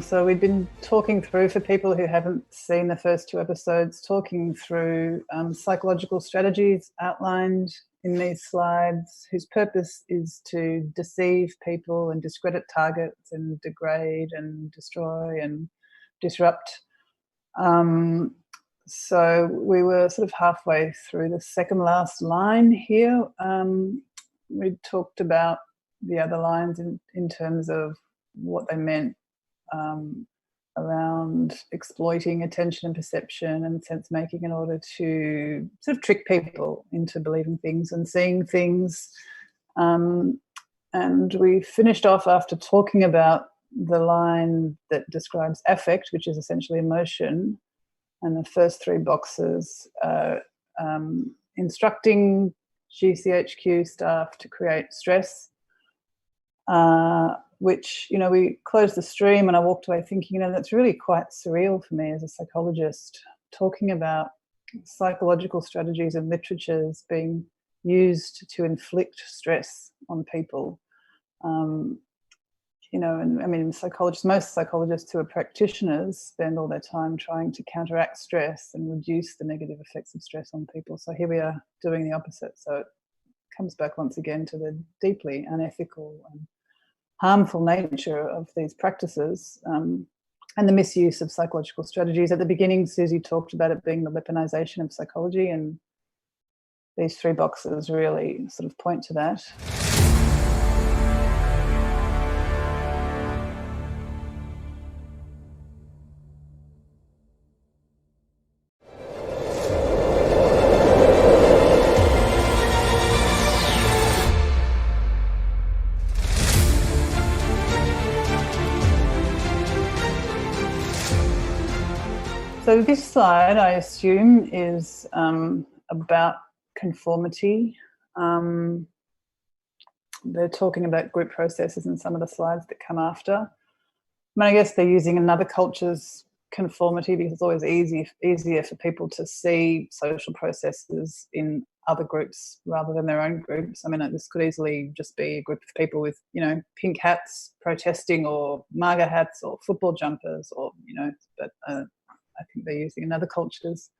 So we've been talking through, for people who haven't seen the first two episodes, talking through psychological strategies outlined in these slides, whose purpose is to deceive people and discredit targets and degrade and destroy and disrupt. So we were sort of halfway through the second last line here. We talked about the other lines in terms of what they meant around exploiting attention and perception and sense making in order to sort of trick people into believing things and seeing things. And we finished off after talking about the line that describes affect, which is essentially emotion, and the first three boxes instructing GCHQ staff to create stress, which, we closed the stream and I walked away thinking, that's really quite surreal for me as a psychologist, talking about psychological strategies and literatures being used to inflict stress on people. And I mean, most psychologists who are practitioners spend all their time trying to counteract stress and reduce the negative effects of stress on people. So here we are doing the opposite. So it comes back once again to the deeply unethical and harmful nature of these practices, and the misuse of psychological strategies. At the beginning, Susie talked about it being the weaponization of psychology, and these three boxes really sort of point to that. So this slide, I assume, is about conformity. They're talking about group processes in some of the slides that come after. I mean, I guess they're using another culture's conformity because it's always easier for people to see social processes in other groups rather than their own groups. I mean, this could easily just be a group of people with, pink hats protesting, or MAGA hats, or football jumpers, or, but I think they're using another culture's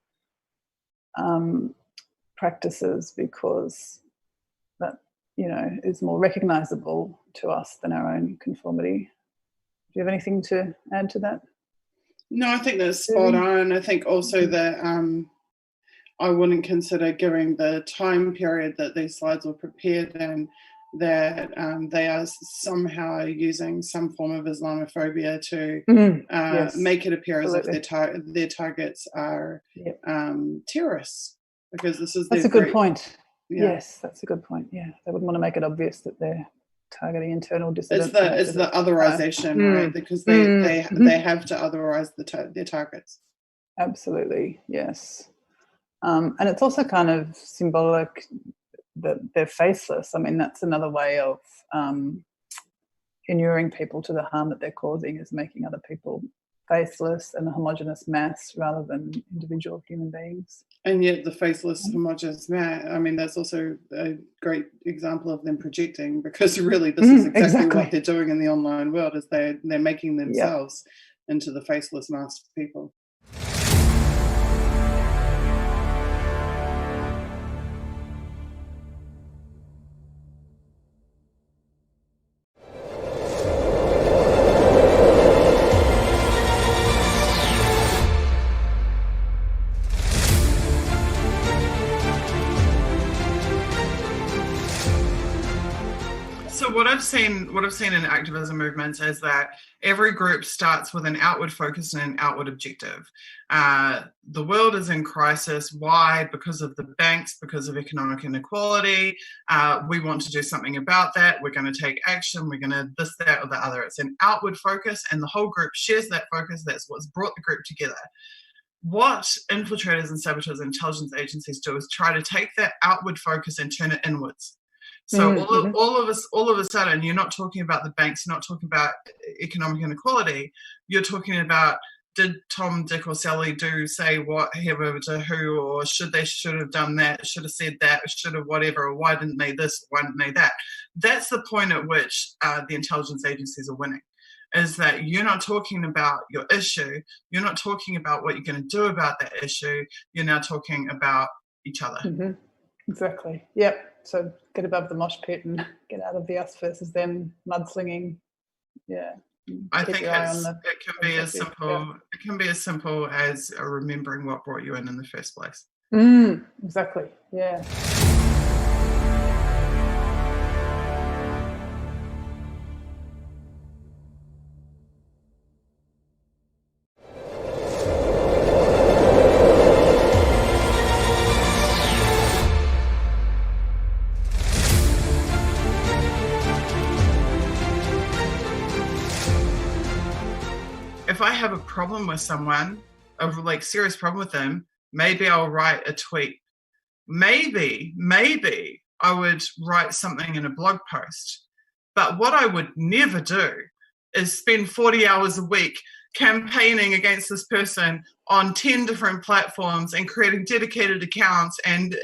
practices because that, is more recognisable to us than our own conformity. Do you have anything to add to that? No, I think that's spot on. I think also that I wouldn't consider, giving the time period that these slides were prepared in, that they are somehow using some form of Islamophobia to make it appear as if their targets are terrorists, because this is that's a good point. Yeah. Yes, that's a good point. Yeah, they wouldn't want to make it obvious that they're targeting internal dissidents. It's the otherization, right? Because they have to otherize their targets. Absolutely, yes. And it's also kind of symbolic that they're faceless. I mean, that's another way of inuring people to the harm that they're causing, is making other people faceless and a homogenous mass rather than individual human beings. And yet the faceless homogenous mass, I mean, that's also a great example of them projecting, because really this is exactly what they're doing in the online world, is they're making themselves into the faceless masked people. What I've seen in activism movements is that every group starts with an outward focus and an outward objective. The world is in crisis. Why? Because of the banks, because of economic inequality. We want to do something about that. We're going to take action. We're going to this, that, or the other. It's an outward focus, and the whole group shares that focus. That's what's brought the group together. What infiltrators and saboteurs and intelligence agencies do is try to take that outward focus and turn it inwards. So all of a sudden, you're not talking about the banks, you're not talking about economic inequality. You're talking about, did Tom, Dick, or Sally say whatever to who, or should have done that, should have said that, should have whatever, or why didn't they this, why didn't they that? That's the point at which the intelligence agencies are winning. is that you're not talking about your issue. You're not talking about what you're going to do about that issue. You're now talking about each other. Mm-hmm. Exactly. Yep. So get above the mosh pit and get out of the us versus them mudslinging. Yeah. I think it can be as simple. Yeah. It can be as simple as remembering what brought you in the first place. Exactly. Yeah. If I have a problem with someone, a like serious problem with them, maybe I'll write a tweet. Maybe I would write something in a blog post. But what I would never do is spend 40 hours a week campaigning against this person on 10 different platforms and creating dedicated accounts and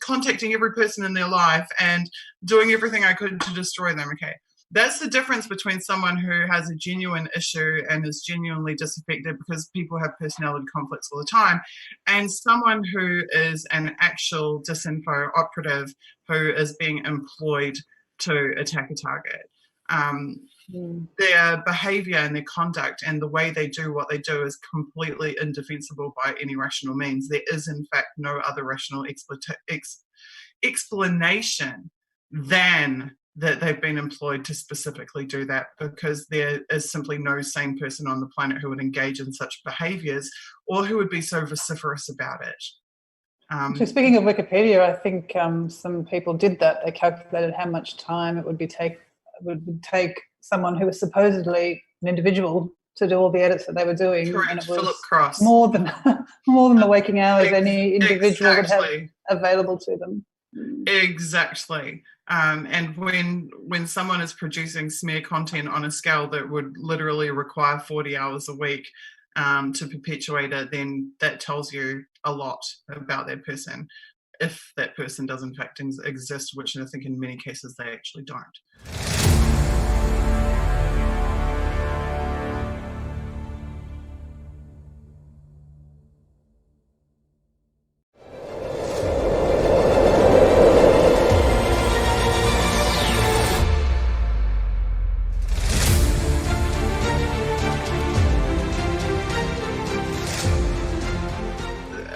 contacting every person in their life and doing everything I could to destroy them. Okay. That's the difference between someone who has a genuine issue and is genuinely disaffected because people have personality conflicts all the time, and someone who is an actual disinfo operative who is being employed to attack a target. Their behavior and their conduct and the way they do what they do is completely indefensible by any rational means. There is, in fact, no other rational explanation than that they've been employed to specifically do that, because there is simply no sane person on the planet who would engage in such behaviours or who would be so vociferous about it. So speaking of Wikipedia, I think some people did that. They calculated how much time it would take someone who was supposedly an individual to do all the edits that they were doing. Correct. And it was Philip Cross. more than the waking hours any individual would have available to them. Exactly. And when someone is producing smear content on a scale that would literally require 40 hours a week to perpetuate it, then that tells you a lot about that person, if that person does in fact exist, which I think in many cases they actually don't.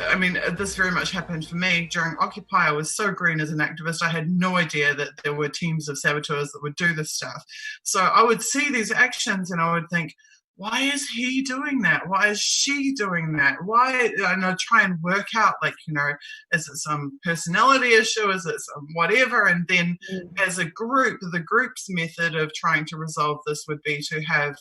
I mean, this very much happened for me during Occupy. I was so green as an activist. I had no idea that there were teams of saboteurs that would do this stuff. So I would see these actions and I would think, why is he doing that? Why is she doing that? Why? And I'd try and work out, like, you know, is it some personality issue? Is it some whatever? And then as a group, the group's method of trying to resolve this would be to have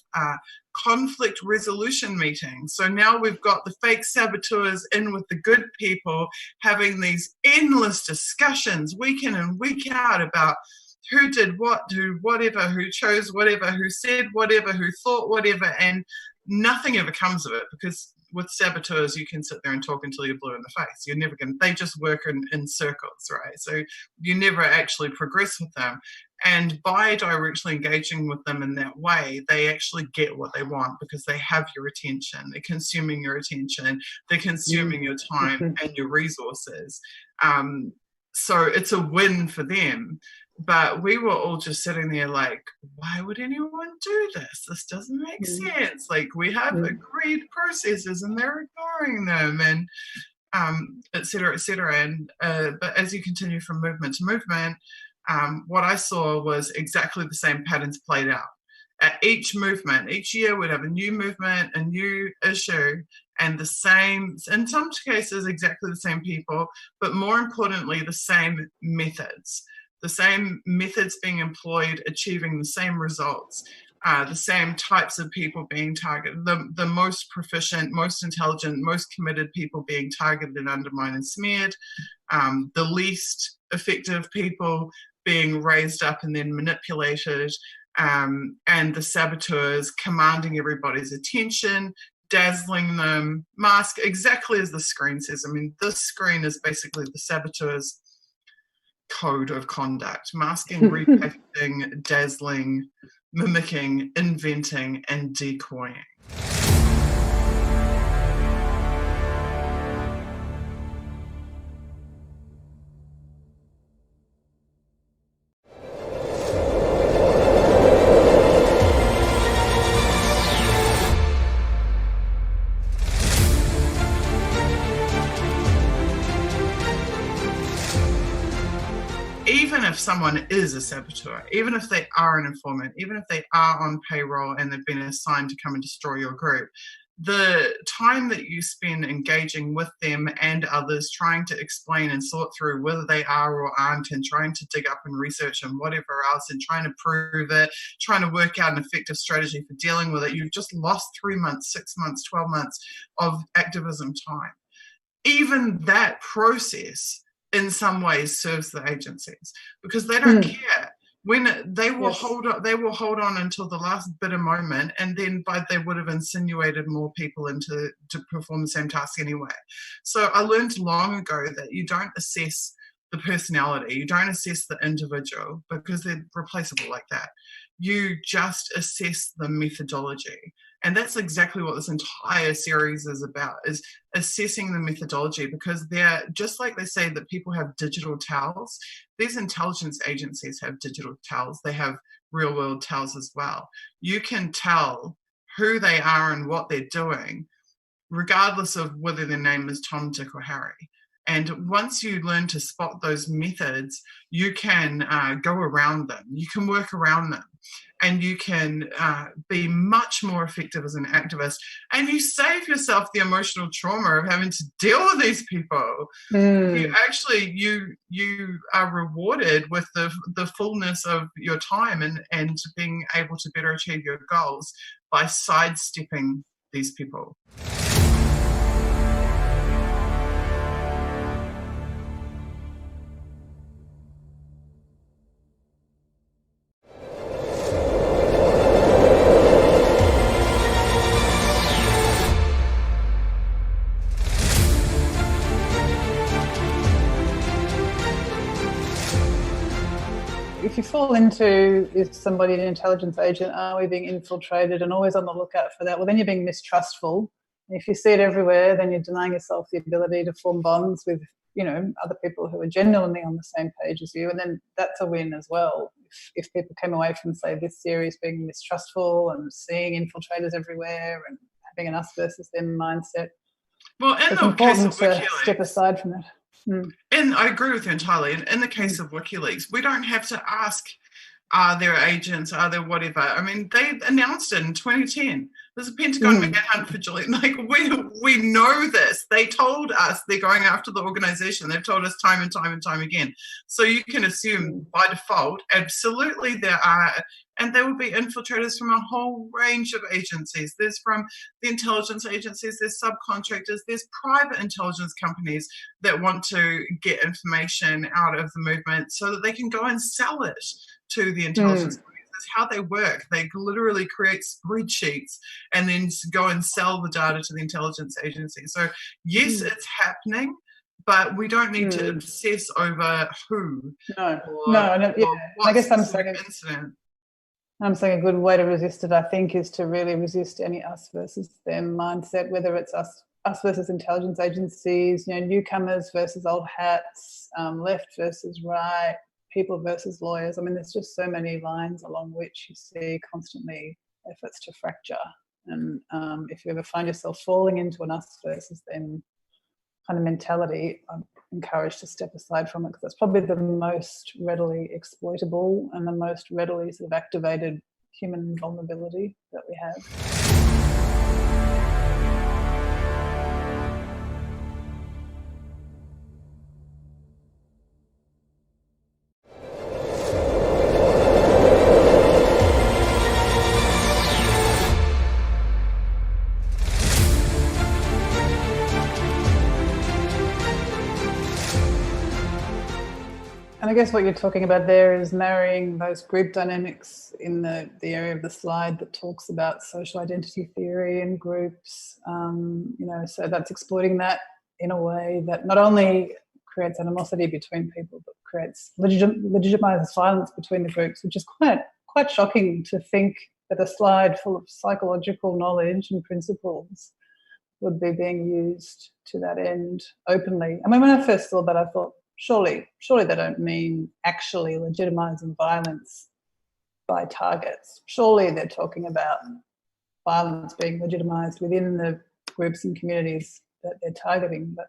conflict resolution meetings. So now we've got the fake saboteurs in with the good people having these endless discussions week in and week out about who did what, who whatever, who chose whatever, who said whatever, who thought whatever, and nothing ever comes of it, because with saboteurs you can sit there and talk until you're blue in the face. You're never going to, they just work in circles, right? So you never actually progress with them. And by directly engaging with them in that way, they actually get what they want, because they have your attention. They're consuming your attention. They're consuming your time and your resources. So it's a win for them. But we were all just sitting there like, why would anyone do this? This doesn't make sense. Like, we have agreed processes and they're ignoring them, and et cetera, et cetera. And but as you continue from movement to movement, what I saw was exactly the same patterns played out. At each movement, each year we'd have a new movement, a new issue, and the same, in some cases exactly the same people, but more importantly, the same methods. The same methods being employed, achieving the same results, the same types of people being targeted, the most proficient, most intelligent, most committed people being targeted and undermined and smeared, the least effective people being raised up and then manipulated, and the saboteurs commanding everybody's attention, dazzling them, mask, exactly as the screen says. I mean, this screen is basically the saboteurs' code of conduct: masking, repackaging, dazzling, mimicking, inventing, and decoying. Even if someone is a saboteur, even if they are an informant, even if they are on payroll and they've been assigned to come and destroy your group, the time that you spend engaging with them and others, trying to explain and sort through whether they are or aren't, and trying to dig up and research and whatever else, and trying to prove it, trying to work out an effective strategy for dealing with it, you've just lost 3 months, 6 months, 12 months of activism time. Even that process in some ways serves the agencies, because they don't care. When they will hold on until the last bitter moment, and then they would have insinuated more people to perform the same task anyway. So I learned long ago that you don't assess the personality, you don't assess the individual, because they're replaceable like that. You just assess the methodology. And that's exactly what this entire series is about, is assessing the methodology, because they're just like they say that people have digital towels. These intelligence agencies have digital towels. They have real world towels as well. You can tell who they are and what they're doing, regardless of whether their name is Tom, Dick, or Harry. And once you learn to spot those methods, you can go around them. You can work around them. And you can be much more effective as an activist. And you save yourself the emotional trauma of having to deal with these people. You actually, you are rewarded with the fullness of your time and being able to better achieve your goals by sidestepping these people. If you fall into, is somebody an intelligence agent, are we being infiltrated, and always on the lookout for that, well, then you're being mistrustful. And if you see it everywhere, then you're denying yourself the ability to form bonds with, other people who are genuinely on the same page as you. And then that's a win as well. If people came away from, say, this series being mistrustful and seeing infiltrators everywhere and having an us versus them mindset, well, it's important to step aside from that. And I agree with you entirely. In the case of WikiLeaks, we don't have to ask, are there agents, are there whatever? I mean, they announced it in 2010. There's a Pentagon manhunt for Julian. Like, we know this. They told us they're going after the organization. They've told us time and time and time again. So you can assume by default, absolutely there are, and there will be infiltrators from a whole range of agencies. There's from the intelligence agencies, there's subcontractors, there's private intelligence companies that want to get information out of the movement so that they can go and sell it to the intelligence companies. That's how they work. They literally create spreadsheets and then go and sell the data to the intelligence agency. So yes, it's happening, but we don't need to obsess over who. I guess I'm saying incident. I'm saying a good way to resist it, I think, is to really resist any us versus them mindset, whether it's us versus intelligence agencies, newcomers versus old hats, left versus right, people versus lawyers. I mean, there's just so many lines along which you see constantly efforts to fracture. And if you ever find yourself falling into an us versus them kind of mentality, I'm encouraged to step aside from it, because that's probably the most readily exploitable and the most readily sort of activated human vulnerability that we have. And I guess what you're talking about there is marrying those group dynamics in the area of the slide that talks about social identity theory and groups. So that's exploiting that in a way that not only creates animosity between people, but creates legitimizes violence between the groups, which is quite shocking to think that a slide full of psychological knowledge and principles would be being used to that end openly. I mean, when I first saw that, I thought, surely they don't mean actually legitimizing violence by targets. Surely they're talking about violence being legitimized within the groups and communities that they're targeting. But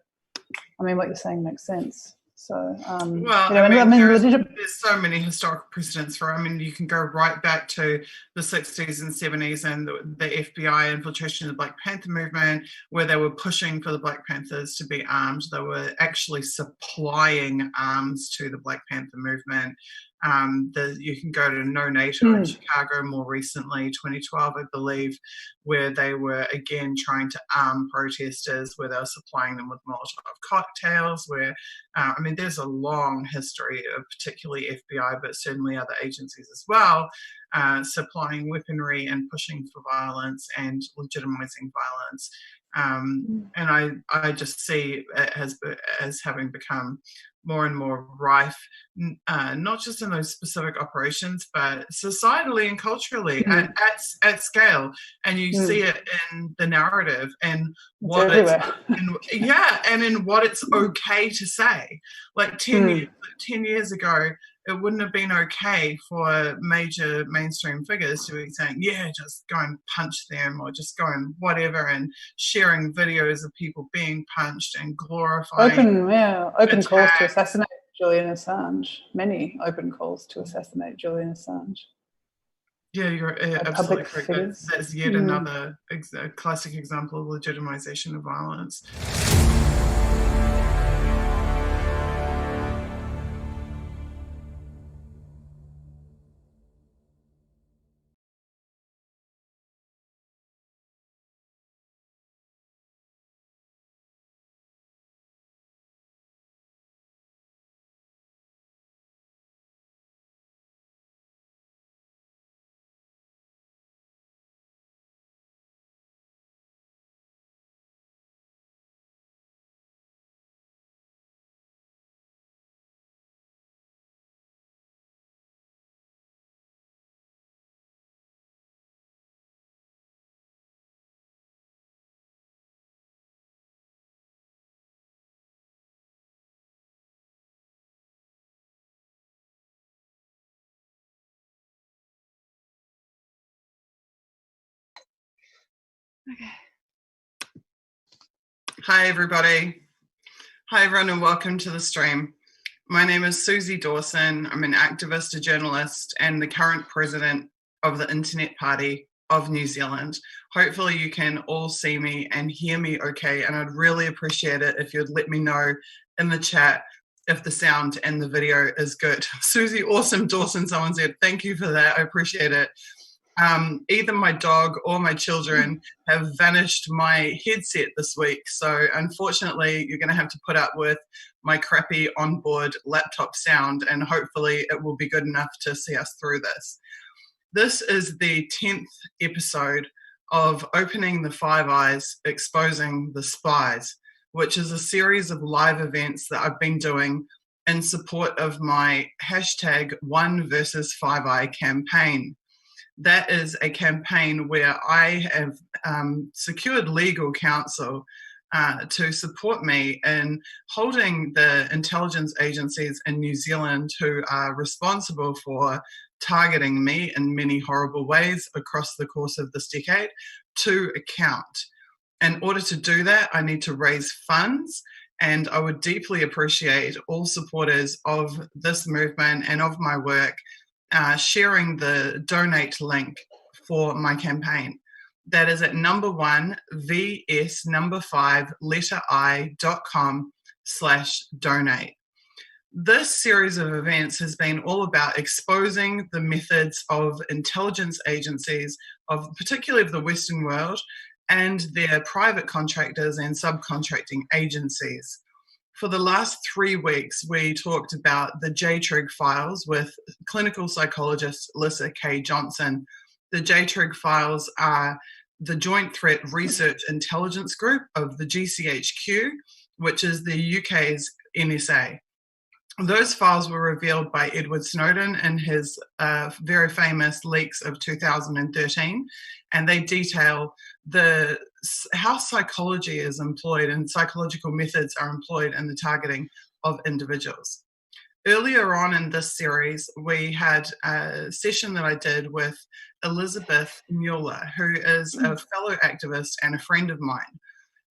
I mean, what you're saying makes sense. So, well, there's so many historical precedents for. I mean, you can go right back to the 60s and 70s and the FBI infiltration of the Black Panther movement, where they were pushing for the Black Panthers to be armed. They were actually supplying arms to the Black Panther movement. You can go to No NATO in Chicago more recently, 2012, I believe, where they were again trying to arm protesters, where they were supplying them with Molotov cocktails, where, I mean, there's a long history of particularly FBI, but certainly other agencies as well, supplying weaponry and pushing for violence and legitimizing violence. And I just see it as having become more and more rife, not just in those specific operations, but societally and culturally at scale. And you see it in the narrative and what and in what it's okay to say. Like 10 years ago, it wouldn't have been okay for major mainstream figures to be saying, yeah, just go and punch them, or just go and whatever, and sharing videos of people being punched and glorifying open calls to assassinate Julian Assange. Many open calls to assassinate Julian Assange. Yeah, you're absolutely correct. That's yet another classic example of legitimization of violence. Okay. Hi, everybody. Hi, everyone, and welcome to the stream. My name is Suzie Dawson. I'm an activist, a journalist, and the current president of the Internet Party of New Zealand. Hopefully you can all see me and hear me okay, and I'd really appreciate it if you'd let me know in the chat if the sound and the video is good. Suzie Awesome Dawson, someone said, thank you for that, I appreciate it. Either my dog or my children have vanished my headset this week, so unfortunately you're going to have to put up with my crappy onboard laptop sound, and hopefully it will be good enough to see us through this. This is the 10th episode of Opening the Five Eyes, Exposing the Spies, which is a series of live events that I've been doing in support of my hashtag One versus Five Eye campaign. That is a campaign where I have secured legal counsel to support me in holding the intelligence agencies in New Zealand who are responsible for targeting me in many horrible ways across the course of this decade to account. In order to do that, I need to raise funds, and I would deeply appreciate all supporters of this movement and of my work sharing the donate link for my campaign. That is at #1 vs5i.com/donate. This series of events has been all about exposing the methods of intelligence agencies, particularly of the Western world, and their private contractors and subcontracting agencies. For the last 3 weeks, we talked about the J-Trig files with clinical psychologist Lissa K. Johnson. The J-Trig files are the Joint Threat Research Intelligence Group of the GCHQ, which is the UK's NSA. Those files were revealed by Edward Snowden in his very famous leaks of 2013, and they detail how psychology is employed and psychological methods are employed in the targeting of individuals. Earlier on in this series, we had a session that I did with Elizabeth Mueller, who is a fellow activist and a friend of mine.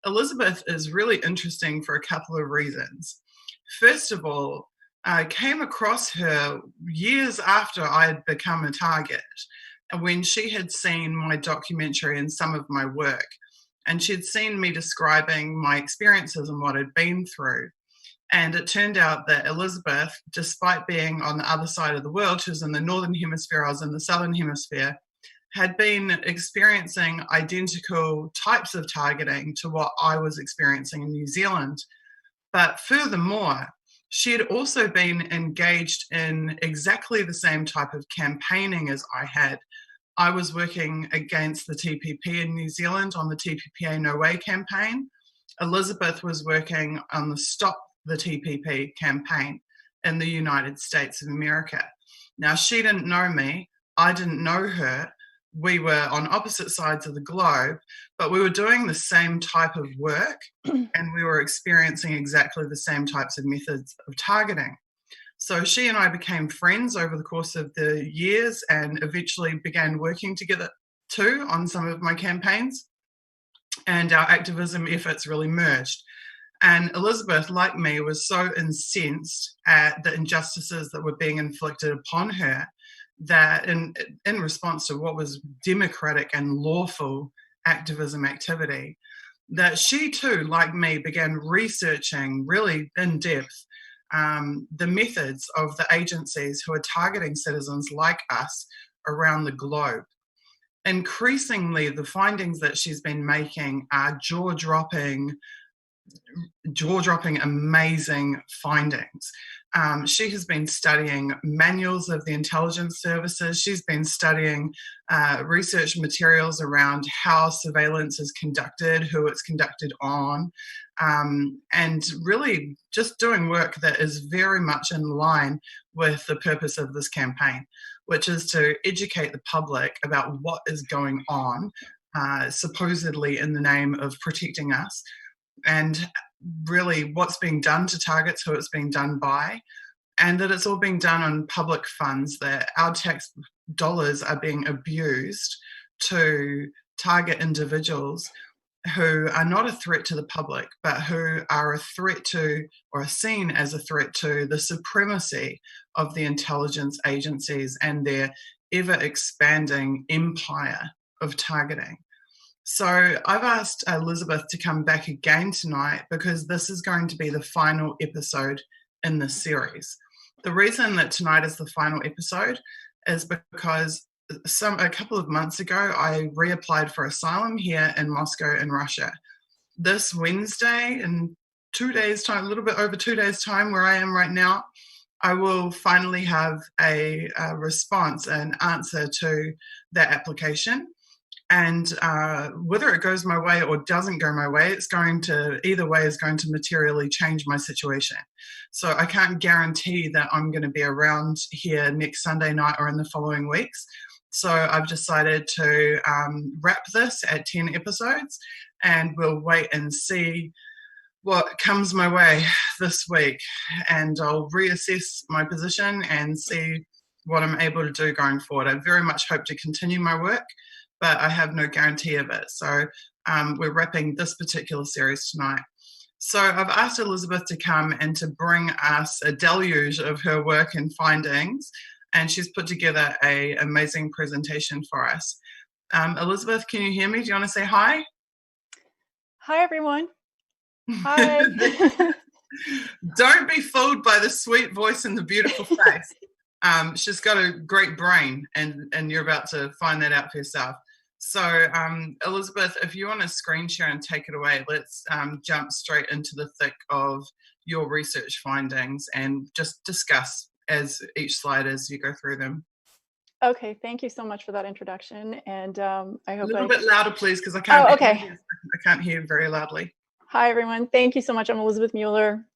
Elizabeth is really interesting for a couple of reasons. First of all, I came across her years after I had become a target, when she had seen my documentary and some of my work, and she'd seen me describing my experiences and what I'd been through. And it turned out that Elizabeth, despite being on the other side of the world, she was in the Northern Hemisphere, I was in the Southern Hemisphere, had been experiencing identical types of targeting to what I was experiencing in New Zealand. But furthermore, she had also been engaged in exactly the same type of campaigning as I had. I was working against the TPP in New Zealand on the TPPA No Way campaign. Elizabeth was working on the Stop the TPP campaign in the United States of America. Now, she didn't know me. I didn't know her. We were on opposite sides of the globe, but we were doing the same type of work and we were experiencing exactly the same types of methods of targeting. So she and I became friends over the course of the years and eventually began working together too on some of my campaigns, and our activism efforts really merged. And Elizabeth, like me, was so incensed at the injustices that were being inflicted upon her that in response to what was democratic and lawful activism activity, that she too, like me, began researching really in depth the methods of the agencies who are targeting citizens like us around the globe. Increasingly, the findings that she's been making are jaw-dropping, amazing findings. She has been studying manuals of the intelligence services. She's been studying research materials around how surveillance is conducted, who it's conducted on, and really just doing work that is very much in line with the purpose of this campaign, which is to educate the public about what is going on, supposedly in the name of protecting us, and really what's being done to targets, who it's being done by, and that it's all being done on public funds, that our tax dollars are being abused to target individuals who are not a threat to the public, but who are a threat to, or are seen as a threat to, the supremacy of the intelligence agencies and their ever-expanding empire of targeting. So I've asked Elizabeth to come back again tonight because this is going to be the final episode in this series. The reason that tonight is the final episode is because a couple of months ago, I reapplied for asylum here in Moscow in Russia. This Wednesday, in 2 days' time, a little bit over 2 days' time, where I am right now, I will finally have a response, an answer to that application. And whether it goes my way or doesn't go my way, either way is going to materially change my situation. So I can't guarantee that I'm going to be around here next Sunday night or in the following weeks. So I've decided to wrap this at 10 episodes, and we'll wait and see what comes my way this week. And I'll reassess my position and see what I'm able to do going forward. I very much hope to continue my work, but I have no guarantee of it. So we're wrapping this particular series tonight. So I've asked Elizabeth to come and to bring us a deluge of her work and findings, and she's put together an amazing presentation for us. Elizabeth, can you hear me? Do you want to say hi? Hi, everyone. Hi. Don't be fooled by the sweet voice and the beautiful face. She's got a great brain, and you're about to find that out for yourself. So, Elizabeth, if you want to screen share and take it away, let's jump straight into the thick of your research findings and just discuss as each slide as you go through them. Okay, thank you so much for that introduction. And I hope a little bit louder, please, because I can't. Oh, okay. I can't hear very loudly. Hi, everyone. Thank you so much. I'm Elizabeth Mueller.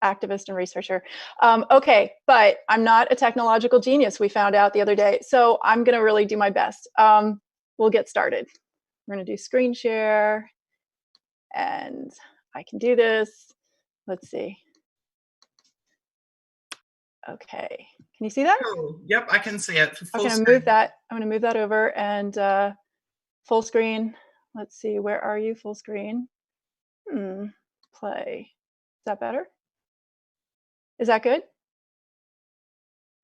activist and researcher. Okay, but I'm not a technological genius, we found out the other day. So I'm gonna really do my best. We'll get started. We're gonna do screen share, and I can do this. Let's see. Okay, can you see that? Oh, yep, I can see it. I'm gonna move that. I'm gonna move that over and full screen. Let's see, where are you? Full screen. Play. Is that better? Is that good?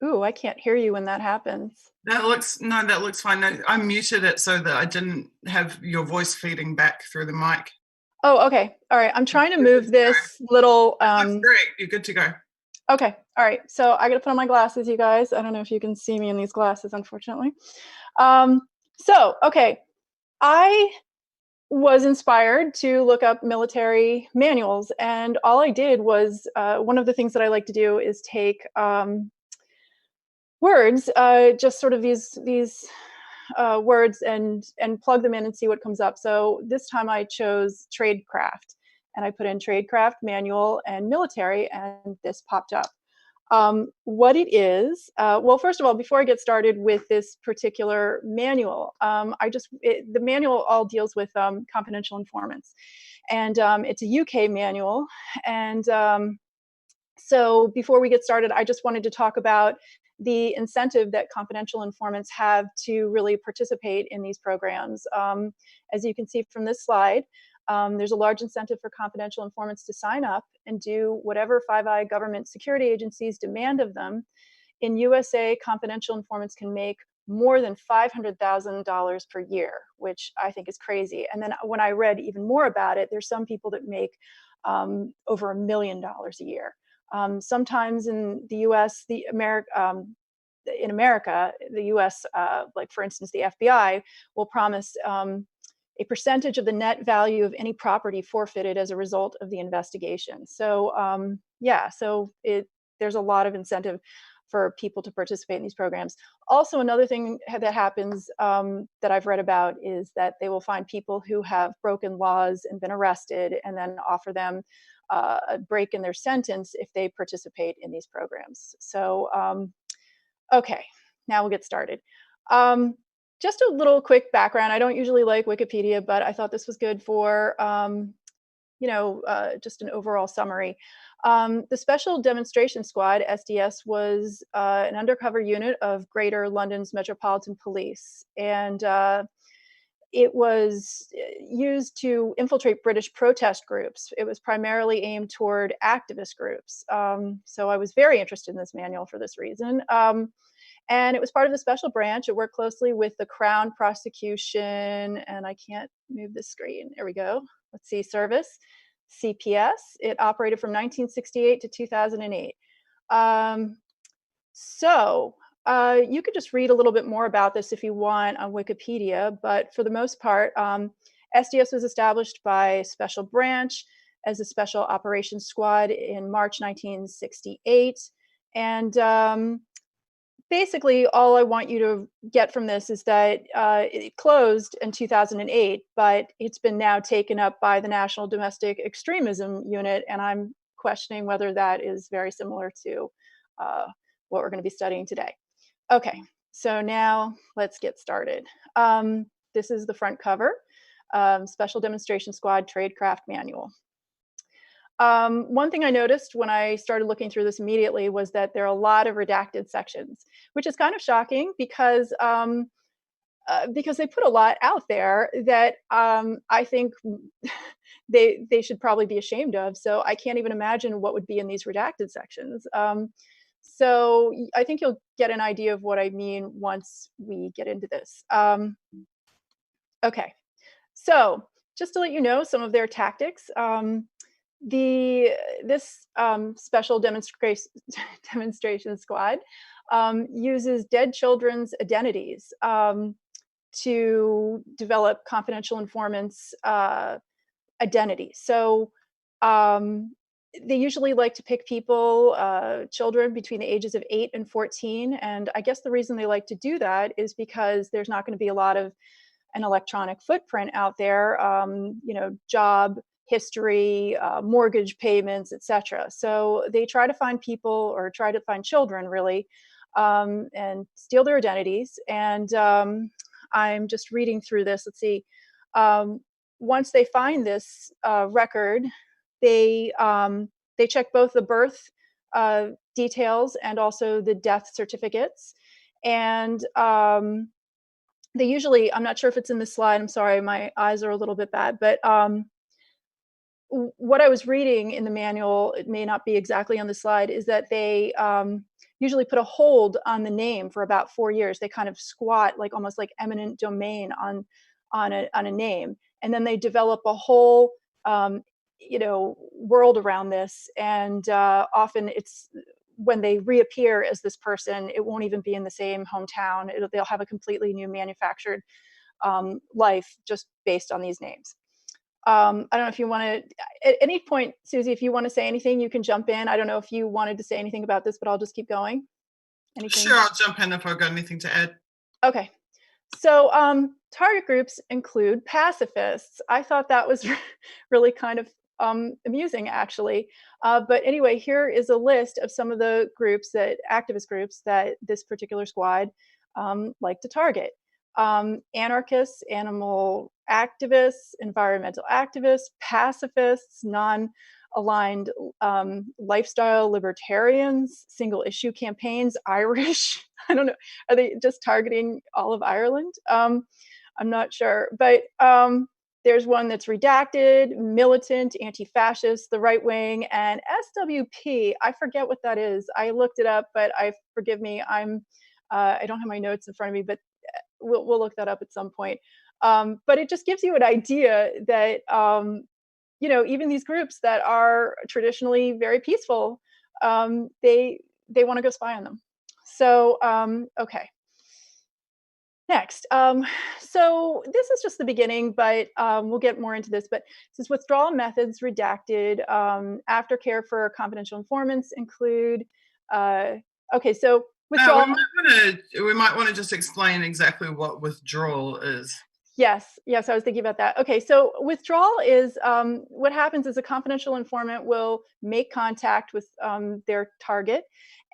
Ooh, I can't hear you when that happens. That looks fine. No, I muted it so that I didn't have your voice feeding back through the mic. Oh, okay. All right. I'm trying to move this little. That's great. You're good to go. Okay. All right. So I got to put on my glasses, you guys. I don't know if you can see me in these glasses, unfortunately. Okay. I was inspired to look up military manuals, and all I did was one of the things that I like to do is take words, just sort of these words, and plug them in and see what comes up. So this time I chose tradecraft, and I put in tradecraft manual and military, and this popped up. What it is, well, first of all, before I get started with this particular manual, the manual all deals with confidential informants, and it's a UK manual. And so before we get started, I just wanted to talk about the incentive that confidential informants have to really participate in these programs. As you can see from this slide, there's a large incentive for confidential informants to sign up and do whatever Five Eyes government security agencies demand of them. In USA, confidential informants can make more than $500,000 per year, which I think is crazy. And then when I read even more about it, there's some people that make over $1 million a year. Sometimes in the U.S., in America, the U.S., like for instance, the FBI will promise a percentage of the net value of any property forfeited as a result of the investigation. So there's a lot of incentive for people to participate in these programs. Also, another thing that happens that I've read about is that they will find people who have broken laws and been arrested, and then offer them a break in their sentence if they participate in these programs. So, okay, now we'll get started. Just a little quick background. I don't usually like Wikipedia, but I thought this was good for, just an overall summary. The Special Demonstration Squad, SDS, was an undercover unit of Greater London's Metropolitan Police. And it was used to infiltrate British protest groups. It was primarily aimed toward activist groups. So I was very interested in this manual for this reason. And it was part of the special branch. It worked closely with the Crown prosecution, and I can't move the screen. There we go. Let's see, service, CPS. It operated from 1968 to 2008. You could just read a little bit more about this if you want on Wikipedia, but for the most part, SDS was established by Special Branch as a Special Operations Squad in March 1968. And basically, all I want you to get from this is that it closed in 2008, but it's been now taken up by the National Domestic Extremism Unit, and I'm questioning whether that is very similar to what we're going to be studying today. Okay, so now let's get started. This is the front cover, Special Demonstration Squad Tradecraft Manual. One thing I noticed when I started looking through this immediately was that there are a lot of redacted sections, which is kind of shocking because they put a lot out there that I think they should probably be ashamed of. So I can't even imagine what would be in these redacted sections. So I think you'll get an idea of what I mean once we get into this. Okay, so just to let you know some of their tactics. This special demonstration squad uses dead children's identities to develop confidential informants' identities. So they usually like to pick people, children between the ages of 8 and 14. And I guess the reason they like to do that is because there's not going to be a lot of an electronic footprint out there, job history, mortgage payments, etc. So they try to find people, or try to find children, really, and steal their identities. And I'm just reading through this. Let's see. Once they find this record, they check both the birth details and also the death certificates. And they usually, I'm not sure if it's in the slide, I'm sorry, my eyes are a little bit bad, but what I was reading in the manual, it may not be exactly on the slide, is that they usually put a hold on the name for about 4 years. They kind of squat, like almost like eminent domain on a name, and then they develop a whole world around this. And often it's, when they reappear as this person, it won't even be in the same hometown. They'll have a completely new manufactured life just based on these names. I don't know if you want to, at any point, Susie, if you want to say anything, you can jump in. I don't know if you wanted to say anything about this, but I'll just keep going. Anything? Sure, I'll jump in if I've got anything to add. Okay. So target groups include pacifists. I thought that was really kind of amusing, actually. But anyway, here is a list of some of the groups, activist groups, that this particular squad like to target. Anarchists, animal activists, environmental activists, pacifists, non-aligned lifestyle libertarians, single issue campaigns, Irish. I don't know. Are they just targeting all of Ireland? I'm not sure. But there's one that's redacted, militant, anti-fascist, the right wing, and SWP. I forget what that is. I looked it up, but forgive me. I don't have my notes in front of me, but we'll look that up at some point. But it just gives you an idea that even these groups that are traditionally very peaceful, they want to go spy on them. So okay. Next, so this is just the beginning, but we'll get more into this. But this is withdrawal methods redacted. Aftercare for confidential informants include. Okay, so withdrawal. We might want to just explain exactly what withdrawal is. Yes, I was thinking about that. Okay, so withdrawal is what happens is a confidential informant will make contact with their target,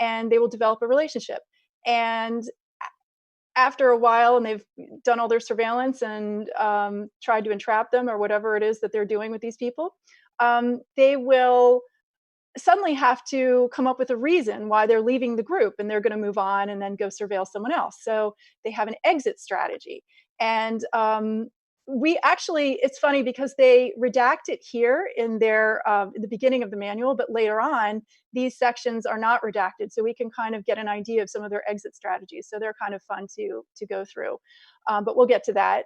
and they will develop a relationship. And after a while, and they've done all their surveillance and tried to entrap them, or whatever it is that they're doing with these people, they will suddenly have to come up with a reason why they're leaving the group, and they're going to move on and then go surveil someone else. So they have an exit strategy. And it's funny because they redact it here in the beginning of the manual, but later on, these sections are not redacted. So we can kind of get an idea of some of their exit strategies. So they're kind of fun to go through, but we'll get to that.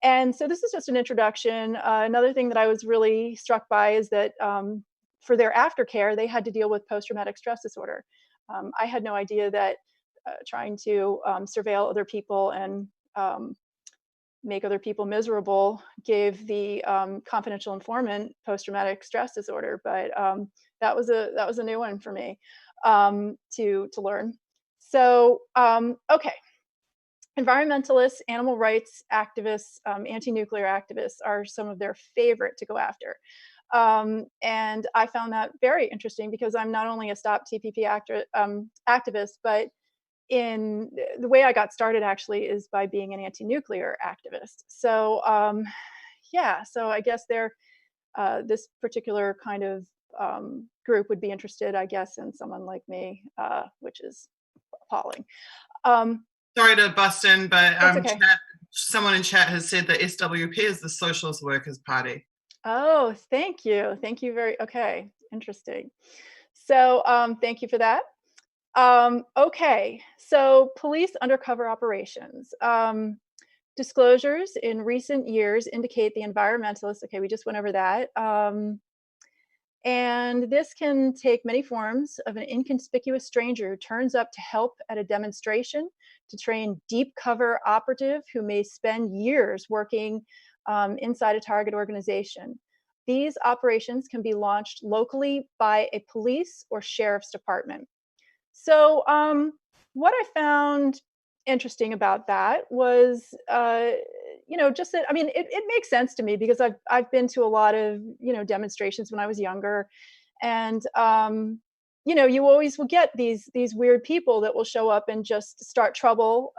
And so this is just an introduction. Another thing that I was really struck by is that for their aftercare, they had to deal with post-traumatic stress disorder. I had no idea that trying to surveil other people and make other people miserable gave the confidential informant post-traumatic stress disorder. But that was a new one for me to learn. So okay. Environmentalists, animal rights activists, anti-nuclear activists are some of their favorite to go after. And I found that very interesting because I'm not only a Stop TPP activist, but in the way I got started actually is by being an anti-nuclear activist. So so I guess this particular kind of group would be interested, I guess, in someone like me, which is appalling. Sorry to bust in, but okay. Someone in chat has said that SWP is the Socialist Workers' Party. Oh, thank you. Okay, interesting. So thank you for that. Okay, so police undercover operations. Disclosures in recent years indicate the environmentalists, okay, we just went over that. And this can take many forms of an inconspicuous stranger who turns up to help at a demonstration, to train deep cover operative who may spend years working inside a target organization. These operations can be launched locally by a police or sheriff's department. So what I found interesting about that was, just that, I mean, it makes sense to me because I've been to a lot of, demonstrations when I was younger. And, you always will get these weird people that will show up and just start trouble.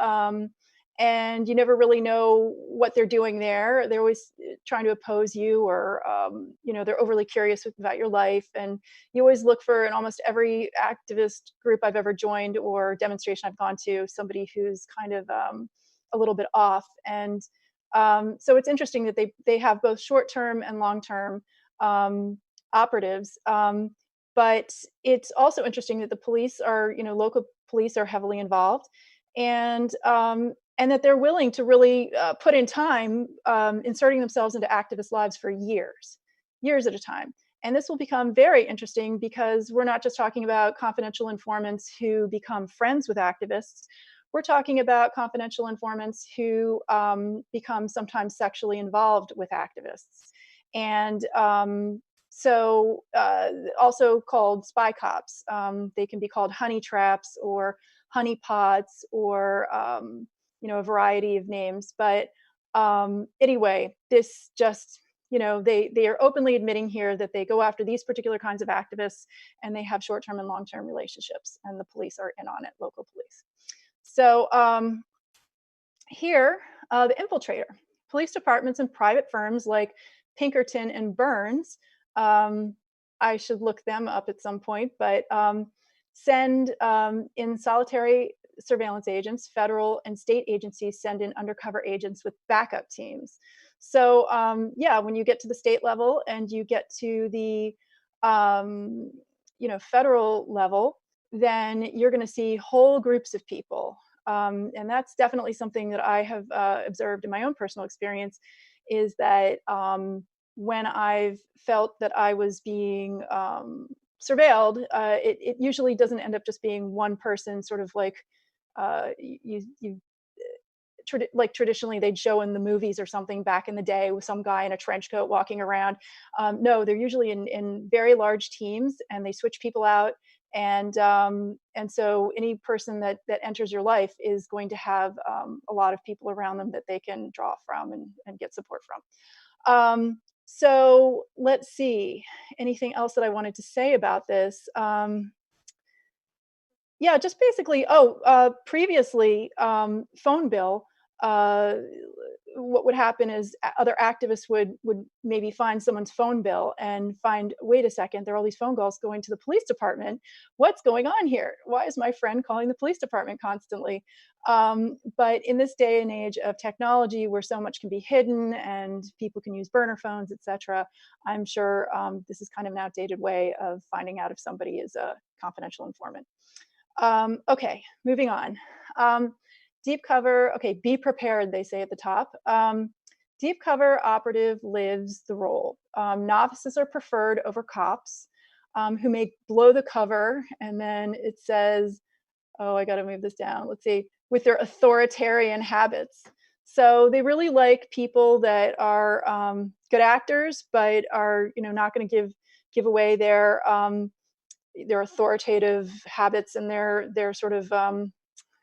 And you never really know what they're doing there. They're always trying to oppose you, or they're overly curious about your life. And you always look for, in almost every activist group I've ever joined or demonstration I've gone to, somebody who's kind of a little bit off. And so it's interesting that they have both short-term and long-term operatives. But it's also interesting that the police are, local police are heavily involved, and that they're willing to really put in time inserting themselves into activist lives for years at a time. And this will become very interesting because we're not just talking about confidential informants who become friends with activists. We're talking about confidential informants who become sometimes sexually involved with activists. And so also called spy cops. They can be called honey traps or honey pots, or a variety of names. But anyway, this just, they are openly admitting here that they go after these particular kinds of activists, and they have short-term and long-term relationships, and the police are in on it, local police. So here, the infiltrator. Police departments and private firms like Pinkerton and Burns, I should look them up at some point, but send in solitary surveillance agents. Federal and state agencies send in undercover agents with backup teams. So when you get to the state level and you get to the federal level, then you're going to see whole groups of people. And that's definitely something that I have observed in my own personal experience, is that when I've felt that I was being surveilled, it usually doesn't end up just being one person, sort of like like traditionally they'd show in the movies or something back in the day with some guy in a trench coat walking around. No, they're usually in very large teams, and they switch people out. And so any person that enters your life is going to have a lot of people around them that they can draw from and get support from. So let's see, anything else that I wanted to say about this? Yeah, just basically, previously, phone bill, what would happen is other activists would maybe find someone's phone bill and find, wait a second, there are all these phone calls going to the police department. What's going on here? Why is my friend calling the police department constantly? But in this day and age of technology, where so much can be hidden and people can use burner phones, etc., I'm sure this is kind of an outdated way of finding out if somebody is a confidential informant. Okay, moving on. Deep cover, okay, be prepared, they say at the top. Deep cover operative lives the role. Novices are preferred over cops, who may blow the cover, and then it says, oh, I gotta move this down, let's see, with their authoritarian habits. So they really like people that are good actors, but are not gonna give away their authoritative habits and their sort of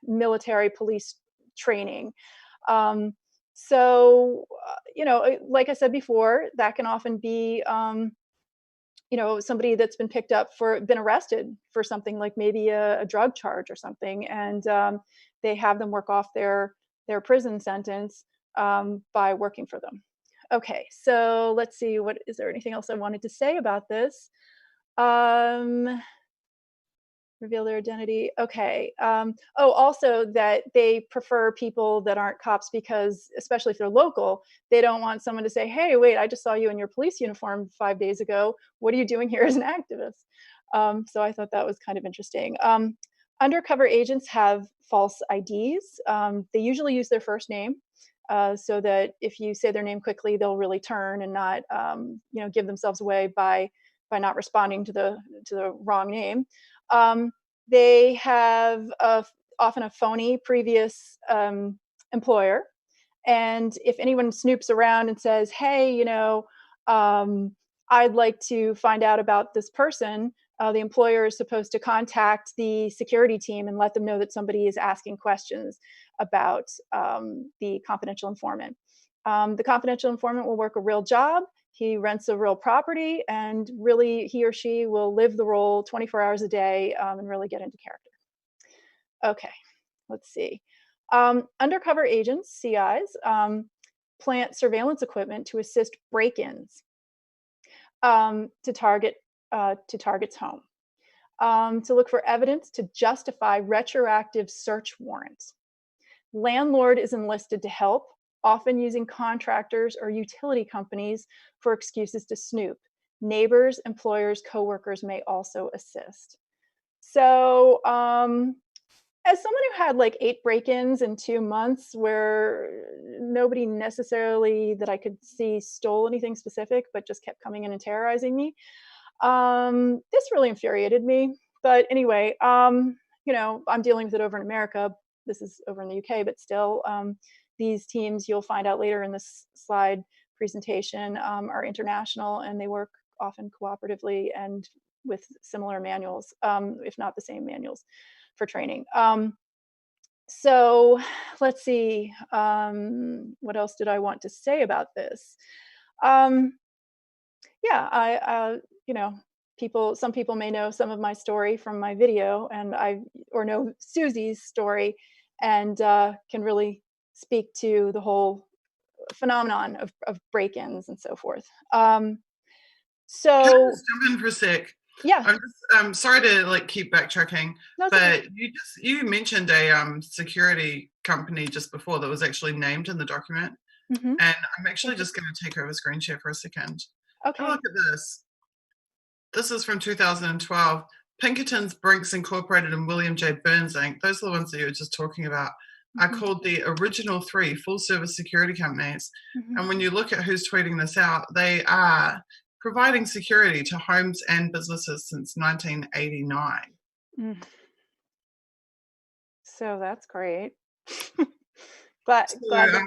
military police training. So like I said before, that can often be somebody that's been arrested for something like maybe a drug charge or something, and they have them work off their prison sentence by working for them. Okay, so let's see, is there anything else I wanted to say about this? Reveal their identity. Okay. Also that they prefer people that aren't cops because, especially if they're local, they don't want someone to say, hey, wait, I just saw you in your police uniform 5 days ago. What are you doing here as an activist? So I thought that was kind of interesting. Undercover agents have false IDs. They usually use their first name, so that if you say their name quickly, they'll really turn and not give themselves away by not responding to the wrong name. They have often a phony previous employer, and if anyone snoops around and says, hey, I'd like to find out about this person, the employer is supposed to contact the security team and let them know that somebody is asking questions about the confidential informant. The confidential informant will work a real job. He rents a real property, and really he or she will live the role 24 hours a day and really get into character. Okay, let's see. Undercover agents, CIs, plant surveillance equipment to assist break-ins to target's home, to look for evidence to justify retroactive search warrants. Landlord is enlisted to help, often using contractors or utility companies for excuses to snoop. Neighbors, employers, coworkers may also assist. So, as someone who had like 8 break-ins in 2 months where nobody necessarily that I could see stole anything specific, but just kept coming in and terrorizing me, this really infuriated me. But anyway, you know, I'm dealing with it over in America. This is over in the UK, but still, these teams, you'll find out later in this slide presentation, are international, and they work often cooperatively and with similar manuals, if not the same manuals for training. So let's see, what else did I want to say about this? Yeah, you know, some people may know some of my story from my video, and or know Susie's story, and can really speak to the whole phenomenon of break-ins and so forth. Can I So just jump in for a sec? yeah, I'm just sorry to like keep backtracking, no, it's but okay. you mentioned a security company just before that was actually named in the document, Mhm. and I'm actually Thank you. just going to take over screen share for a second. Have a Okay. look at this. This is from 2012. Pinkerton's, Brinks Incorporated, and William J. Burns Inc. Those are the ones that you were just talking about. Are Mhm. called the original 3 full-service security companies. Mhm. And when you look at who's tweeting this out, they are providing security to homes and businesses since 1989. Mm. So that's great. glad So glad that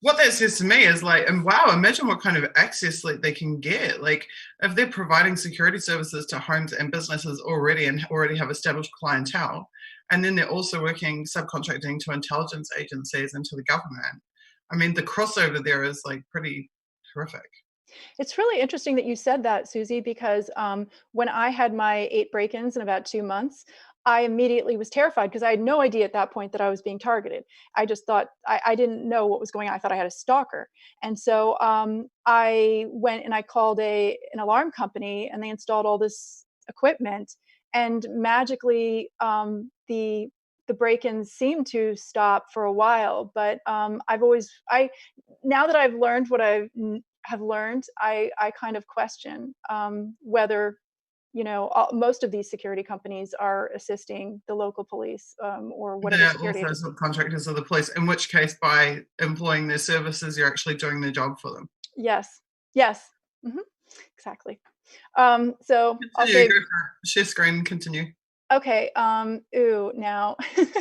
what that says to me is like, and wow, imagine what kind of access like they can get. Like if they're providing security services to homes and businesses already and already have established clientele, and then they're also working subcontracting to intelligence agencies and to the government. I mean, the crossover there is like pretty horrific. it's really interesting that you said that, Susie, because when I had my 8 break-ins in about 2 months, I immediately was terrified because I had no idea at that point that I was being targeted. I just thought I didn't know what was going on. I thought I had a stalker, and so I went and I called an alarm company, and they installed all this equipment, and magically the break-ins seemed to stop for a while. But I now that I've learned what have learned, I kind of question whether, you know, most of these security companies are assisting the local police or whatever They're security also agency. subcontractors of the police, in which case by employing their services, you're actually doing their job for them. Yes, yes, hmm exactly. So I'll Continue, say, go for it. Share screen, continue. okay, ooh, now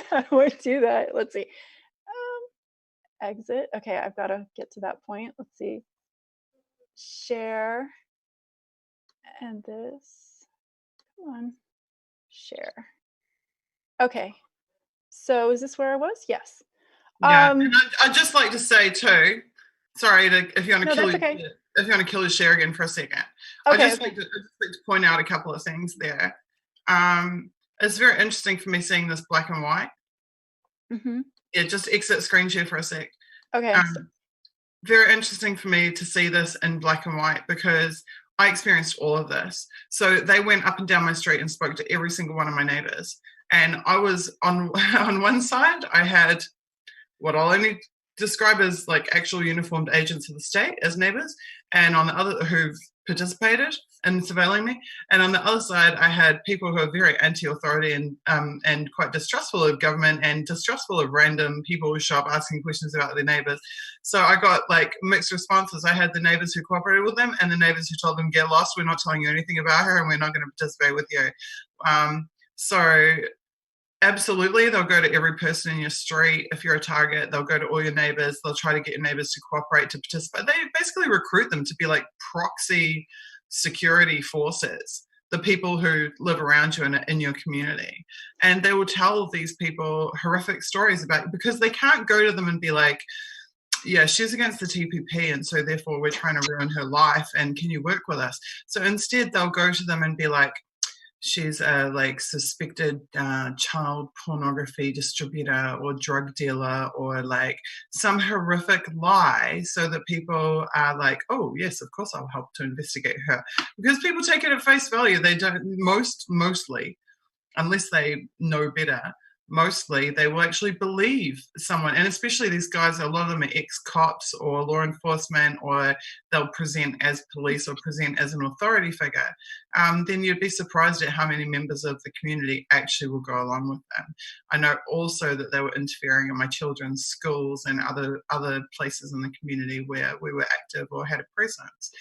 how do I do that? Let's see. Exit. Okay, I've got to get to that point. Let's see. Share. And this. Come on. Share. Okay. So is this where I was? Yes. Yeah, and I'd just like to say too, sorry to if you want to No, kill that's okay. if you want to kill your share again for a second. Okay, okay. I'd just like to point out a couple of things there. It's very interesting for me seeing this black and white. hmm Yeah, just exit screen share for a sec. Okay. Very interesting for me to see this in black and white because I experienced all of this. So they went up and down my street and spoke to every single one of my neighbors. And I was on on one side, I had what I'll only describe as like actual uniformed agents of the state as neighbors, and on the other who've participated in surveilling me. And on the other side, I had people who are very anti-authority and quite distrustful of government and distrustful of random people who show up asking questions about their neighbors. So I got like mixed responses. I had the neighbors who cooperated with them and the neighbors who told them, get lost, we're not telling you anything about her and we're not going to participate with you. So absolutely, they'll go to every person in your street. If you're a target, they'll go to all your neighbors. They'll try to get your neighbors to cooperate, to participate. They basically recruit them to be like proxy security forces, the people who live around you in your community. And they will tell these people horrific stories about, because they can't go to them and be like, yeah, she's against the TPP, and so therefore we're trying to ruin her life, and can you work with us? So instead they'll go to them and be like, she's a like suspected child pornography distributor or drug dealer, or like some horrific lie, so that people are like, oh yes, of course I'll help to investigate her, because people take it at face value. They don't, mostly, unless they know better, mostly they will actually believe someone. And especially these guys, a lot of them are ex-cops or law enforcement, or they'll present as police or present as an authority figure. Then you'd be surprised at how many members of the community actually will go along with them. I know also that they were interfering in my children's schools and other places in the community where we were active or had a presence.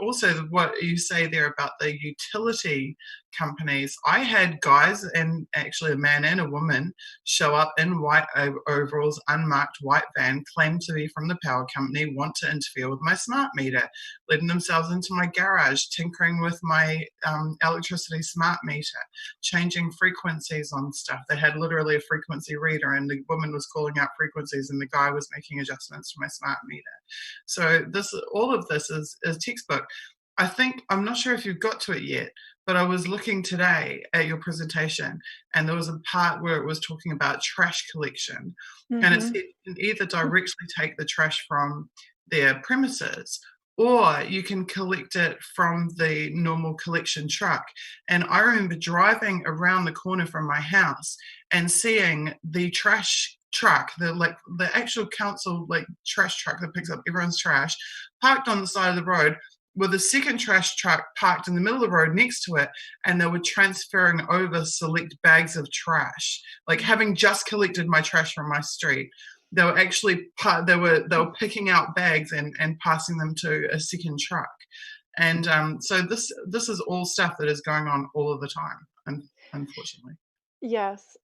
Also, what you say there about the utility companies, I had guys, and actually a man and a woman, show up in white overalls, unmarked white van, claim to be from the power company, want to interfere with my smart meter, letting themselves into my garage, tinkering with my electricity smart meter, changing frequencies on stuff. They had literally a frequency reader, and the woman was calling out frequencies and the guy was making adjustments to my smart meter. So all of this is textbook. I think, I'm not sure if you've got to it yet, but I was looking today at your presentation, and there was a part where it was talking about trash collection. Mm-hmm. And it said you can either directly take the trash from their premises, or you can collect it from the normal collection truck. And I remember driving around the corner from my house and seeing the trash truck, the actual council trash truck that picks up everyone's trash, parked on the side of the road, with a second trash truck parked in the middle of the road next to it, and they were transferring over select bags of trash. Like, having just collected my trash from my street, they were actually they were picking out bags and passing them to a second truck. And so this is all stuff that is going on all of the time, unfortunately. Yes.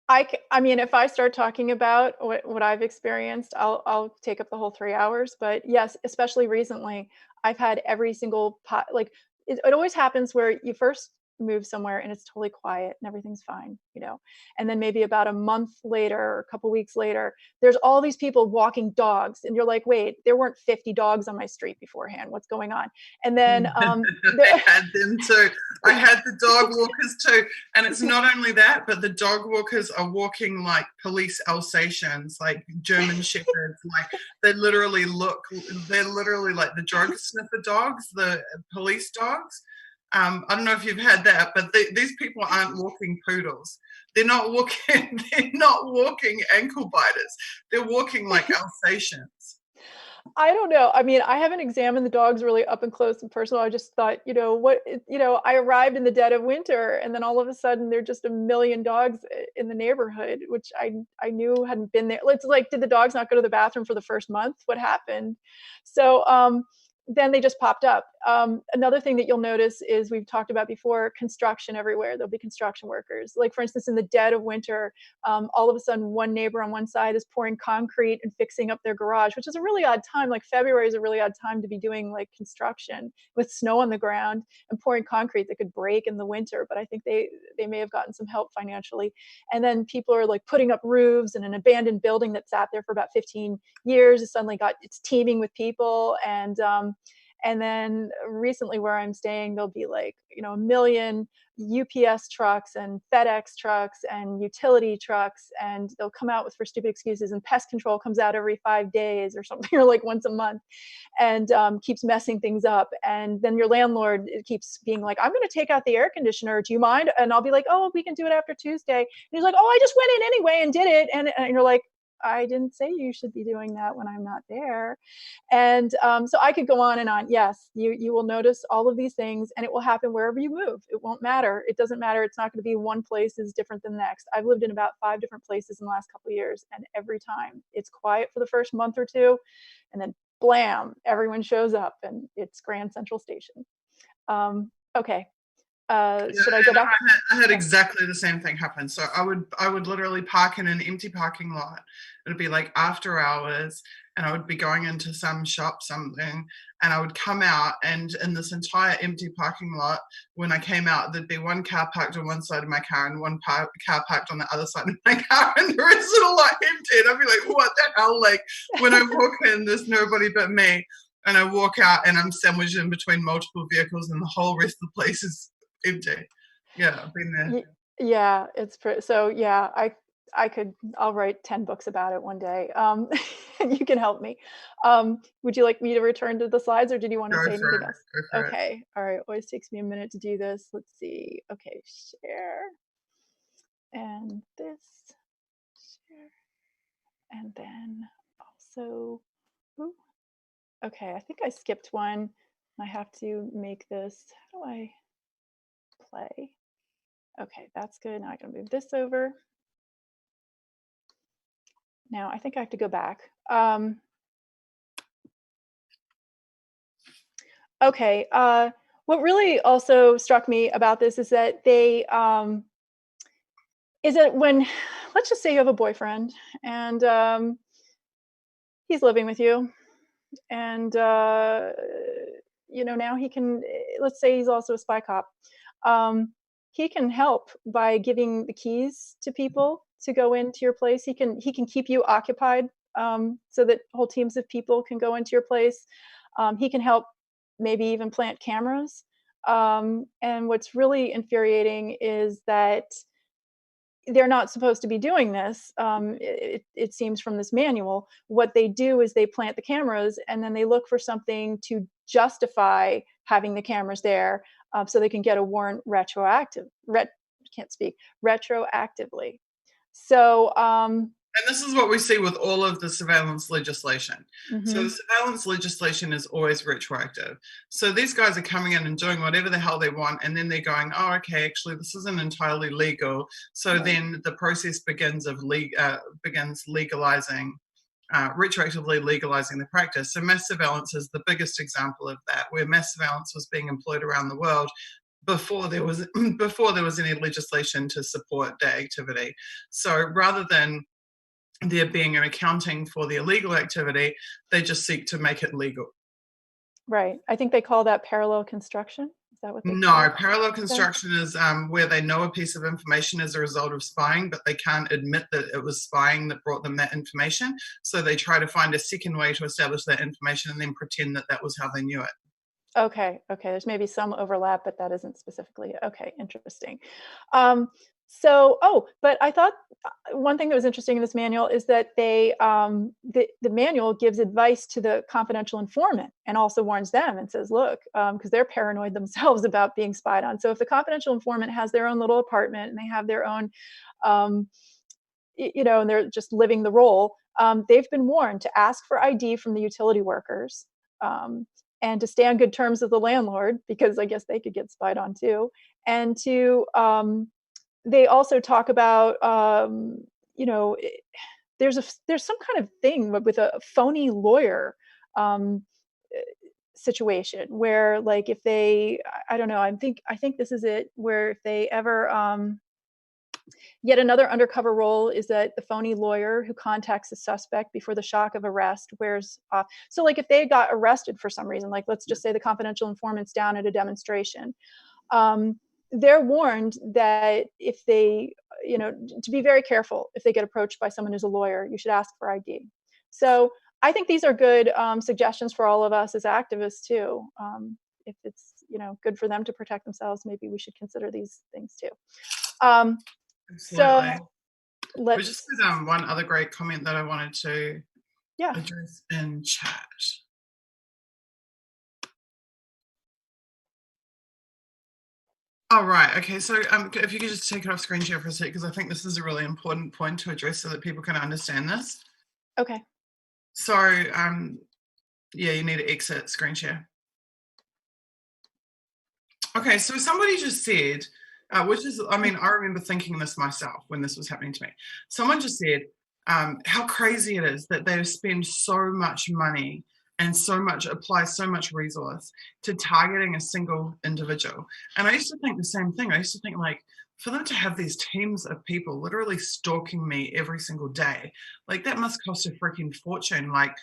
I mean, if I start talking about what I've experienced, I'll take up the whole 3 hours. But yes, especially recently, I've had every single it always happens where you first move somewhere and it's totally quiet and everything's fine, and then maybe about a month later or a couple weeks later, there's all these people walking dogs, and you're like, wait, there weren't 50 dogs on my street beforehand, what's going on? And then I had them too. I had the dog walkers too. And it's not only that, but the dog walkers are walking like police Alsatians, like German shepherds. Like, they're literally like the drug sniffer dogs, the police dogs. I don't know if you've had that, but these people aren't walking poodles. They're not walking. They're not walking ankle biters. They're walking like Alsatians. I don't know. I mean, I haven't examined the dogs really up and close and personal. I just thought, I arrived in the dead of winter, and then all of a sudden there are just a million dogs in the neighborhood, which I knew hadn't been there. It's like, did the dogs not go to the bathroom for the first month? What happened? So, then they just popped up. Another thing that you'll notice is, we've talked about before, construction everywhere. There'll be construction workers. Like, for instance, in the dead of winter, all of a sudden one neighbor on one side is pouring concrete and fixing up their garage, which is a really odd time. Like, February is a really odd time to be doing like construction with snow on the ground and pouring concrete that could break in the winter. But I think they may have gotten some help financially. And then people are like putting up roofs, and an abandoned building that sat there for about 15 years suddenly it's teeming with people. And then recently, where I'm staying, there'll be like, a million UPS trucks and FedEx trucks and utility trucks, and they'll come out for stupid excuses, and pest control comes out every 5 days or something, or like once a month, and keeps messing things up. And then your landlord keeps being like, I'm going to take out the air conditioner. Do you mind? And I'll be like, oh, we can do it after Tuesday. And he's like, oh, I just went in anyway and did it. And you're like, I didn't say you should be doing that when I'm not there. And so I could go on and on. Yes, you will notice all of these things, and it will happen wherever you move. It won't matter. It doesn't matter. It's not going to be one place is different than the next. I've lived in about 5 different places in the last couple of years, and every time it's quiet for the first month or two, and then blam, everyone shows up, and it's Grand Central Station. Okay. Should I go back? I had exactly the same thing happen. So I would literally park in an empty parking lot. It'd be like after hours, and I would be going into some shop, something, and I would come out, and in this entire empty parking lot, when I came out, there'd be one car parked on one side of my car and one car parked on the other side of my car, and the rest of the lot empty. And I'd be like, what the hell? Like, when I walk in, there's nobody but me. And I walk out and I'm sandwiched in between multiple vehicles and the whole rest of the place is empty. Yeah, I've been there. Yeah, it's so yeah, I'll write 10 books about it one day. And you can help me. Would you like me to return to the slides, or did you want to say anything else? Okay, all right. Always takes me a minute to do this. Let's see. Okay, share. And this, share. And then also, ooh, okay, I think I skipped one. I have to make this, how do I play? Okay, that's good. Now I can move this over. Now I think I have to go back. Okay, what really also struck me about this is that they, when, let's just say you have a boyfriend and he's living with you, and you know, now he can, let's say he's also a spy cop. He can help by giving the keys to people to go into your place. He can keep you occupied, so that whole teams of people can go into your place. He can help maybe even plant cameras. And what's really infuriating is that they're not supposed to be doing this. It seems from this manual. What they do is they plant the cameras, and then they look for something to justify having the cameras there, so they can get a warrant retroactively. So, and this is what we see with all of the surveillance legislation. Mm-hmm. So the surveillance legislation is always retroactive. So these guys are coming in and doing whatever the hell they want, and then they're going, oh, okay, actually, this isn't entirely legal. So right. Then the process begins legalizing, retroactively legalizing the practice. So mass surveillance is the biggest example of that, where mass surveillance was being employed around the world before there was any legislation to support that activity. So rather than there being an accounting for the illegal activity, they just seek to make it legal. Right. I think they call that parallel construction. Is that what they call it? Parallel construction is where they know a piece of information as a result of spying, but they can't admit that it was spying that brought them that information. So they try to find a second way to establish that information and then pretend that that was how they knew it. Okay. There's maybe some overlap, but that isn't specifically. Okay, interesting. But I thought one thing that was interesting in this manual is that they, the manual gives advice to the confidential informant and also warns them and says, look, because they're paranoid themselves about being spied on. So if the confidential informant has their own little apartment and they have their own, you know, and they're just living the role, they've been warned to ask for ID from the utility workers, and to stay on good terms with the landlord, because I guess they could get spied on too. And to, they also talk about, you know, there's some kind of thing with a phony lawyer situation where, like, if they, I don't know, I think this is it, where if they ever, yet another undercover role is that the phony lawyer who contacts the suspect before the shock of arrest wears off. So like if they got arrested for some reason, like let's just say the confidential informant's down at a demonstration, they're warned that if they, you know, to be very careful if they get approached by someone who's a lawyer, you should ask for ID. So I think these are good suggestions for all of us as activists too. If it's, you know, good for them to protect themselves, maybe we should consider these things too. Absolutely. So let's. We just did one other great comment that I wanted to address in chat. Oh, right. Okay. So if you could just take it off screen share for a sec, because I think this is a really important point to address so that people can understand this. Okay. So, yeah, you need to exit screen share. Okay. So somebody just said, which is, I mean, I remember thinking this myself when this was happening to me. Someone just said how crazy it is that they spend so much money and apply so much resource to targeting a single individual. And I used to think the same thing. I used to think, like, for them to have these teams of people literally stalking me every single day, like, that must cost a freaking fortune. Like,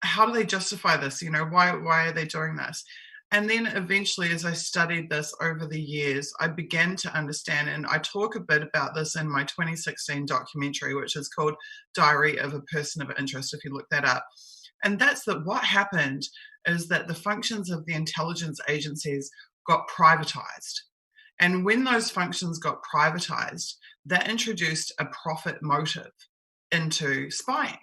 how do they justify this? You know, why are they doing this? And then eventually, as I studied this over the years, I began to understand, and I talk a bit about this in my 2016 documentary, which is called Diary of a Person of Interest, if you look that up. And that's that what happened is that the functions of the intelligence agencies got privatized. And when those functions got privatized, that introduced a profit motive into spying,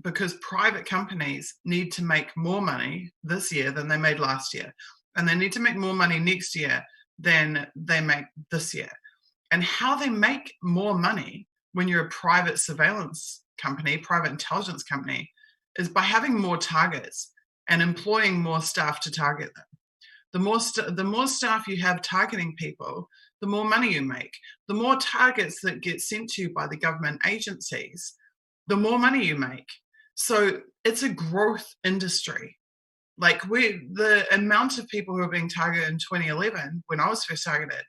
because private companies need to make more money this year than they made last year. And they need to make more money next year than they make this year. And how they make more money when you're a private surveillance company, private intelligence company, is by having more targets and employing more staff to target them. The more staff you have targeting people, the more money you make. The more targets that get sent to you by the government agencies, the more money you make. So it's a growth industry. Like, the amount of people who are being targeted in 2011, when I was first targeted,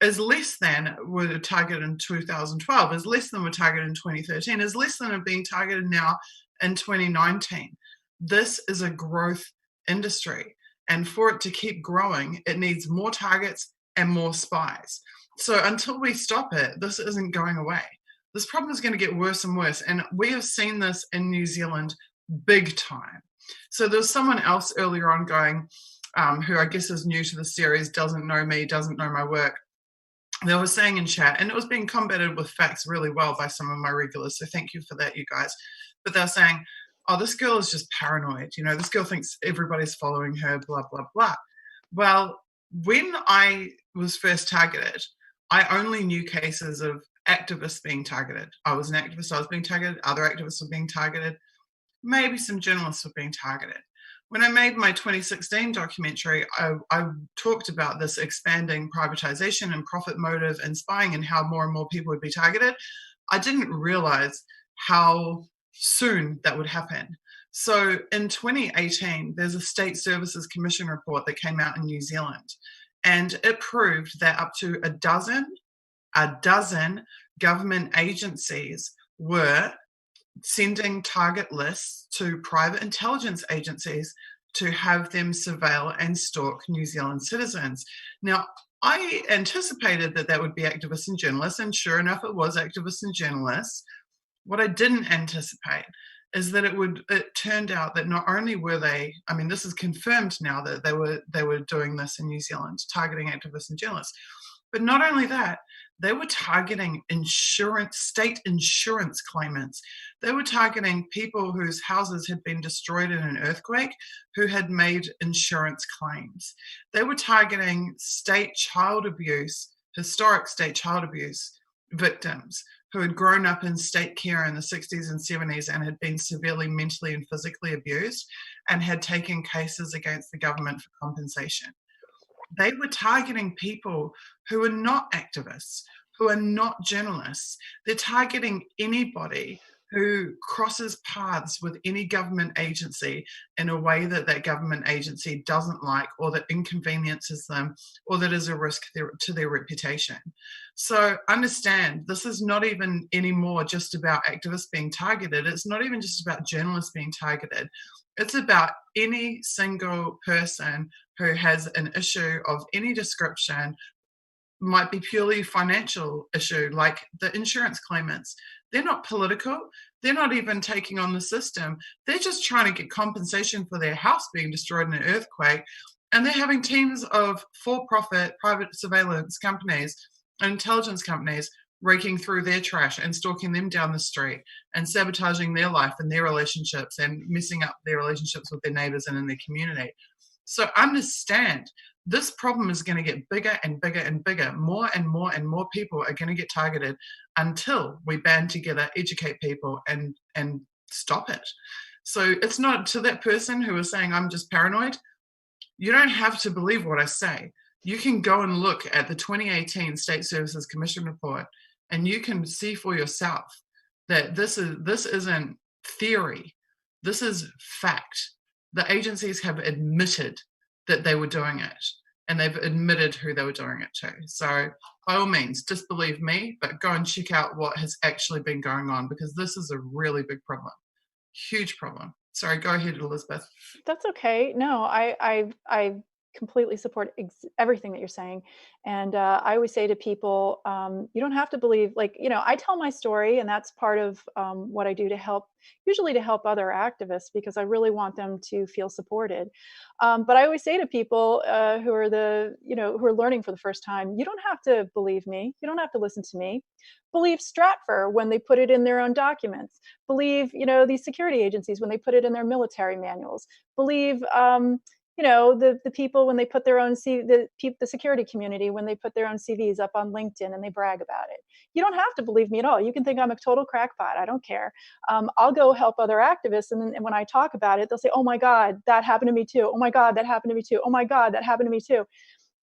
is less than were targeted in 2012, is less than were targeted in 2013, is less than are being targeted now in 2019. This is a growth industry. And for it to keep growing, it needs more targets and more spies. So until we stop it, this isn't going away. This problem is going to get worse and worse. And we have seen this in New Zealand big time. So there was someone else earlier on going, who I guess is new to the series, doesn't know me, doesn't know my work. They were saying in chat, and it was being combated with facts really well by some of my regulars, so thank you for that, you guys. But they were saying, oh, this girl is just paranoid. You know, this girl thinks everybody's following her, blah, blah, blah. Well, when I was first targeted, I only knew cases of activists being targeted. I was an activist, I was being targeted, other activists were being targeted, maybe some journalists were being targeted. When I made my 2016 documentary, I talked about this expanding privatization and profit motive and spying and how more and more people would be targeted. I didn't realize how soon that would happen. So in 2018, there's a State Services Commission report that came out in New Zealand, and it proved that up to a dozen government agencies were sending target lists to private intelligence agencies to have them surveil and stalk New Zealand citizens. Now, I anticipated that that would be activists and journalists, and sure enough, it was activists and journalists. What I didn't anticipate is that it turned out that not only were they, I mean, this is confirmed now that they were doing this in New Zealand, targeting activists and journalists, but not only that, they were targeting state insurance claimants. They were targeting people whose houses had been destroyed in an earthquake, who had made insurance claims. They were targeting historic state child abuse victims who had grown up in state care in the 60s and 70s and had been severely mentally and physically abused and had taken cases against the government for compensation. They were targeting people who are not activists, who are not journalists. They're targeting anybody who crosses paths with any government agency in a way that that government agency doesn't like, or that inconveniences them, or that is a risk to their reputation. So understand, this is not even anymore just about activists being targeted. It's not even just about journalists being targeted. It's about any single person who has an issue of any description, might be purely financial issue, like the insurance claimants. They're not political. They're not even taking on the system. They're just trying to get compensation for their house being destroyed in an earthquake. And they're having teams of for-profit private surveillance companies and intelligence companies raking through their trash and stalking them down the street and sabotaging their life and their relationships and messing up their relationships with their neighbors and in their community. So understand, this problem is going to get bigger and bigger and bigger. More and more and more people are going to get targeted until we band together, educate people, and stop it. So it's not, to that person who is saying, I'm just paranoid, you don't have to believe what I say. You can go and look at the 2018 State Services Commission report, and you can see for yourself that this isn't theory. This is fact. the agencies have admitted that they were doing it, and they've admitted who they were doing it to. So by all means, disbelieve me, but go and check out what has actually been going on, because this is a really big problem, huge problem. Sorry, go ahead, Elizabeth. That's okay. No, I completely support everything that you're saying. And I always say to people, you don't have to believe, like, I tell my story, and that's part of what I do to help, usually to help other activists, because I really want them to feel supported. But I always say to people who are who are learning for the first time, you don't have to believe me. You don't have to listen to me. Believe Stratfor when they put it in their own documents. Believe, these security agencies when they put it in their military manuals. Believe, the people when they put their own the security community when they put their own CVs up on LinkedIn and they brag about it. You don't have to believe me at all. You can think I'm a total crackpot. I don't care. I'll go help other activists, and when I talk about it, they'll say, "Oh my God, that happened to me too. Oh my God, that happened to me too. Oh my God, that happened to me too."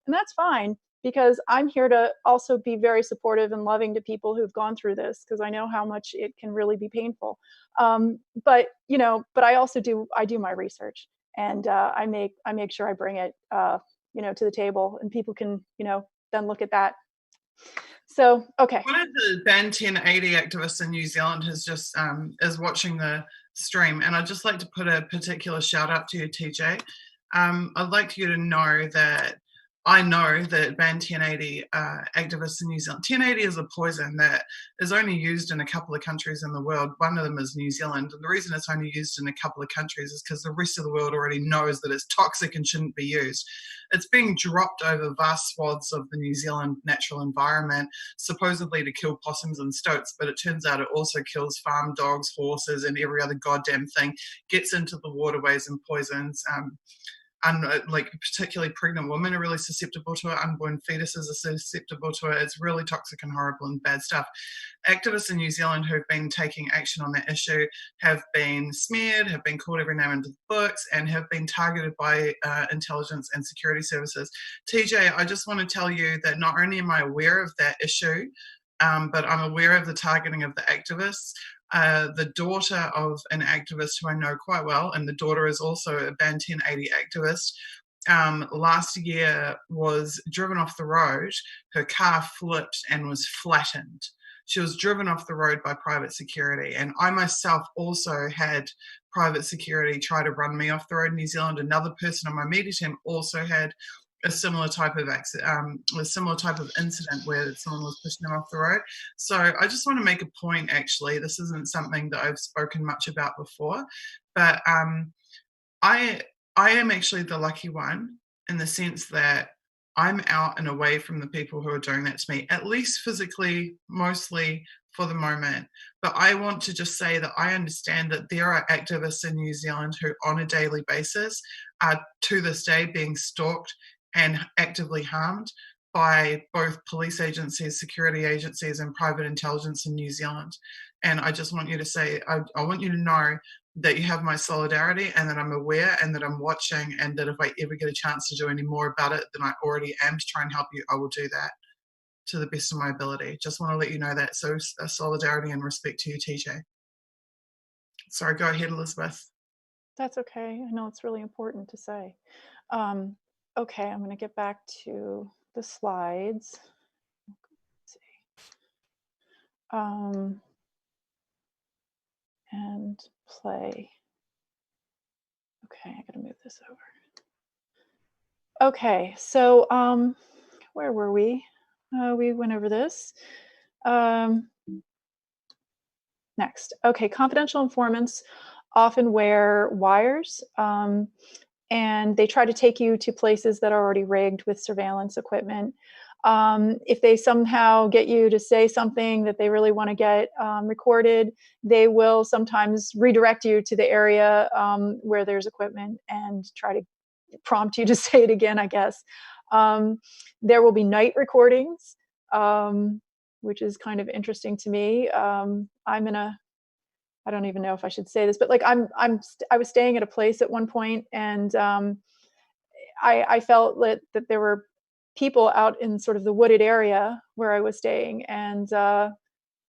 And that's fine, because I'm here to also be very supportive and loving to people who've gone through this, because I know how much it can really be painful. But I also do my research, and I make sure I bring it to the table, and people can then look at that. So okay. One of the Ban 1080 activists in New Zealand has just is watching the stream, and I'd just like to put a particular shout out to you, TJ. I'd like you to know that I know that Ban 1080 activists in New Zealand, 1080 is a poison that is only used in a couple of countries in the world. One of them is New Zealand. And the reason it's only used in a couple of countries is because the rest of the world already knows that it's toxic and shouldn't be used. It's being dropped over vast swaths of the New Zealand natural environment, supposedly to kill possums and stoats, but it turns out it also kills farm dogs, horses, and every other goddamn thing, gets into the waterways and poisons. Like particularly pregnant women are really susceptible to it. Unborn fetuses are susceptible to it. It's really toxic and horrible and bad stuff. Activists in New Zealand who've been taking action on that issue have been smeared, have been called every name into the books, and have been targeted by intelligence and security services. TJ, I just want to tell you that not only am I aware of that issue, but I'm aware of the targeting of the activists. The daughter of an activist who I know quite well, and the daughter is also a Ban 1080 activist, last year was driven off the road. Her car flipped and was flattened. She was driven off the road by private security. And I myself also had private security try to run me off the road in New Zealand. Another person on my media team also had a similar type of incident where someone was pushing them off the road. So I just want to make a point, actually. This isn't something that I've spoken much about before, but I am actually the lucky one, in the sense that I'm out and away from the people who are doing that to me, at least physically, mostly for the moment. But I want to just say that I understand that there are activists in New Zealand who on a daily basis are to this day being stalked and actively harmed by both police agencies, security agencies, and private intelligence in New Zealand. And I just want you to say, I want you to know that you have my solidarity, and that I'm aware, and that I'm watching, and that if I ever get a chance to do any more about it than I already am to try and help you, I will do that to the best of my ability. Just want to let you know that. So solidarity and respect to you, TJ. Sorry, go ahead, Elizabeth. That's okay. I know it's really important to say. Okay, I'm going to get back to the slides. Let's see. And play. Okay, I got to move this over. Okay, so where were we? We went over this. Next. Okay, confidential informants often wear wires, and they try to take you to places that are already rigged with surveillance equipment. If they somehow get you to say something that they really want to get recorded, they will sometimes redirect you to the area where there's equipment and try to prompt you to say it again, I guess. There will be night recordings, which is kind of interesting to me. I don't even know if I should say this, but like I was staying at a place at one point, and I felt that there were people out in sort of the wooded area where I was staying, and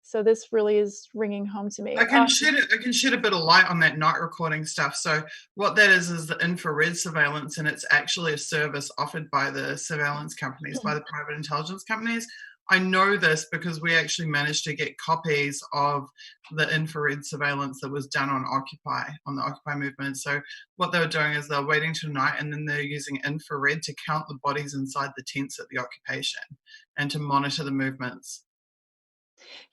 So this really is ringing home to me. I can shed a bit of light on that night recording stuff. So what that is the infrared surveillance, and it's actually a service offered by the surveillance companies, by the private intelligence companies. I know this because we actually managed to get copies of the infrared surveillance that was done on the Occupy movement. So what they were doing is they're waiting till night, and then they're using infrared to count the bodies inside the tents at the occupation and to monitor the movements.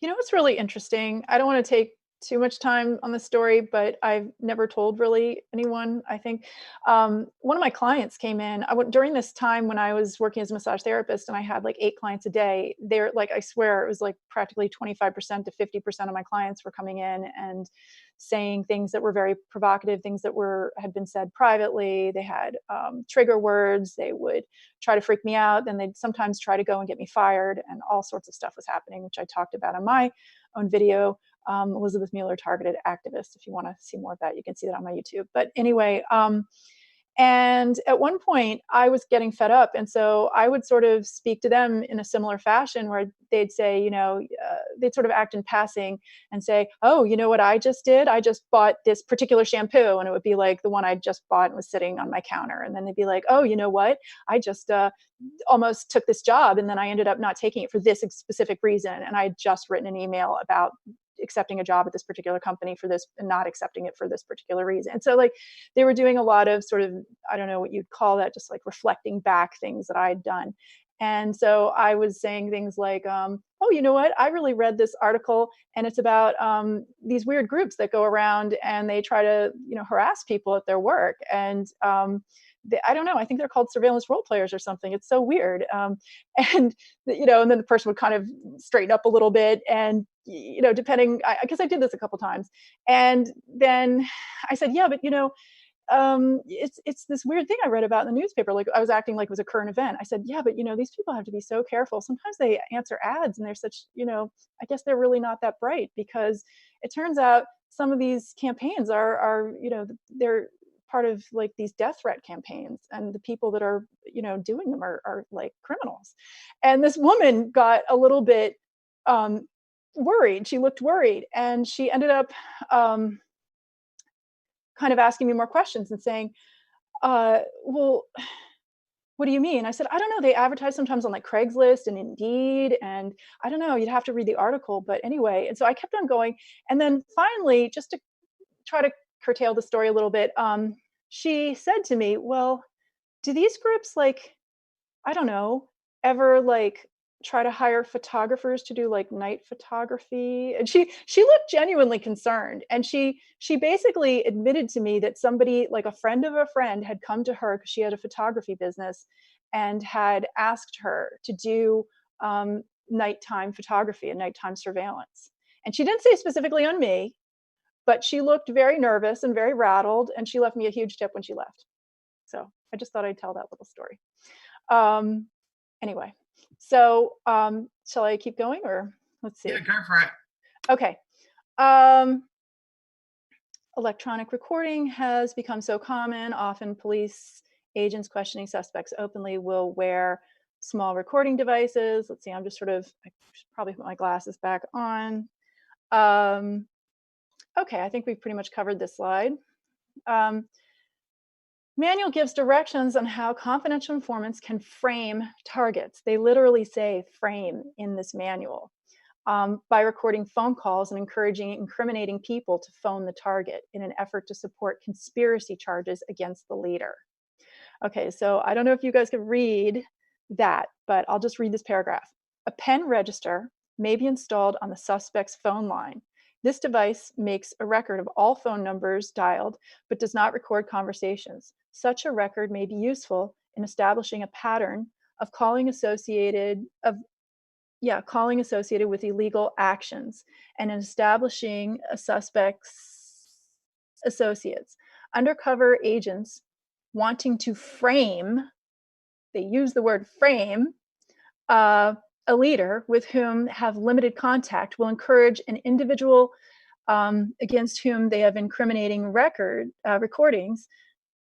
You know what's really interesting? I don't want to take too much time on the story, but I've never told really anyone. I think one of my clients came in. During this time when I was working as a massage therapist, and I had like 8 clients a day. They're like, I swear, it was like practically 25% to 50% of my clients were coming in and saying things that were very provocative, things that had been said privately. They had trigger words. They would try to freak me out. Then they'd sometimes try to go and get me fired, and all sorts of stuff was happening, which I talked about on my own video. Elizabeth Mueller targeted activist. If you want to see more of that, you can see that on my YouTube. But anyway, and at one point I was getting fed up. And so I would sort of speak to them in a similar fashion where they'd say, they'd sort of act in passing and say, oh, you know what I just did? I just bought this particular shampoo. And it would be like the one I just bought and was sitting on my counter. And then they'd be like, oh, you know what? I just almost took this job. And then I ended up not taking it for this specific reason. And I had just written an email about accepting a job at this particular company for this and not accepting it for this particular reason. And so like they were doing a lot of sort of, I don't know what you'd call that, just like reflecting back things that I had done. And so I was saying things like, oh, you know what? I really read this article, and it's about these weird groups that go around and they try to, harass people at their work. And I don't know, I think they're called surveillance role players or something. It's so weird. And then the person would kind of straighten up a little bit, and depending, because I did this a couple times. And then I said, yeah, but it's this weird thing I read about in the newspaper. Like I was acting like it was a current event. I said, yeah, but these people have to be so careful. Sometimes they answer ads and they're such, I guess they're really not that bright, because it turns out some of these campaigns are they're part of like these death threat campaigns, and the people that are, doing them are like criminals. And this woman got a little bit worried. She looked worried, and she ended up kind of asking me more questions and saying, well, what do you mean? I said, I don't know. They advertise sometimes on like Craigslist and Indeed, and I don't know, you'd have to read the article, but anyway. And so I kept on going. And then finally, just to try to curtail the story a little bit, she said to me, well, do these groups like, I don't know, ever like try to hire photographers to do like night photography? And she looked genuinely concerned, and she basically admitted to me that somebody, like a friend of a friend, had come to her because she had a photography business and had asked her to do nighttime photography and nighttime surveillance. And she didn't say specifically on me, but she looked very nervous and very rattled, and she left me a huge tip when she left. So I just thought I'd tell that little story. Anyway, so shall I keep going, or let's see? Yeah, go for it. Okay. Electronic recording has become so common. Often police agents questioning suspects openly will wear small recording devices. Let's see, I should probably put my glasses back on. Okay, I think we've pretty much covered this slide. Manual gives directions on how confidential informants can frame targets. They literally say frame in this manual, by recording phone calls and encouraging incriminating people to phone the target in an effort to support conspiracy charges against the leader. Okay, so I don't know if you guys can read that, but I'll just read this paragraph. A pen register may be installed on the suspect's phone line. This device makes a record of all phone numbers dialed, but does not record conversations. Such a record may be useful in establishing a pattern of calling associated with illegal actions, and in establishing a suspect's associates. Undercover agents wanting to frame, they use the word frame, a leader with whom have limited contact will encourage an individual against whom they have incriminating recordings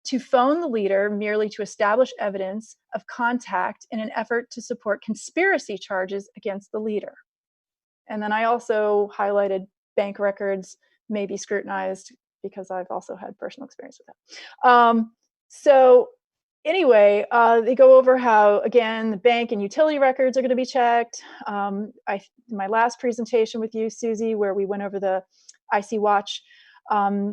to phone the leader merely to establish evidence of contact in an effort to support conspiracy charges against the leader. And then I also highlighted bank records may be scrutinized because I've also had personal experience with that. So anyway, they go over how, again, the bank and utility records are going to be checked. My last presentation with you, Susie, where we went over the IC Watch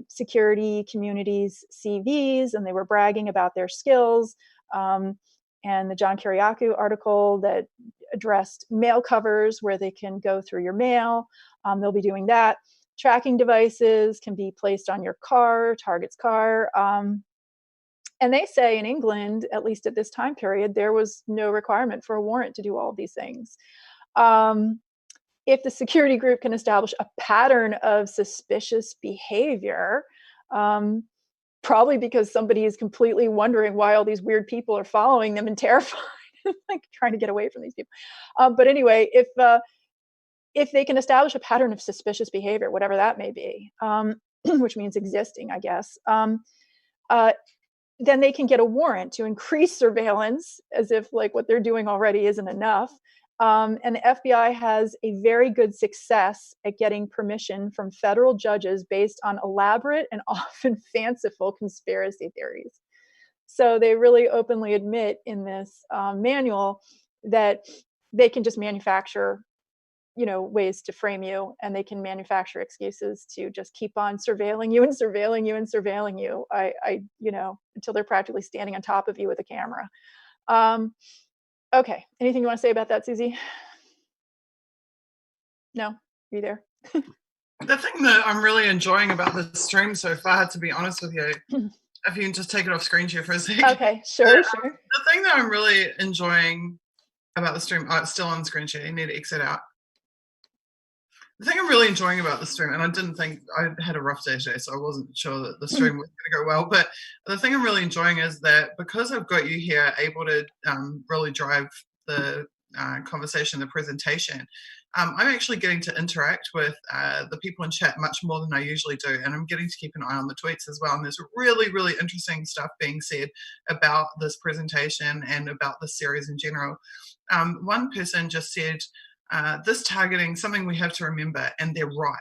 security communities CVs, and they were bragging about their skills. And the John Kiriakou article that addressed mail covers where they can go through your mail. They'll be doing that. Tracking devices can be placed on your car, target's car. And they say in England, at least at this time period, there was no requirement for a warrant to do all of these things. If the security group can establish a pattern of suspicious behavior, probably because somebody is completely wondering why all these weird people are following them and terrified, like trying to get away from these people. But anyway, if they can establish a pattern of suspicious behavior, whatever that may be, which means existing, I guess, then they can get a warrant to increase surveillance, as if like what they're doing already isn't enough. And the FBI has a very good success at getting permission from federal judges based on elaborate and often fanciful conspiracy theories. So they really openly admit in this manual that they can just manufacture, ways to frame you, and they can manufacture excuses to just keep on surveilling you and surveilling you and surveilling you. Until they're practically standing on top of you with a camera. Okay. Anything you want to say about that, Susie? No? Are you there? The thing that I'm really enjoying about this stream so far, to be honest with you, if you can just take it off screen share for a second. Okay, sure. The thing that I'm really enjoying about the stream, it's still on screen share, you need to exit out. The thing I'm really enjoying about the stream, and I didn't think, I had a rough day today, so I wasn't sure that the stream was going to go well, but the thing I'm really enjoying is that because I've got you here able to really drive the conversation, the presentation, I'm actually getting to interact with the people in chat much more than I usually do, and I'm getting to keep an eye on the tweets as well, and there's really, really interesting stuff being said about this presentation and about this series in general. One person just said, this targeting, something we have to remember, and they're right,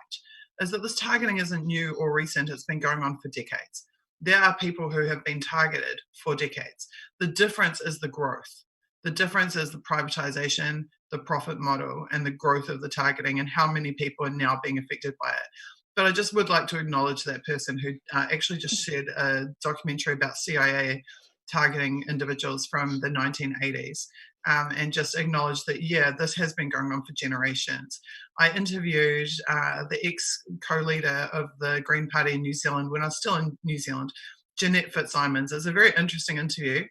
is that this targeting isn't new or recent. It's been going on for decades. There are people who have been targeted for decades. The difference is the growth. The difference is the privatization, the profit model, and the growth of the targeting and how many people are now being affected by it. But I just would like to acknowledge that person who actually just shared a documentary about CIA targeting individuals from the 1980s. And just acknowledge that, yeah, this has been going on for generations. I interviewed the ex-co-leader of the Green Party in New Zealand when I was still in New Zealand, Jeanette Fitzsimons. It's a very interesting interview.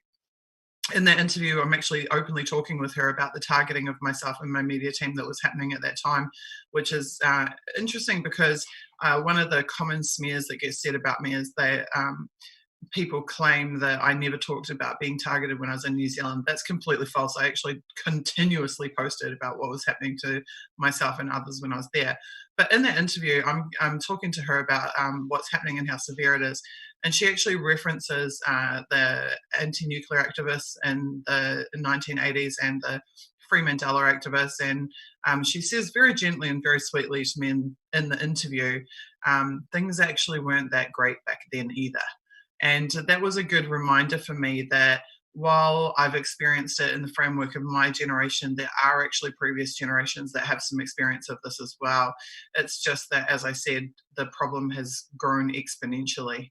In that interview, I'm actually openly talking with her about the targeting of myself and my media team that was happening at that time, which is interesting because one of the common smears that gets said about me is that people claim that I never talked about being targeted when I was in New Zealand. That's completely false. I actually continuously posted about what was happening to myself and others when I was there. But in that interview, I'm talking to her about what's happening and how severe it is. And she actually references the anti-nuclear activists in the 1980s and the Free Mandela activists. And she says very gently and very sweetly to me in the interview, things actually weren't that great back then either. And that was a good reminder for me that while I've experienced it in the framework of my generation, there are actually previous generations that have some experience of this as well. It's just that, as I said, the problem has grown exponentially.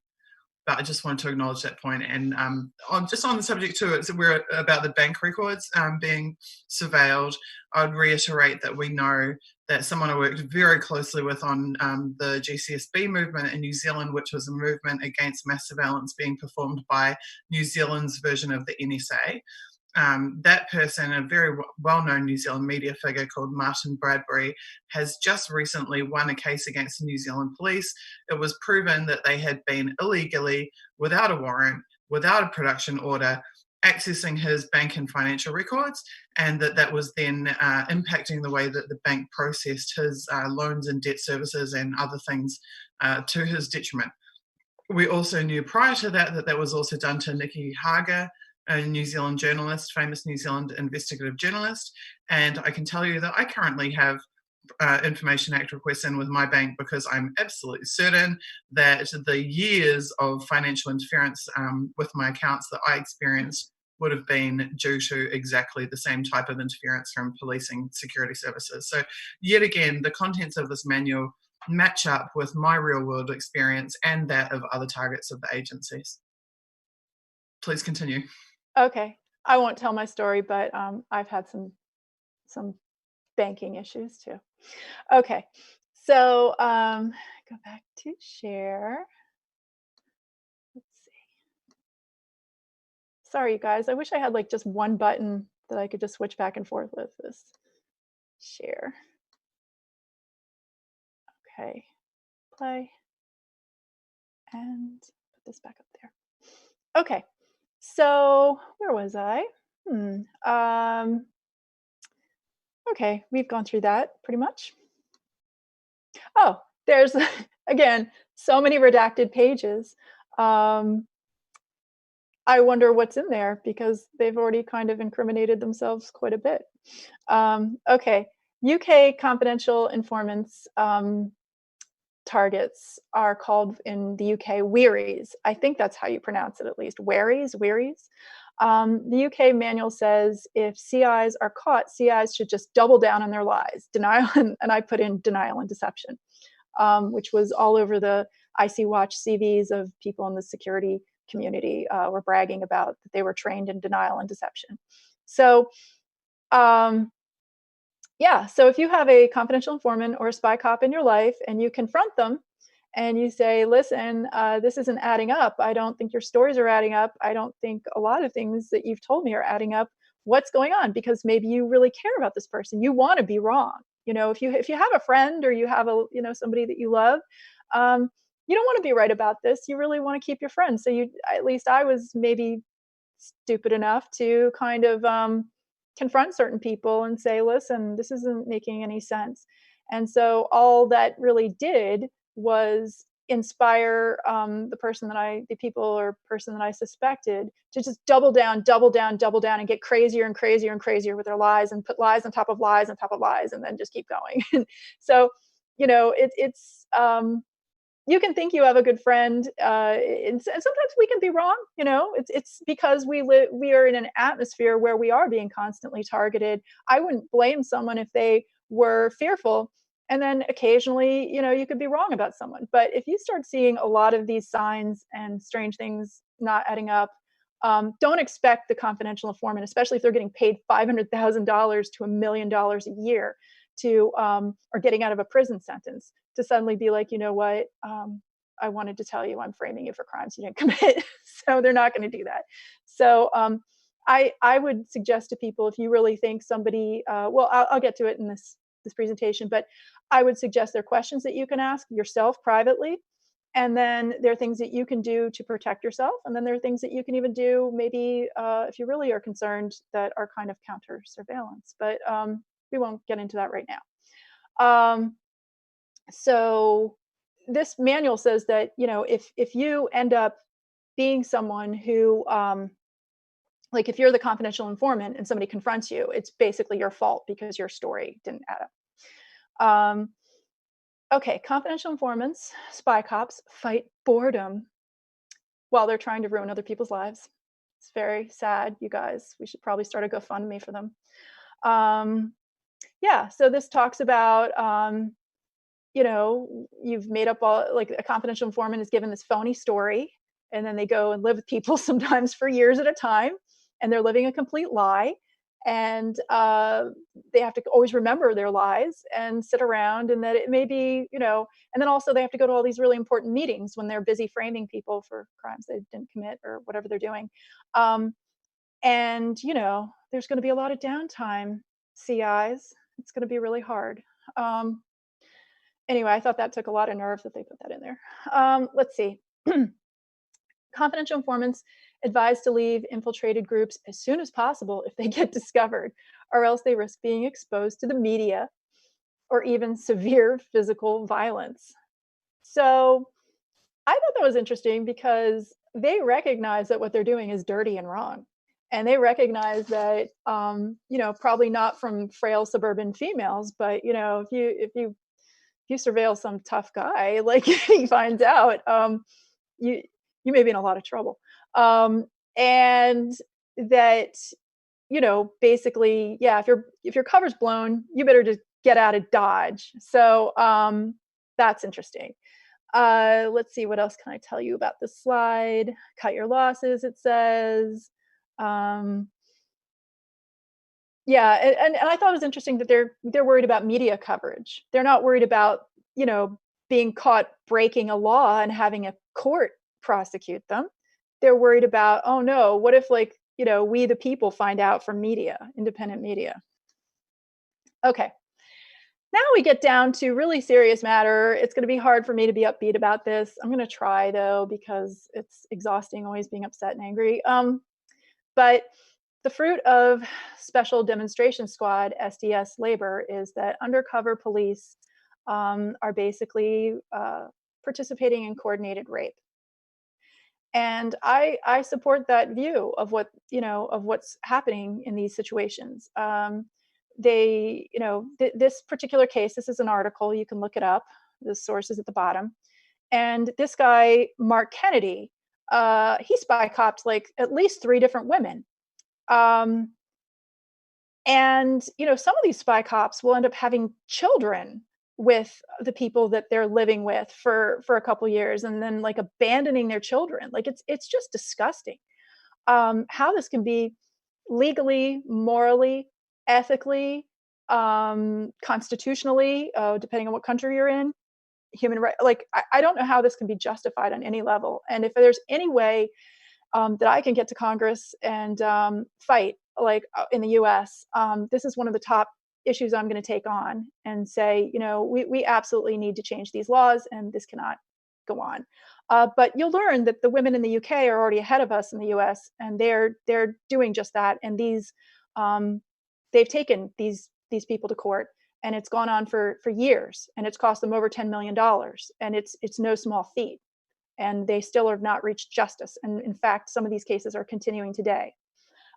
But I just wanted to acknowledge that point. And just on the subject too, we're about the bank records being surveilled. I would reiterate that we know that someone I worked very closely with on the GCSB movement in New Zealand, which was a movement against mass surveillance being performed by New Zealand's version of the NSA. That person, a very well-known New Zealand media figure called Martin Bradbury, has just recently won a case against the New Zealand police. It was proven that they had been illegally, without a warrant, without a production order, accessing his bank and financial records, and that was then impacting the way that the bank processed his loans and debt services and other things to his detriment. We also knew prior to that that was also done to Nikki Hager, a New Zealand journalist, famous New Zealand investigative journalist. And I can tell you that I currently have Information Act request in with my bank because I'm absolutely certain that the years of financial interference with my accounts that I experienced would have been due to exactly the same type of interference from policing security services. So yet again, the contents of this manual match up with my real world experience and that of other targets of the agencies. Please continue. Okay, I won't tell my story, but I've had some banking issues too. Okay, so go back to share. Let's see. Sorry, you guys. I wish I had like just one button that I could just switch back and forth with. This share. Okay, play, and put this back up there. Okay, so where was I? Okay, we've gone through that pretty much. Oh, there's again so many redacted pages. I wonder what's in there because they've already kind of incriminated themselves quite a bit. Okay, UK confidential informants targets are called in the UK wearies. I think that's how you pronounce it, at least. Wearies. The UK manual says if CIs are caught, CIs should just double down on their lies. Denial, and I put in denial and deception, which was all over the IC Watch CVs of people in the security community were bragging about that they were trained in denial and deception. So, yeah, so if you have a confidential informant or a spy cop in your life and you confront them and you say, listen, this isn't adding up. I don't think your stories are adding up. I don't think a lot of things that you've told me are adding up. What's going on? Because maybe you really care about this person. You want to be wrong. You know, if you have a friend or you have a, somebody that you love, you don't want to be right about this. You really want to keep your friend. So at least I was maybe stupid enough to kind of confront certain people and say, listen, this isn't making any sense. And so all that really did was inspire the people or person that I suspected to just double down, and get crazier and crazier and crazier with their lies and put lies on top of lies on top of lies and then just keep going. So, it's you can think you have a good friend, and sometimes we can be wrong. It's because we are in an atmosphere where we are being constantly targeted. I wouldn't blame someone if they were fearful, and then occasionally, you could be wrong about someone. But if you start seeing a lot of these signs and strange things not adding up, don't expect the confidential informant, especially if they're getting paid $500,000 to $1 million a year or getting out of a prison sentence, to suddenly be like, you know what, I wanted to tell you I'm framing you for crimes you didn't commit. So they're not going to do that. So I would suggest to people, if you really think somebody, I'll get to it in this presentation, but I would suggest there are questions that you can ask yourself privately. And then there are things that you can do to protect yourself. And then there are things that you can even do, maybe if you really are concerned, that are kind of counter surveillance. But we won't get into that right now. So this manual says that, if you end up being someone who, like if you're the confidential informant and somebody confronts you, it's basically your fault because your story didn't add up. Okay, confidential informants, spy cops, fight boredom while they're trying to ruin other people's lives. It's very sad, you guys. We should probably start a GoFundMe for them. Yeah, so this talks about, you've made up like a confidential informant is given this phony story, and then they go and live with people sometimes for years at a time, and they're living a complete lie. And they have to always remember their lies and sit around, and that it may be, and then also they have to go to all these really important meetings when they're busy framing people for crimes they didn't commit or whatever they're doing. And, there's going to be a lot of downtime, CIs. It's going to be really hard. Anyway, I thought that took a lot of nerve that they put that in there. Let's see. Confidential informants advised to leave infiltrated groups as soon as possible if they get discovered, or else they risk being exposed to the media or even severe physical violence. So I thought that was interesting because they recognize that what they're doing is dirty and wrong. And they recognize that, probably not from frail suburban females, but, if you surveil some tough guy, like he finds out, you may be in a lot of trouble. And that, basically, yeah, if your cover's blown, you better just get out of Dodge. So that's interesting. Let's see, what else can I tell you about this slide? Cut your losses, it says. Yeah, and I thought it was interesting that they're worried about media coverage. They're not worried about, being caught breaking a law and having a court prosecute them. They're worried about, oh no, what if, like, we the people find out from media, independent media. Okay. Now we get down to really serious matter. It's going to be hard for me to be upbeat about this. I'm going to try though, because it's exhausting always being upset and angry. But the fruit of Special Demonstration Squad, SDS labor, is that undercover police are basically participating in coordinated rape. And I support that view of what's happening in these situations. This particular case, this is an article, you can look it up. The source is at the bottom. And this guy, Mark Kennedy, he spy copped like at least 3 different women. And, some of these spy cops will end up having children with the people that they're living with for a couple years, and then like abandoning their children. Like it's just disgusting. How this can be legally, morally, ethically, constitutionally, depending on what country you're in, human right. Like I don't know how this can be justified on any level. And if there's any way that I can get to Congress and fight, like in the U.S., this is one of the top issues I'm going to take on and say, we absolutely need to change these laws, and this cannot go on. But you'll learn that the women in the UK are already ahead of us in the US, and they're doing just that. And they've taken these people to court, and it's gone on for years, and it's cost them over $10 million, and it's no small feat. And they still have not reached justice. And in fact, some of these cases are continuing today.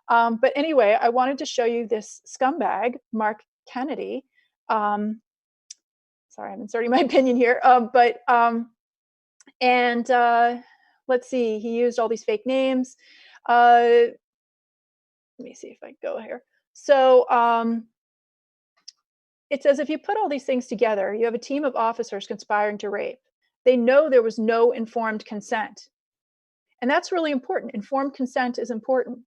But anyway, I wanted to show you this scumbag, Mark Kennedy. Sorry, I'm inserting my opinion here. Let's see, he used all these fake names. Let me see if I go here. So it says, if you put all these things together, you have a team of officers conspiring to rape. They know there was no informed consent. And that's really important. Informed consent is important.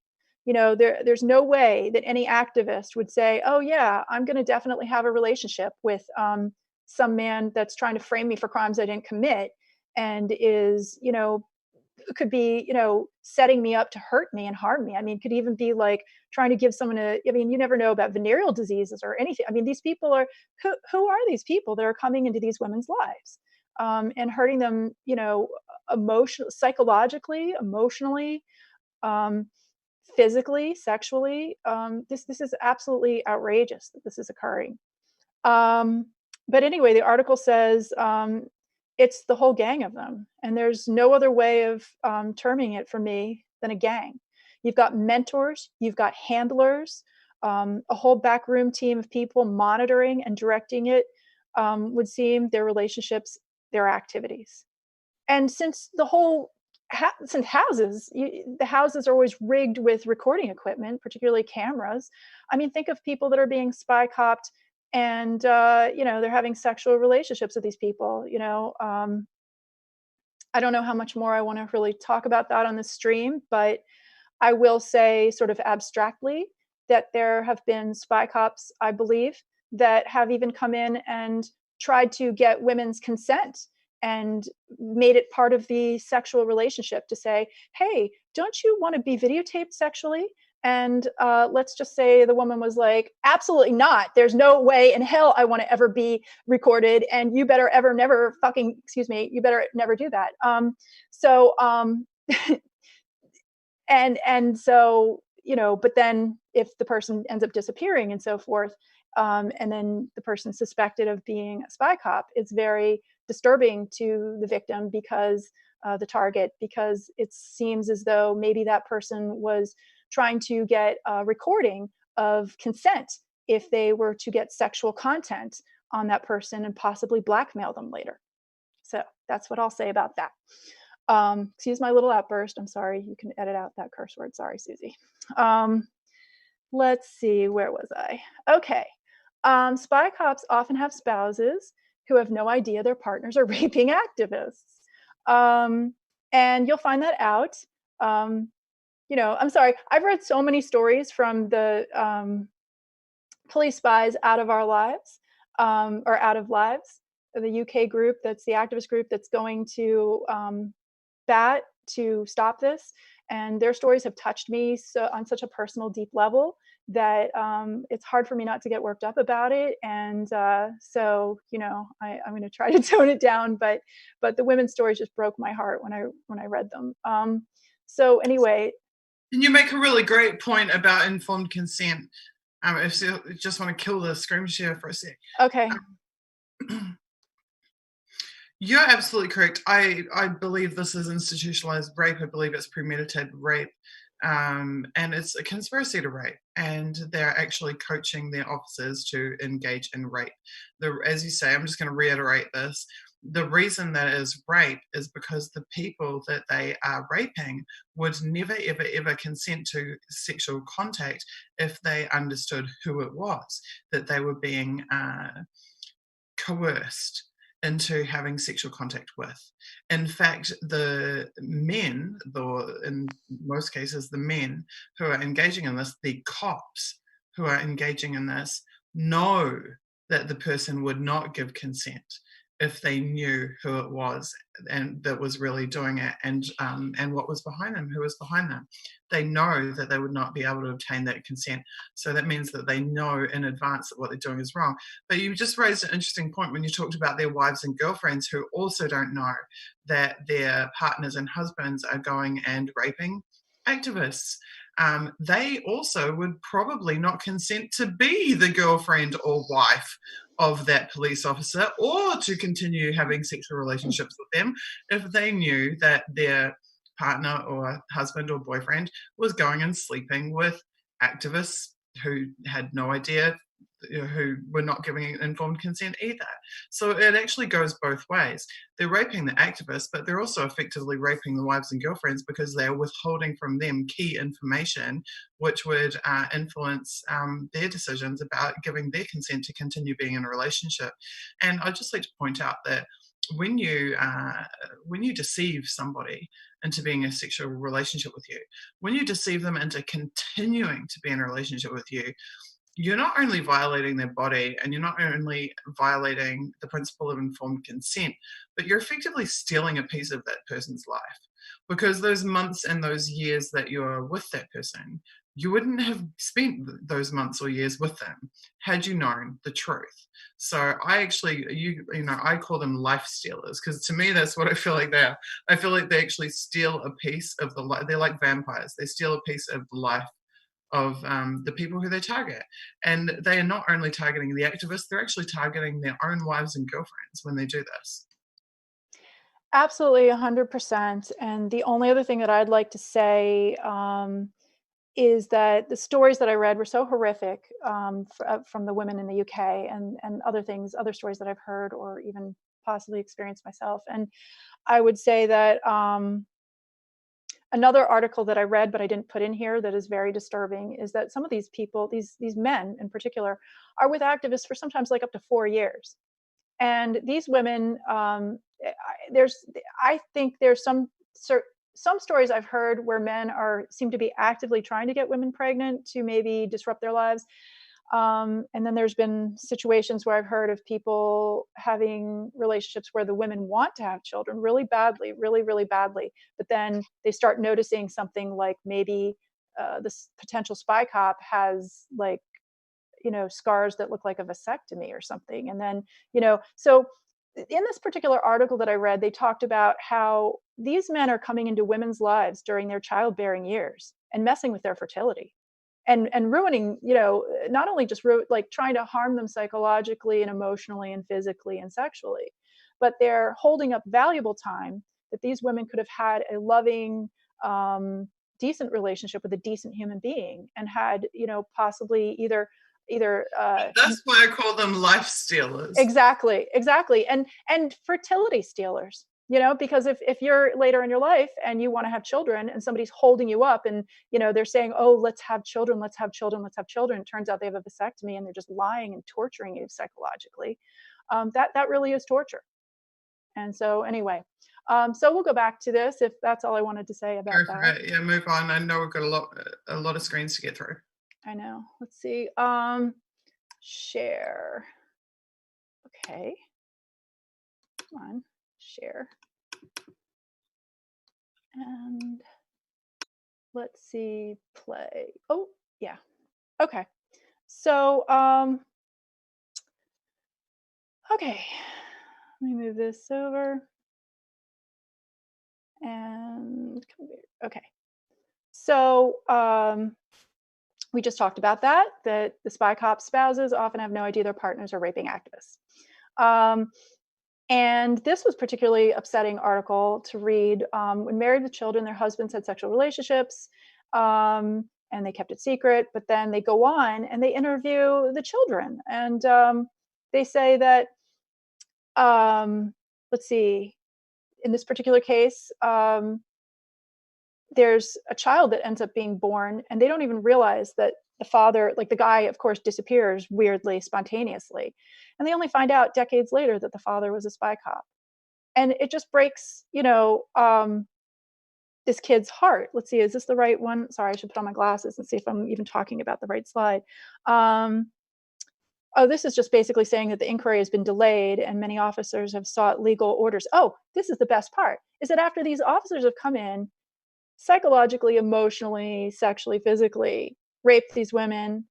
There's no way that any activist would say, oh yeah, I'm going to definitely have a relationship with some man that's trying to frame me for crimes I didn't commit, and is, could be, setting me up to hurt me and harm me. I mean, could even be like trying to give someone you never know about venereal diseases or anything. I mean, these people are, who are these people that are coming into these women's lives and hurting them, psychologically, emotionally, physically, sexually. This is absolutely outrageous that this is occurring. But anyway, the article says it's the whole gang of them, and there's no other way of terming it for me than a gang. You've got mentors, you've got handlers, a whole backroom team of people monitoring and directing it, would seem, their relationships, their activities. And since the houses are always rigged with recording equipment, particularly cameras. I mean, think of people that are being spy copped, and they're having sexual relationships with these people. I don't know how much more I want to really talk about that on the stream, but I will say, sort of abstractly, that there have been spy cops, I believe, that have even come in and tried to get women's consent and made it part of the sexual relationship to say, hey, don't you want to be videotaped sexually? And let's just say the woman was like, absolutely not. There's no way in hell I want to ever be recorded. And you better never you better never do that. And so, but then if the person ends up disappearing and so forth, and then the person suspected of being a spy cop, it's very disturbing to the victim, because the target, because it seems as though maybe that person was trying to get a recording of consent if they were to get sexual content on that person and possibly blackmail them later. So that's what I'll say about that. Excuse my little outburst. I'm sorry. You can edit out that curse word. Sorry, Susie. Let's see. Where was I? Okay. Spy cops often have spouses who have no idea their partners are raping activists. And you'll find that out. You know, I'm sorry. I've read so many stories from the police spies out of our lives, or out of lives. The UK group, that's the activist group that's going to bat to stop this. And their stories have touched me so on such a personal, deep level that it's hard for me not to get worked up about it. And so, you know, I'm going to try to tone it down. But the women's stories just broke my heart when I read them. So anyway. And you make a really great point about informed consent. If you just want to kill the screen share for a sec. Okay. You're absolutely correct. I believe this is institutionalized rape. I believe it's premeditated rape. And it's a conspiracy to rape. And they're actually coaching their officers to engage in rape. As you say, I'm just going to reiterate this. The reason that is rape is because the people that they are raping would never, ever, ever consent to sexual contact if they understood who it was that they were being coerced into having sexual contact with. In fact, the men, though in most cases the men who are engaging in this, the cops who are engaging in this, know that the person would not give consent if they knew who it was and that was really doing it, and what was behind them, who was behind them. They know that they would not be able to obtain that consent. So that means that they know in advance that what they're doing is wrong. But you just raised an interesting point when you talked about their wives and girlfriends who also don't know that their partners and husbands are going and raping activists. They also would probably not consent to be the girlfriend or wife of that police officer or to continue having sexual relationships with them if they knew that their partner or husband or boyfriend was going and sleeping with activists who had no idea, who were not giving informed consent either. So it actually goes both ways. They're raping the activists, but they're also effectively raping the wives and girlfriends because they're withholding from them key information which would influence their decisions about giving their consent to continue being in a relationship. And I'd just like to point out that when you deceive somebody into being in a sexual relationship with you, when you deceive them into continuing to be in a relationship with you, you're not only violating their body and you're not only violating the principle of informed consent, but you're effectively stealing a piece of that person's life. Because those months and those years that you're with that person, you wouldn't have spent those months or years with them had you known the truth. So I actually, I call them life stealers, because to me, that's what I feel like they are. I feel like they actually steal a piece of the life. They're like vampires. They steal a piece of the life of the people who they target. And they are not only targeting the activists, they're actually targeting their own wives and girlfriends when they do this. Absolutely, 100%. And the only other thing that I'd like to say is that the stories that I read were so horrific from the women in the UK and other stories that I've heard or even possibly experienced myself. And I would say that another article that I read, but I didn't put in here, that is very disturbing, is that some of these people, these men in particular, are with activists for sometimes like up to 4 years. And these women, I think there's some stories I've heard where men seem to be actively trying to get women pregnant to maybe disrupt their lives. And then there's been situations where I've heard of people having relationships where the women want to have children really badly, really, really badly. But then they start noticing something like maybe this potential spy cop has like, scars that look like a vasectomy or something. And then, so in this particular article that I read, they talked about how these men are coming into women's lives during their childbearing years and messing with their fertility. And ruining, not only just like trying to harm them psychologically and emotionally and physically and sexually, but they're holding up valuable time that these women could have had a loving, decent relationship with a decent human being and had, possibly either that's why I call them life stealers. Exactly. And fertility stealers, because if you're later in your life and you want to have children and somebody's holding you up and, they're saying, oh, let's have children. It turns out they have a vasectomy and they're just lying and torturing you psychologically. That really is torture. And so anyway, so we'll go back to this if that's all I wanted to say about that. Yeah, move on. I know we've got a lot of screens to get through. I know. Let's see. Share. Okay. Come on. Share. And let's see. Play. Oh, yeah. Okay. So, okay. Let me move this over. And come here. Okay. So, we just talked about that the spy cop spouses often have no idea their partners are raping activists. And this was particularly upsetting article to read. When married with children, their husbands had sexual relationships and they kept it secret, but then they go on and they interview the children. And they say that, let's see, in this particular case, there's a child that ends up being born and they don't even realize that the father, like the guy, of course, disappears weirdly, spontaneously. And they only find out decades later that the father was a spy cop. And it just breaks, this kid's heart. Let's see, is this the right one? Sorry, I should put on my glasses and see if I'm even talking about the right slide. Oh, this is just basically saying that the inquiry has been delayed and many officers have sought legal orders. Oh, this is the best part, is that after these officers have come in, psychologically, emotionally, sexually, physically, raped these women,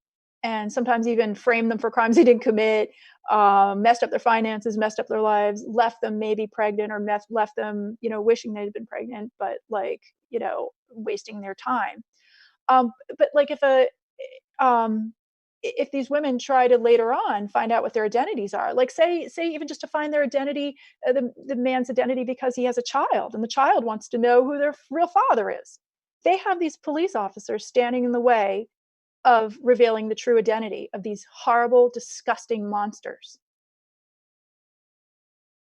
and sometimes even framed them for crimes they didn't commit, messed up their finances, messed up their lives, left them maybe pregnant or left them, wishing they'd been pregnant, but wasting their time. But like if these women try to later on find out what their identities are, like say even just to find their identity, the man's identity because he has a child and the child wants to know who their real father is, they have these police officers standing in the way of revealing the true identity of these horrible, disgusting monsters.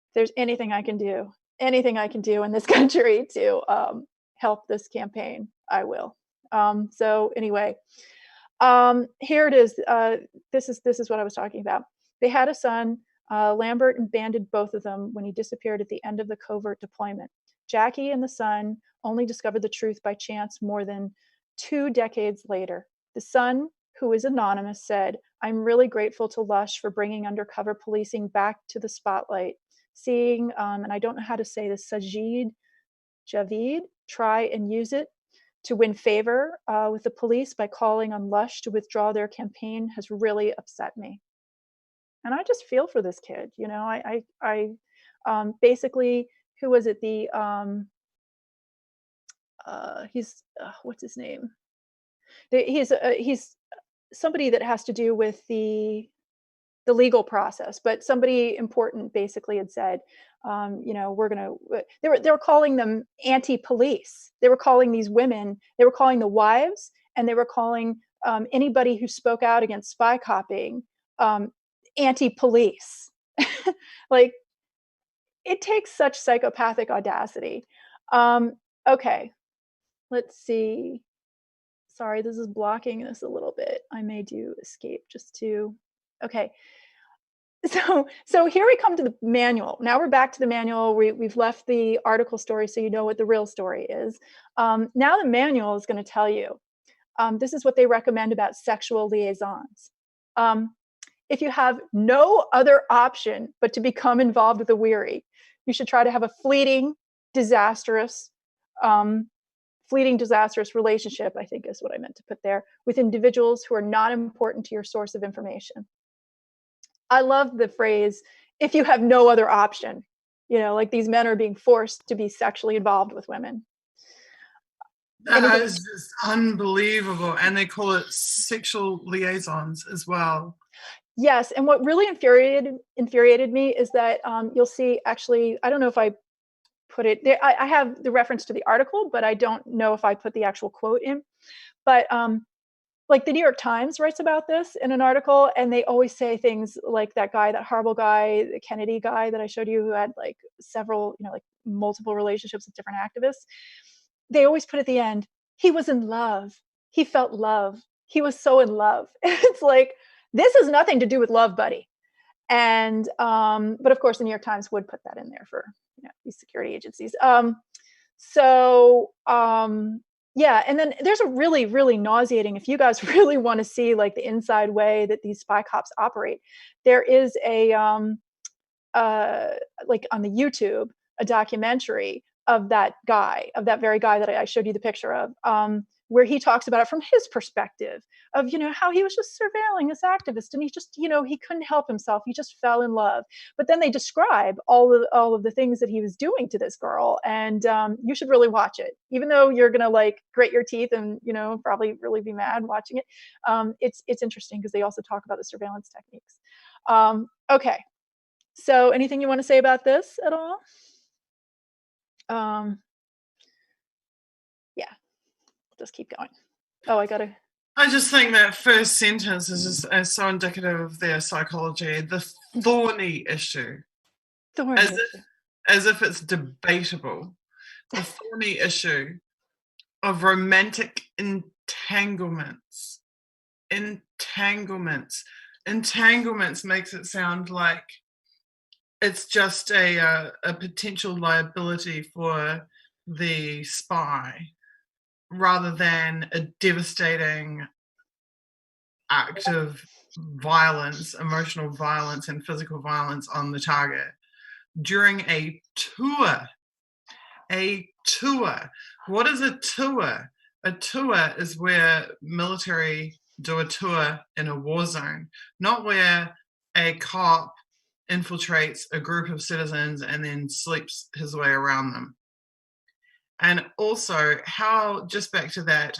If there's anything I can do in this country to help this campaign, I will. So anyway, here it is. This is what I was talking about. They had a son. Lambert abandoned both of them when he disappeared at the end of the covert deployment. Jackie and the son only discovered the truth by chance more than 2 decades later. The son, who is anonymous, said, "I'm really grateful to Lush for bringing undercover policing back to the spotlight. Seeing, and I don't know how to say this, Javid try and use it to win favor with the police by calling on Lush to withdraw their campaign has really upset me." And I just feel for this kid. I basically, who was it? He's what's his name? He's somebody that has to do with the legal process, but somebody important basically had said, we're gonna. They were calling them anti-police. They were calling these women. They were calling the wives, and they were calling anybody who spoke out against spy copying anti-police. Like, it takes such psychopathic audacity. Okay, let's see. Sorry, this is blocking this a little bit. I may do escape just to. Okay. So here we come to the manual. Now we're back to the manual. We've left the article story so you know what the real story is. Now the manual is going to tell you. This is what they recommend about sexual liaisons. If you have no other option but to become involved with a weary, you should try to have a fleeting, disastrous relationship, I think is what I meant to put there, with individuals who are not important to your source of information. I love the phrase, if you have no other option, like these men are being forced to be sexually involved with women. That is just unbelievable. And they call it sexual liaisons as well. Yes. And what really infuriated me is that you'll see, actually, I don't know if I put it there. I have the reference to the article, but I don't know if I put the actual quote in. But like the New York Times writes about this in an article, and they always say things like that horrible guy, the Kennedy guy that I showed you, who had like several, like multiple relationships with different activists. They always put at the end, he was in love. He felt love. He was so in love. It's like, this has nothing to do with love, buddy. And, but of course the New York Times would put that in there for these security agencies. Yeah, and then there's a really, really nauseating, if you guys really want to see like the inside way that these spy cops operate, there is a, like on the YouTube, a documentary of that very guy that I showed you the picture of, where he talks about it from his perspective of, how he was just surveilling this activist, and he just, he couldn't help himself. He just fell in love. But then they describe all of the things that he was doing to this girl. And you should really watch it, even though you're going to like grit your teeth and, probably really be mad watching it. It's interesting because they also talk about the surveillance techniques. Okay. So anything you want to say about this at all? Yeah, just keep going. Oh, I just think that first sentence is so indicative of their psychology. The thorny issue. As if it's debatable. The thorny issue of romantic entanglements. Entanglements makes it sound like it's just a potential liability for the spy, rather than a devastating act of violence, emotional violence, and physical violence on the target during a tour. A tour. What is a tour? A tour is where military do a tour in a war zone, not where a cop infiltrates a group of citizens and then sleeps his way around them. And also, just back to that,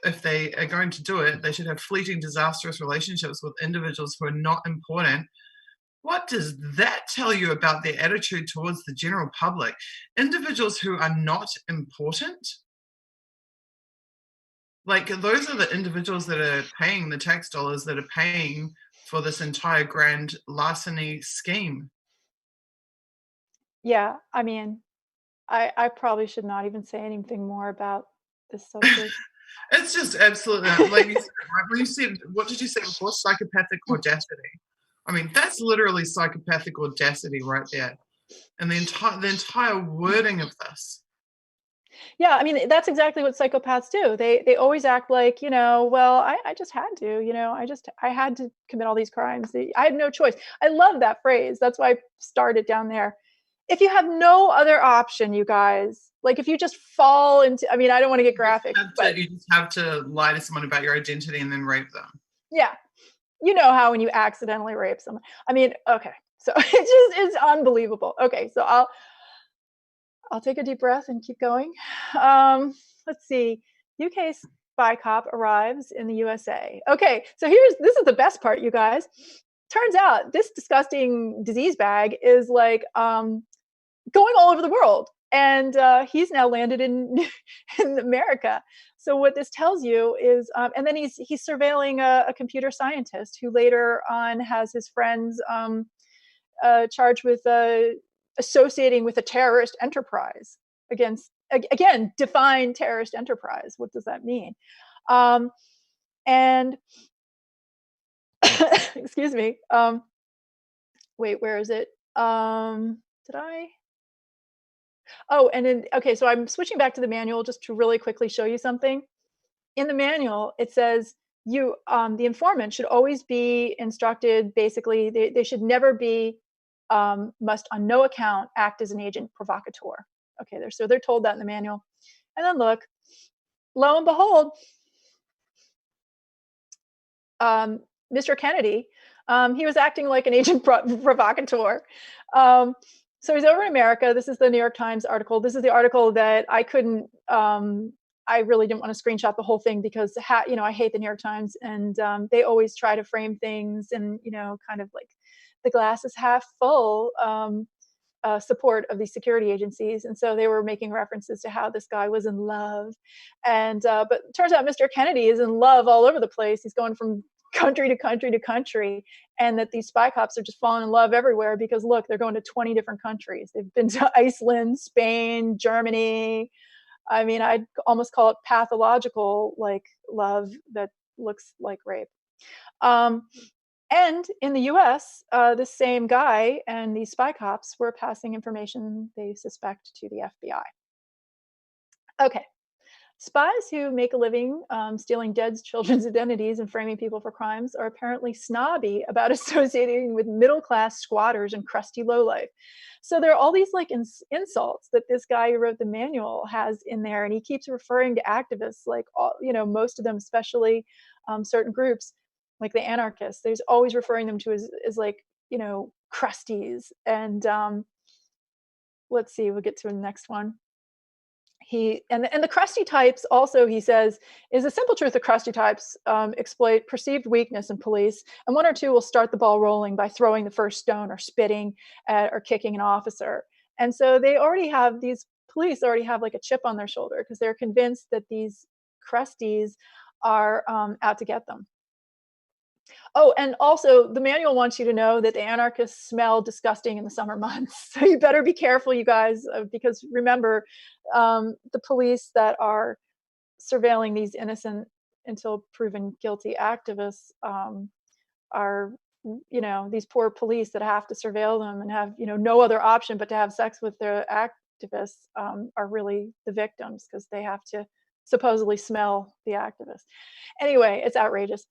if they are going to do it, they should have fleeting, disastrous relationships with individuals who are not important. What does that tell you about their attitude towards the general public? Individuals who are not important? Like, those are the individuals that are paying the tax dollars, that are paying for this entire grand larceny scheme. Yeah, I mean, I probably should not even say anything more about this subject. It's just absolutely, like you said, right? When you said, what did you say before? Psychopathic audacity. I mean, that's literally psychopathic audacity right there. And the entire wording of this. Yeah, I mean, that's exactly what psychopaths do. They always act like, well, I just had to, I had to commit all these crimes. I had no choice. I love that phrase. That's why I started down there. If you have no other option, you guys, like if you just fall into, I mean, I don't want to get graphic, but you just have to lie to someone about your identity and then rape them. Yeah. You know how when you accidentally rape someone. I mean, okay. So it's unbelievable. Okay. So I'll take a deep breath and keep going. Let's see. UK spy cop arrives in the USA. Okay. So this is the best part, you guys. Turns out this disgusting disease bag is like going all over the world. And he's now landed in America. So what this tells you is, and then he's surveilling a computer scientist who later on has his friends charged with associating with a terrorist enterprise again, define terrorist enterprise. What does that mean? And excuse me. Wait, where is it? Did I? Oh, and then, okay, so I'm switching back to the manual just to really quickly show you something. In the manual, it says the informant should always be instructed, basically, they should never be, must on no account act as an agent provocateur. Okay, so they're told that in the manual. And then look, lo and behold, Mr. Kennedy, he was acting like an agent provocateur. So he's over in America. This is the New York Times article. This is the article that I couldn't, I really didn't want to screenshot the whole thing because, I hate the New York Times, and they always try to frame things and, kind of like the glass is half full support of these security agencies. And so they were making references to how this guy was in love. And but it turns out Mr. Kennedy is in love all over the place. He's going from country to country to country, and that these spy cops are just falling in love everywhere because look, they're going to 20 different countries. They've been to Iceland, Spain, Germany. I mean, I'd almost call it pathological, like love that looks like rape. And in the US, the same guy and these spy cops were passing information they suspect to the FBI. Okay. Spies who make a living stealing dead children's identities and framing people for crimes are apparently snobby about associating with middle-class squatters and crusty lowlife. So there are all these like insults that this guy who wrote the manual has in there, and he keeps referring to activists, like all, most of them, especially certain groups, like the anarchists. There's always referring them to as like crusties. And let's see, we'll get to the next one. And the crusty types also, he says, is the simple truth that crusty types exploit perceived weakness in police, and one or two will start the ball rolling by throwing the first stone or spitting at or kicking an officer. And so these police already have like a chip on their shoulder because they're convinced that these crusties are out to get them. Oh, and also the manual wants you to know that the anarchists smell disgusting in the summer months. So you better be careful, you guys, because remember, the police that are surveilling these innocent until proven guilty activists are, these poor police that have to surveil them and have, no other option but to have sex with their activists are really the victims because they have to supposedly smell the activists. Anyway, it's outrageous.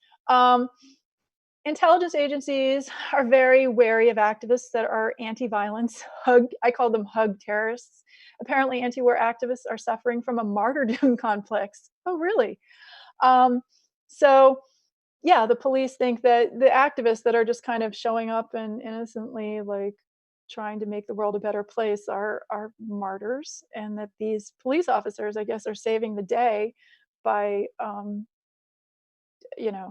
Intelligence agencies are very wary of activists that are anti-violence. I call them hug terrorists. Apparently, anti-war activists are suffering from a martyrdom complex. Oh, really? So, yeah, the police think that the activists that are just kind of showing up and innocently, like, trying to make the world a better place are martyrs, and that these police officers, I guess, are saving the day by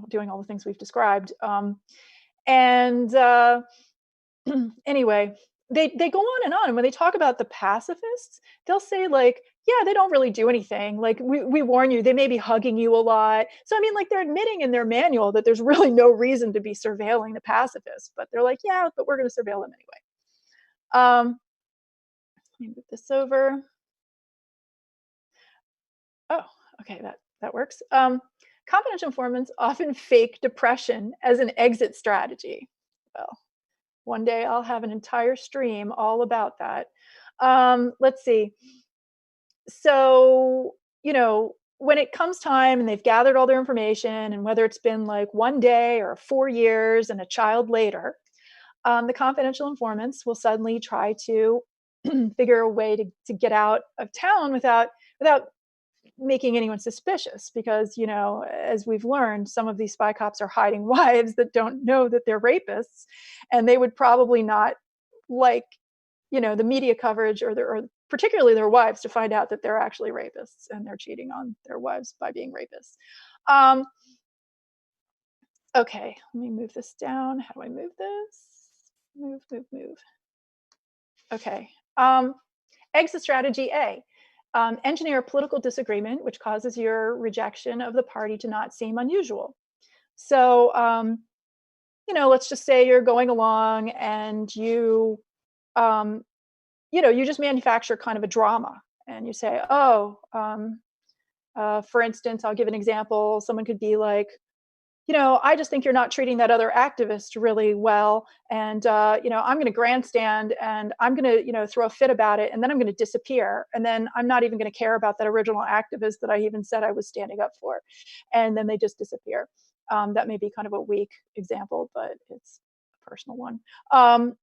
doing all the things we've described. Anyway, they go on and on. And when they talk about the pacifists, they'll say like, yeah, they don't really do anything. Like we warn you, they may be hugging you a lot. So I mean, like they're admitting in their manual that there's really no reason to be surveilling the pacifists, but they're like, yeah, but we're going to surveil them anyway. Let me move this over. Oh, okay, that works. Confidential informants often fake depression as an exit strategy. Well, one day I'll have an entire stream all about that. Let's see. So, when it comes time and they've gathered all their information, and whether it's been like 1 day or 4 years and a child later, the confidential informants will suddenly try to figure a way to get out of town without making anyone suspicious, because as we've learned, some of these spy cops are hiding wives that don't know that they're rapists, and they would probably not like the media coverage or particularly their wives to find out that they're actually rapists and they're cheating on their wives by being rapists. Okay, let me move this down. How do I move this? Move. Okay. Exit strategy A. Engineer a political disagreement which causes your rejection of the party to not seem unusual. So, let's just say you're going along and you just manufacture kind of a drama, and you say, for instance, I'll give an example. Someone could be like, I just think you're not treating that other activist really well. And, I'm going to grandstand and I'm going to, throw a fit about it. And then I'm going to disappear. And then I'm not even going to care about that original activist that I even said I was standing up for. And then they just disappear. That may be kind of a weak example, but it's a personal one. But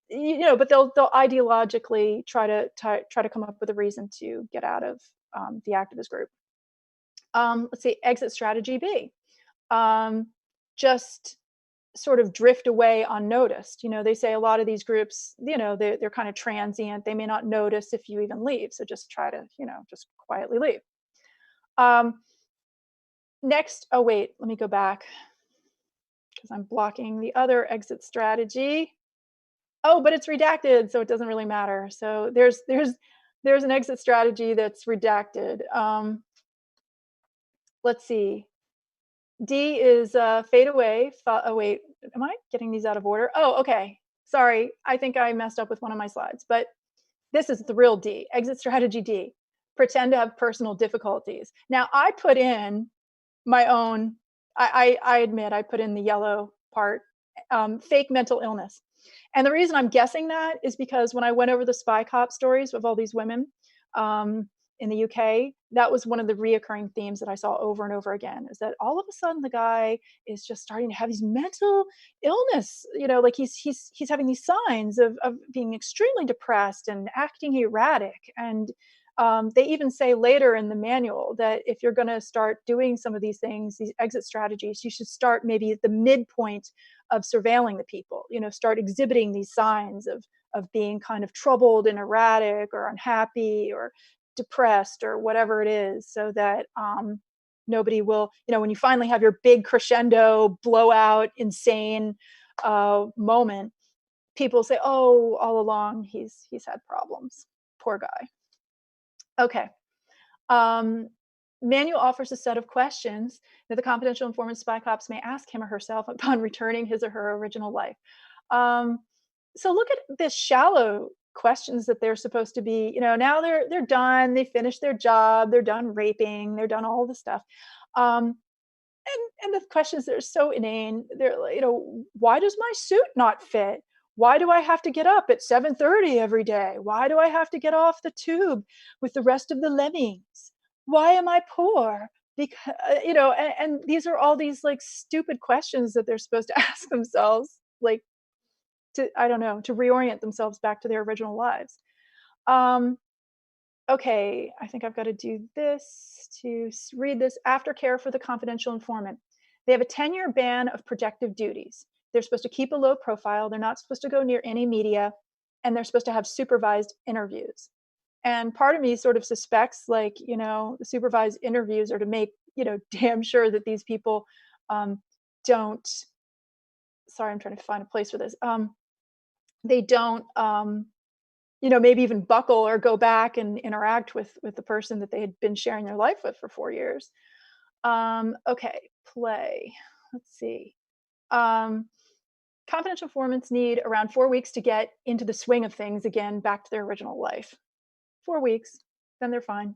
they'll ideologically try to come up with a reason to get out of the activist group. Let's see, exit strategy B. Just sort of drift away unnoticed. They say a lot of these groups, they're kind of transient. They may not notice if you even leave. So just try to, just quietly leave. Next, oh wait, let me go back because I'm blocking the other exit strategy. oh, but it's redacted, so it doesn't really matter. So there's an exit strategy that's redacted. Let's see. D is fade away. Oh, wait, am I getting these out of order? Oh, okay. Sorry, I think I messed up with one of my slides, but this is the real D, exit strategy D. Pretend to have personal difficulties. Now, I put in my own, I admit I put in the yellow part, fake mental illness. And the reason I'm guessing that is because when I went over the spy cop stories of all these women in the UK, that was one of the reoccurring themes that I saw over and over again, is that all of a sudden the guy is just starting to have these mental illness, like he's having these signs of being extremely depressed and acting erratic. And they even say later in the manual that if you're going to start doing some of these things, these exit strategies, you should start maybe at the midpoint of surveilling the people, start exhibiting these signs of being kind of troubled and erratic or unhappy or depressed or whatever it is, so that nobody will, when you finally have your big crescendo, blowout, insane moment, people say, oh, all along he's had problems. Poor guy. Okay. Manual offers a set of questions that the confidential informant spy cops may ask him or herself upon returning his or her original life. So look at this shallow questions that they're supposed to be, now they're done, they finished their job, they're done raping, they're done all the stuff. And the questions that are so inane, they're like, why does my suit not fit? Why do I have to get up at 7:30 every day? Why do I have to get off the tube with the rest of the lemmings? Why am I poor? Because, and these are all these like stupid questions that they're supposed to ask themselves, like to, I don't know, to reorient themselves back to their original lives. Okay, I think I've got to do this to read this. Aftercare for the confidential informant. They have a 10-year ban of protective duties. They're supposed to keep a low profile. They're not supposed to go near any media, and they're supposed to have supervised interviews. And part of me sort of suspects, like, the supervised interviews are to make, damn sure that these people don't, sorry, I'm trying to find a place for this. They don't, maybe even buckle or go back and interact with the person that they had been sharing their life with for 4 years. Okay, play. Let's see. Confidential informants need around 4 weeks to get into the swing of things again, back to their original life. 4 weeks, then they're fine.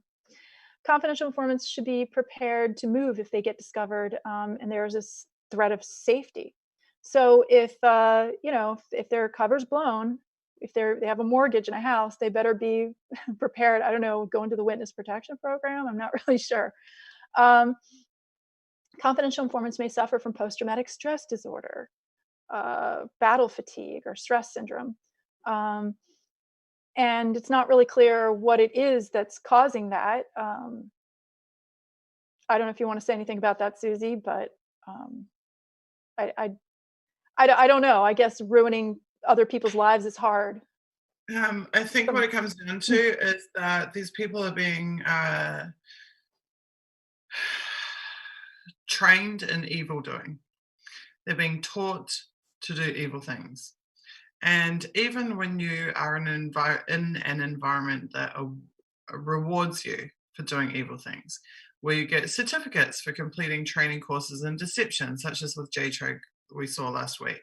Confidential informants should be prepared to move if they get discovered, and there's this threat of safety. So if if their cover's blown, if they have a mortgage and a house, they better be prepared. I don't know, go into the witness protection program. I'm not really sure. Confidential informants may suffer from post-traumatic stress disorder, battle fatigue, or stress syndrome. And it's not really clear what it is that's causing that. I don't know if you want to say anything about that, Susie, but I don't know. I guess ruining other people's lives is hard. I think what it comes down to is that these people are being trained in evil doing. They're being taught to do evil things. And even when you are in an environment that rewards you for doing evil things, where you get certificates for completing training courses in deception, such as with J-Trog we saw last week.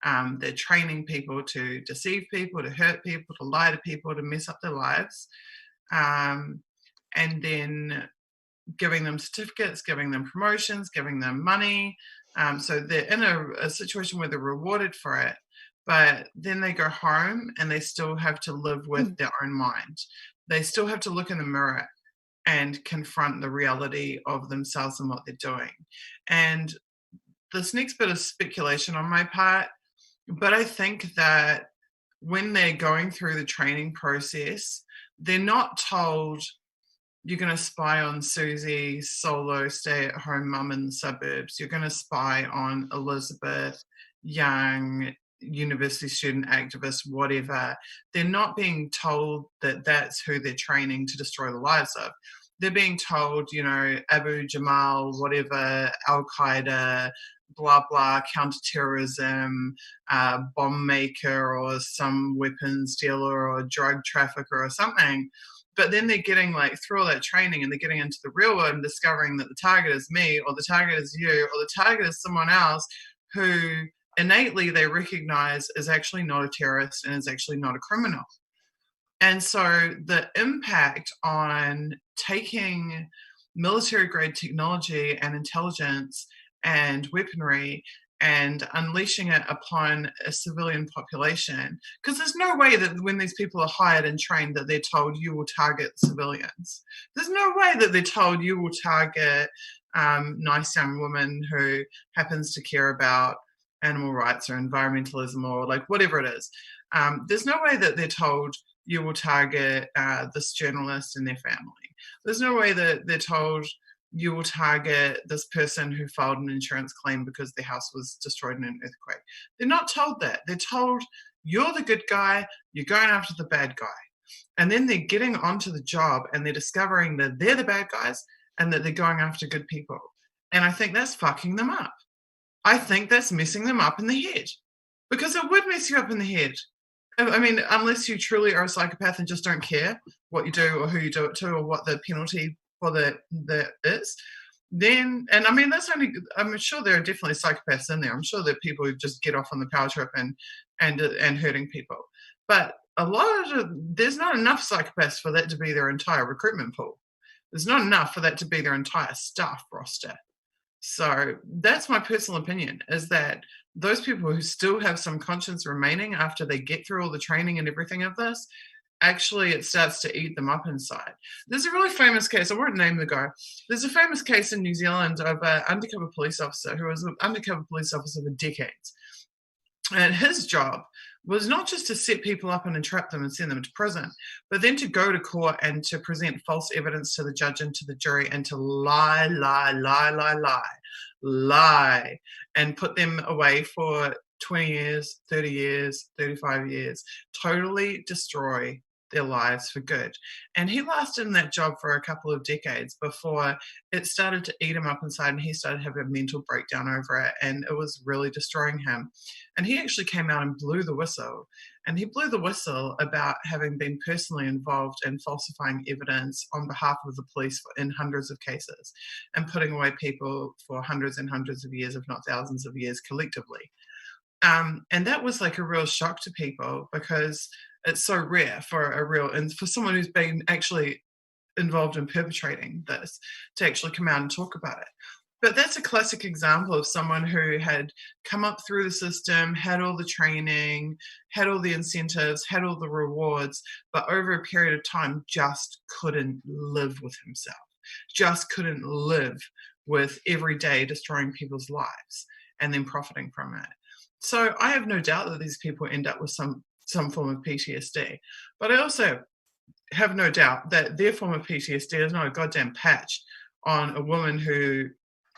They're training people to deceive people, to hurt people, to lie to people, to mess up their lives. And then giving them certificates, giving them promotions, giving them money. So they're in a situation where they're rewarded for it, but then they go home and they still have to live with their own mind. They still have to look in the mirror and confront the reality of themselves and what they're doing. And this next bit of speculation on my part, but I think that when they're going through the training process, they're not told, you're going to spy on Susie, solo, stay-at-home mum in the suburbs. You're going to spy on Elizabeth, young university student, activist, whatever. They're not being told that that's who they're training to destroy the lives of. they're being told, you know, Abu Jamal, whatever, Al Qaeda, blah blah, counterterrorism, bomb maker, or some weapons dealer, or drug trafficker, or something. But then they're getting like through all that training, and they're getting into the real world and discovering that the target is me, or the target is you, or the target is someone else who innately they recognize is actually not a terrorist and is actually not a criminal. And so the impact on taking military grade technology and intelligence and weaponry and unleashing it upon a civilian population, because there's no way that when these people are hired and trained that they're told you will target civilians. There's no way that they're told you will target nice young woman who happens to care about animal rights or environmentalism or like whatever it is. There's no way that they're told you will target this journalist and their family. There's no way that they're told you will target this person who filed an insurance claim because their house was destroyed in an earthquake. They're not told that. They're told you're the good guy, you're going after the bad guy. And then they're getting onto the job and they're discovering that they're the bad guys and that they're going after good people. And I think that's fucking them up. I think that's messing them up in the head, because it would mess you up in the head. I mean, unless you truly are a psychopath and just don't care what you do or who you do it to or what the penalty for that is, then, and I mean, that's only, I'm sure there are definitely psychopaths in there. I'm sure there are people who just get off on the power trip and hurting people. But a lot of, there's not enough psychopaths for that to be their entire recruitment pool. There's not enough for that to be their entire staff roster. So that's my personal opinion, is that those people who still have some conscience remaining after they get through all the training and everything of this, actually it starts to eat them up inside. There's a really famous case, I won't name the guy. There's a famous case in New Zealand of an undercover police officer who was an undercover police officer for decades. And his job was not just to set people up and entrap them and send them to prison, but then to go to court and to present false evidence to the judge and to the jury and to lie, and put them away for 20 years, 30 years, 35 years, totally destroy their lives for good. And he lasted in that job for a couple of decades before it started to eat him up inside and he started having a mental breakdown over it, and it was really destroying him. And he actually came out and blew the whistle. And he blew the whistle about having been personally involved in falsifying evidence on behalf of the police in hundreds of cases and putting away people for hundreds and hundreds of years, if not thousands of years collectively. And that was like a real shock to people, because it's so rare for and for someone who's been actually involved in perpetrating this to actually come out and talk about it. But that's a classic example of someone who had come up through the system, had all the training, had all the incentives, had all the rewards, but over a period of time just couldn't live with himself, just couldn't live with every day destroying people's lives and then profiting from it. So I have no doubt that these people end up with some form of PTSD. But I also have no doubt that their form of PTSD is not a goddamn patch on a woman who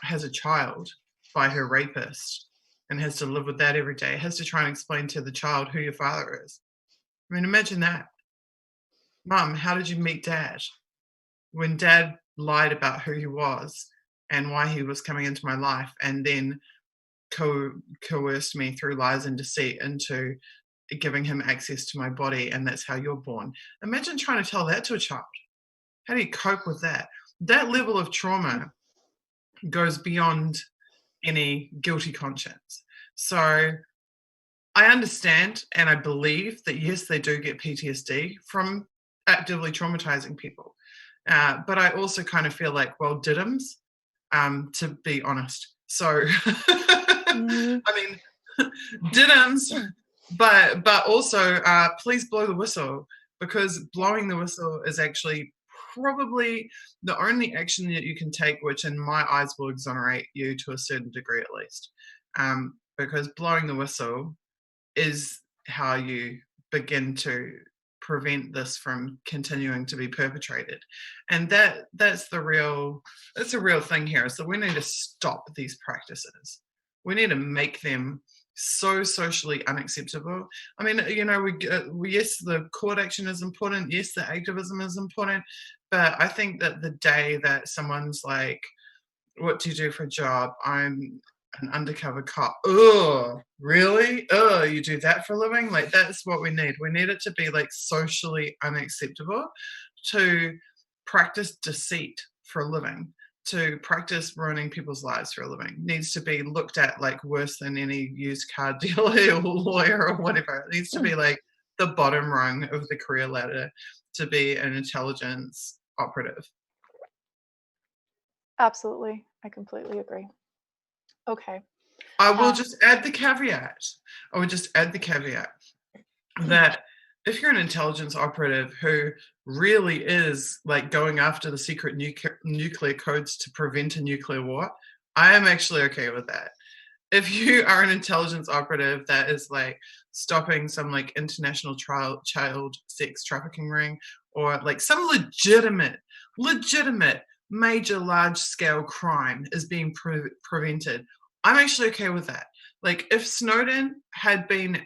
has a child by her rapist and has to live with that every day, has to try and explain to the child who your father is. I mean, imagine that. Mum, how did you meet Dad? When Dad lied about who he was and why he was coming into my life, and then coerced me through lies and deceit into giving him access to my body, and that's how you're born. Imagine trying to tell that to a child. How do you cope with that? That level of trauma goes beyond any guilty conscience. So I understand and I believe that, yes, they do get PTSD from actively traumatizing people. But I also kind of feel like, well, diddums, to be honest. So, I mean, diddums, but also please blow the whistle, because blowing the whistle is actually probably the only action that you can take which in my eyes will exonerate you to a certain degree at least, because blowing the whistle is how you begin to prevent this from continuing to be perpetrated. And that's a real thing here, is that we need to stop these practices. We need to make them so socially unacceptable. I mean, you know, we yes, the court action is important. Yes, the activism is important. But I think that the day that someone's like, what do you do for a job? I'm an undercover cop. Oh, really? Oh, you do that for a living? Like, that's what we need. We need it to be like socially unacceptable to practice deceit for a living, to practice ruining people's lives for a living. Needs to be looked at like worse than any used car dealer or lawyer or whatever. It needs to be like the bottom rung of the career ladder to be an intelligence operative. Absolutely. I completely agree. Okay. I will just add the caveat. I would just add the caveat that if you're an intelligence operative who really is like going after the secret nuclear codes to prevent a nuclear war, I am actually okay with that. If you are an intelligence operative that is like stopping some like international child sex trafficking ring, or like some legitimate major large scale crime is being prevented, I'm actually okay with that. Like if Snowden had been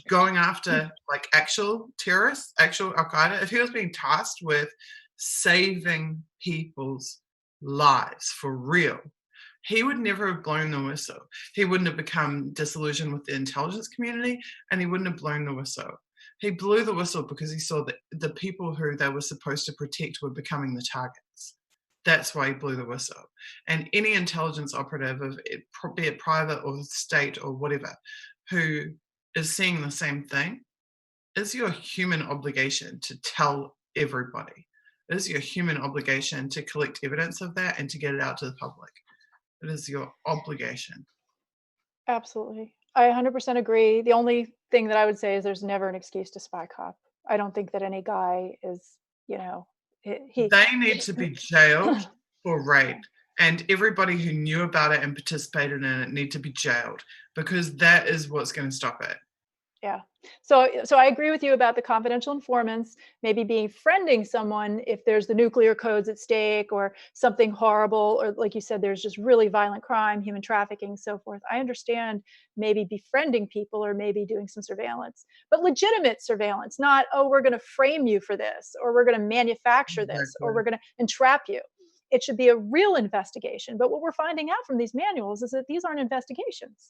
going after like actual terrorists, actual Al-Qaeda, if he was being tasked with saving people's lives for real, he would never have blown the whistle. He wouldn't have become disillusioned with the intelligence community, and he wouldn't have blown the whistle. He blew the whistle because he saw that the people who they were supposed to protect were becoming the targets. That's why he blew the whistle. And any intelligence operative, be it private or state or whatever, who is seeing the same thing, it's your human obligation to tell everybody. It is your human obligation to collect evidence of that and to get it out to the public. It is your obligation. Absolutely. I 100% agree. The only thing that I would say is there's never an excuse to spy cop. I don't think that any guy is, they need to be jailed for rape, and everybody who knew about it and participated in it need to be jailed, because that is what's going to stop it. Yeah. So I agree with you about the confidential informants maybe befriending someone if there's the nuclear codes at stake or something horrible, or like you said, there's just really violent crime, human trafficking, so forth. I understand maybe befriending people or maybe doing some surveillance, but legitimate surveillance, not, oh, we're going to frame you for this, or we're going to manufacture this, or we're going to entrap you. It should be a real investigation. But what we're finding out from these manuals is that these aren't investigations.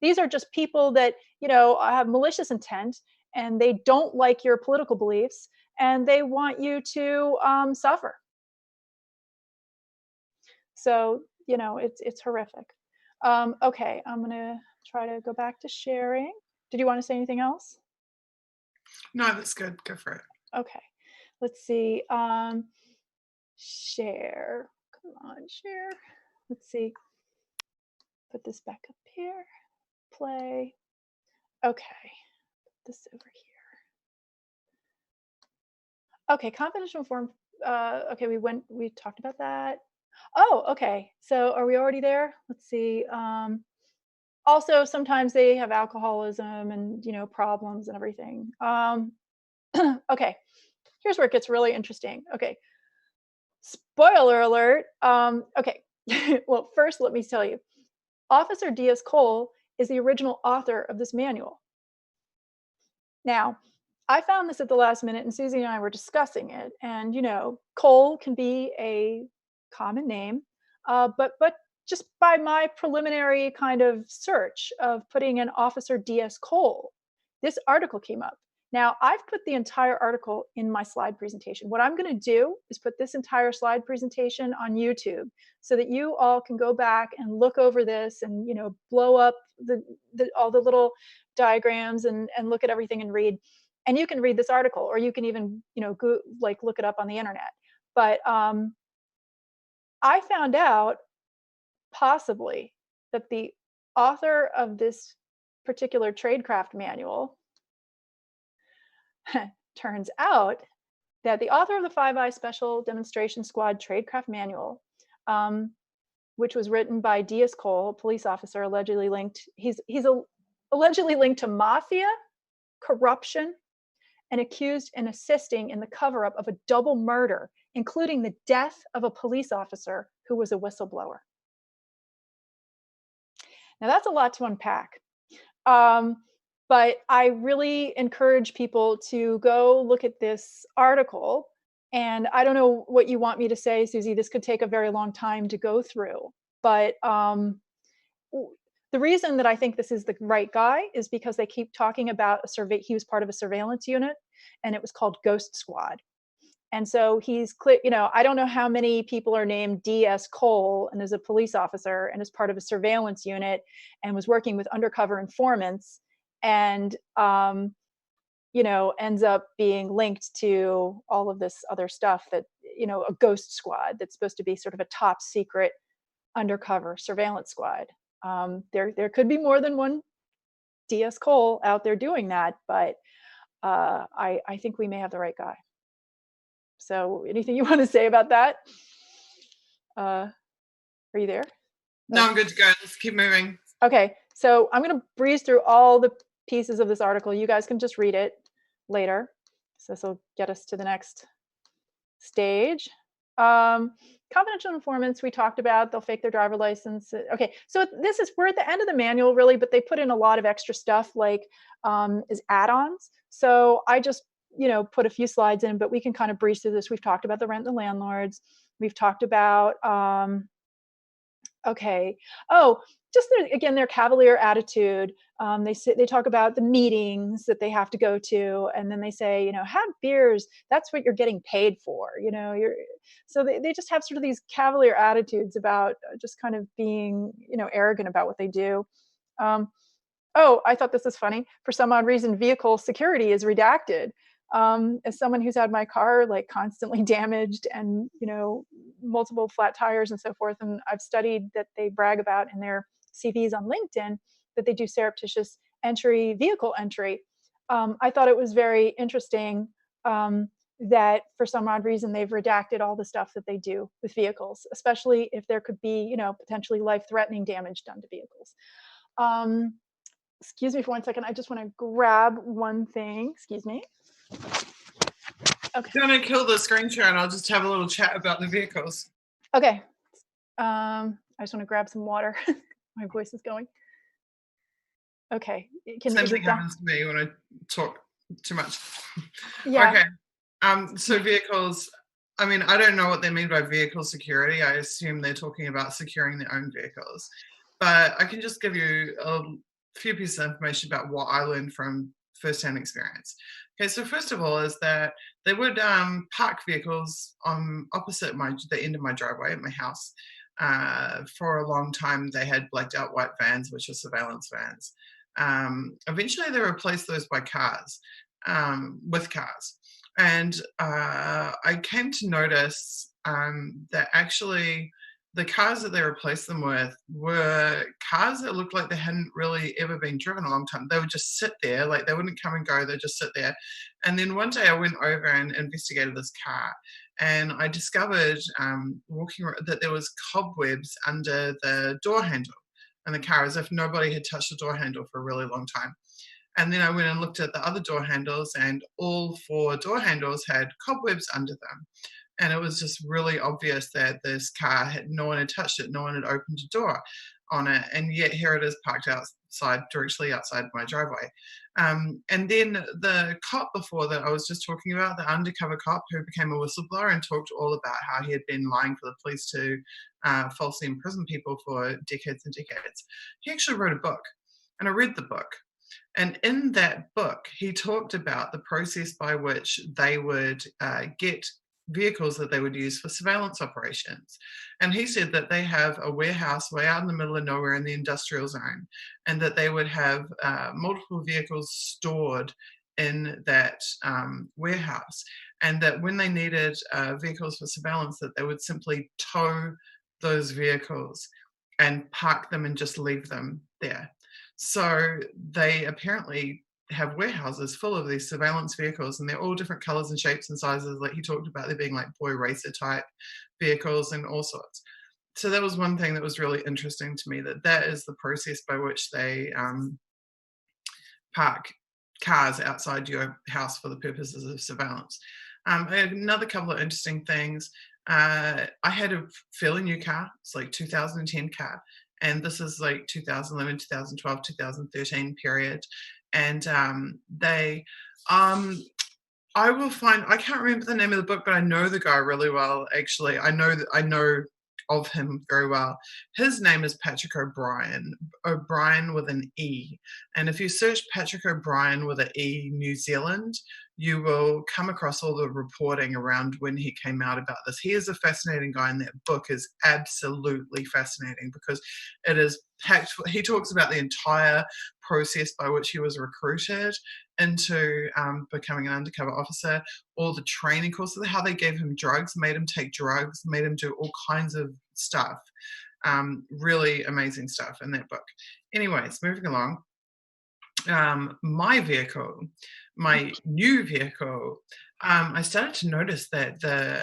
These are just people that, have malicious intent, and they don't like your political beliefs, and they want you to suffer. So, it's horrific. Okay, I'm going to try to go back to sharing. Did you want to say anything else? No, that's good. Go for it. Okay, let's see. Share. Come on, share. Let's see. Put this back up here. Play. Okay, put this over here. Okay, confidential inform. Okay, we talked about that. Oh, okay. So are we already there? Let's see. Also, sometimes they have alcoholism and problems and everything. Okay, here's where it gets really interesting. Okay, spoiler alert. Okay, well, first let me tell you, Officer D.S. Cole is the original author of this manual. Now, I found this at the last minute, and Susie and I were discussing it. And Cole can be a common name, but just by my preliminary kind of search of putting in Officer D.S. Cole, this article came up. Now, I've put the entire article in my slide presentation. What I'm going to do is put this entire slide presentation on YouTube so that you all can go back and look over this and blow up all the little diagrams and look at everything and read. And you can read this article, or you can even look it up on the internet. But I found out possibly that the author of this particular tradecraft manual turns out that the author of the 5I Special Demonstration Squad Tradecraft Manual, which was written by D.S. Cole, a police officer allegedly linked, he's allegedly linked to mafia, corruption, and accused and assisting in the cover-up of a double murder, including the death of a police officer who was a whistleblower. Now that's a lot to unpack. But I really encourage people to go look at this article And I don't know what you want me to say, Susie. This could take a very long time to go through. But the reason that I think this is the right guy is because they keep talking about a survey. He was part of a surveillance unit, and it was called Ghost Squad. And so he's clear, I don't know how many people are named D.S. Cole and is a police officer and is part of a surveillance unit and was working with undercover informants and, ends up being linked to all of this other stuff that, a ghost squad that's supposed to be sort of a top secret undercover surveillance squad. There could be more than one D.S. Cole out there doing that, but I think we may have the right guy. So anything you want to say about that? Are you there? No, I'm good to go. Let's keep moving. Okay, so I'm going to breeze through all the pieces of this article. You guys can just read it later. So this will get us to the next stage. Confidential informants, we talked about, they'll fake their driver license. Okay, so we're at the end of the manual really, but they put in a lot of extra stuff like as add-ons. So I just put a few slides in, but we can kind of breeze through this. We've talked about the rent and the landlords. We've talked about, just their cavalier attitude. They talk about the meetings that they have to go to, and then they say, have beers. That's what you're getting paid for. So they just have sort of these cavalier attitudes about just kind of being, arrogant about what they do. I thought this was funny. For some odd reason, vehicle security is redacted. As someone who's had my car like constantly damaged and, multiple flat tires and so forth, and I've studied that they brag about in their CVs on LinkedIn that they do surreptitious vehicle entry. I thought it was very interesting that for some odd reason they've redacted all the stuff that they do with vehicles, especially if there could be, potentially life-threatening damage done to vehicles. Excuse me for 1 second. I just want to grab one thing. Excuse me. Okay. I'm going to kill the screen share and I'll just have a little chat about the vehicles. Okay. I just want to grab some water. My voice is going. Okay. Same thing happens to me when I talk too much. Yeah. Okay. So vehicles, I mean, I don't know what they mean by vehicle security. I assume they're talking about securing their own vehicles. But I can just give you a few pieces of information about what I learned from first-hand experience. Okay, so first of all is that they would park vehicles on opposite the end of my driveway at my house. For a long time, they had blacked out white vans, which are surveillance vans. Eventually, they replaced those by cars, with cars. And I came to notice that actually the cars that they replaced them with were cars that looked like they hadn't really ever been driven a long time. They would just sit there, like they wouldn't come and go, they'd just sit there. And then one day I went over and investigated this car, and I discovered walking that there was cobwebs under the door handle in the car, as if nobody had touched the door handle for a really long time. And then I went and looked at the other door handles, and all 4 door handles had cobwebs under them. And it was just really obvious that this car no one had touched it, no one had opened a door on it, and yet here it is parked outside, directly outside my driveway. And then the cop before that I was just talking about, the undercover cop who became a whistleblower and talked all about how he had been lying for the police to falsely imprison people for decades and decades. He actually wrote a book, and I read the book. And in that book, he talked about the process by which they would get vehicles that they would use for surveillance operations. And he said that they have a warehouse way out in the middle of nowhere in the industrial zone, and that they would have multiple vehicles stored in that warehouse, and that when they needed vehicles for surveillance, that they would simply tow those vehicles and park them and just leave them there. So they apparently have warehouses full of these surveillance vehicles, and they're all different colors and shapes and sizes. Like he talked about there being like boy racer type vehicles and all sorts. So that was one thing that was really interesting to me, that is the process by which they park cars outside your house for the purposes of surveillance. I had another couple of interesting things. I had a fairly new car. It's like 2010 car. And this is like 2011, 2012, 2013 period. And I will find, I can't remember the name of the book, but I know the guy really well, actually. I know of him very well. His name is Patrick O'Brien, O'Brien with an E. And if you search Patrick O'Brien with an E, New Zealand, you will come across all the reporting around when he came out about this. He is a fascinating guy, and that book is absolutely fascinating because it is packed. He talks about the entire process by which he was recruited into becoming an undercover officer, all the training courses, how they gave him drugs, made him take drugs, made him do all kinds of stuff. Really amazing stuff in that book. Anyways, moving along. My vehicle, my new vehicle, I started to notice that the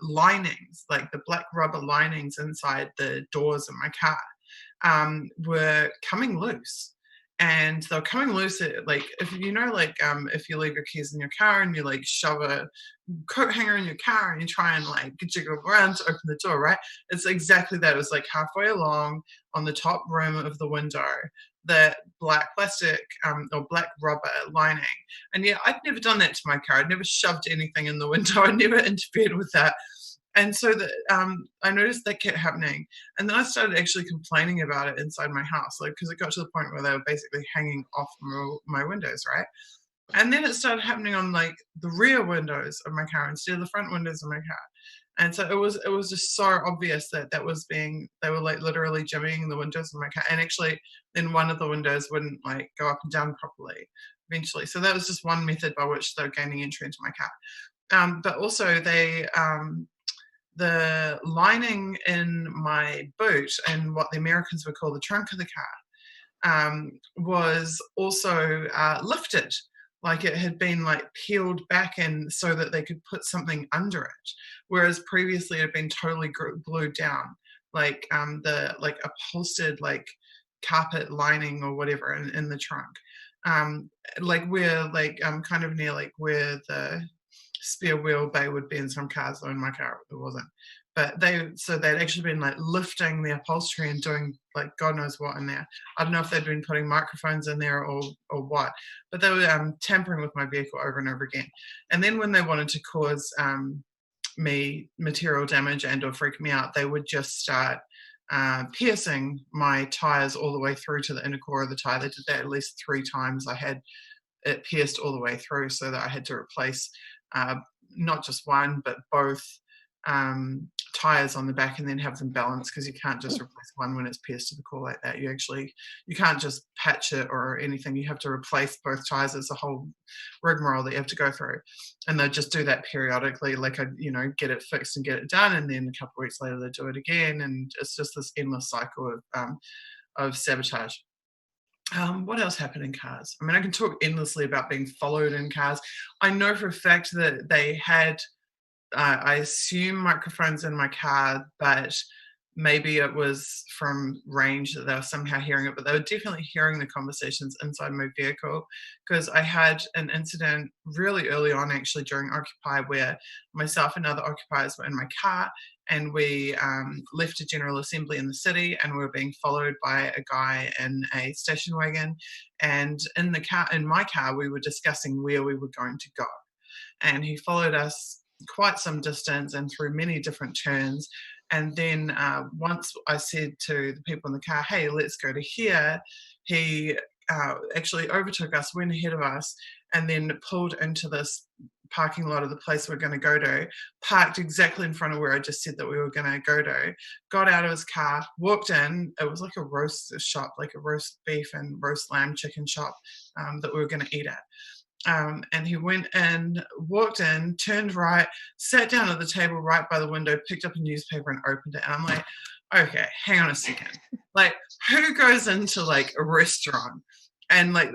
linings, like the black rubber linings inside the doors of my car, were coming loose. And they were coming loose at, like, if you know, like, if you leave your keys in your car and you like shove a coat hanger in your car and you try and like jiggle around to open the door, right? It's exactly that. It was like halfway along on the top rim of the window, that black plastic or black rubber lining. And yeah, I'd never done that to my car. I'd never shoved anything in the window. I'd never interfered with that. And so that I noticed that kept happening. And then I started actually complaining about it inside my house, like, because it got to the point where they were basically hanging off my windows, right? And then it started happening on like the rear windows of my car instead of the front windows of my car. And so it was just so obvious that they were like literally jimmying the windows of my car. And actually then one of the windows wouldn't like go up and down properly eventually. So that was just one method by which they were gaining entry into my car. But also the lining in my boot, and what the Americans would call the trunk of the car, was also lifted. Like it had been like peeled back in so that they could put something under it, whereas previously it had been totally glued down, like the like upholstered like carpet lining or whatever in the trunk, like where like kind of near like where the spare wheel bay would be in some cars, though in my car it wasn't. But they'd actually been like lifting the upholstery and doing like God knows what in there. I don't know if they'd been putting microphones in there or what, but they were tampering with my vehicle over and over again. And then when they wanted to cause me material damage and or freak me out, they would just start piercing my tires all the way through to the inner core of the tire. They did that at least 3 times. I had it pierced all the way through, so that I had to replace not just one but both tires on the back and then have them balanced, because you can't just replace one when it's pierced to the core like that. You can't just patch it or anything. You have to replace both tires. It's a whole rigmarole that you have to go through, and they just do that periodically, like get it fixed and get it done, and then a couple of weeks later they do it again, and it's just this endless cycle of sabotage. What else happened in cars? I mean, I can talk endlessly about being followed in cars. I know for a fact that they had, I assume, microphones in my car, but maybe it was from range that they were somehow hearing it, but they were definitely hearing the conversations inside my vehicle, because I had an incident really early on, actually during Occupy, where myself and other occupiers were in my car, and we left a general assembly in the city, and we were being followed by a guy in a station wagon. And in my car, we were discussing where we were going to go. And he followed us quite some distance and through many different turns. And then once I said to the people in the car, hey, let's go to here, he actually overtook us, went ahead of us, and then pulled into this parking lot of the place we're going to go to, parked exactly in front of where I just said that we were going to go to, got out of his car, walked in. It was like a roast shop, like a roast beef and roast lamb chicken shop that we were going to eat at. And he went in, walked in, turned right, sat down at the table right by the window, picked up a newspaper and opened it. And I'm like, okay, hang on a second. Like, who goes into like a restaurant and like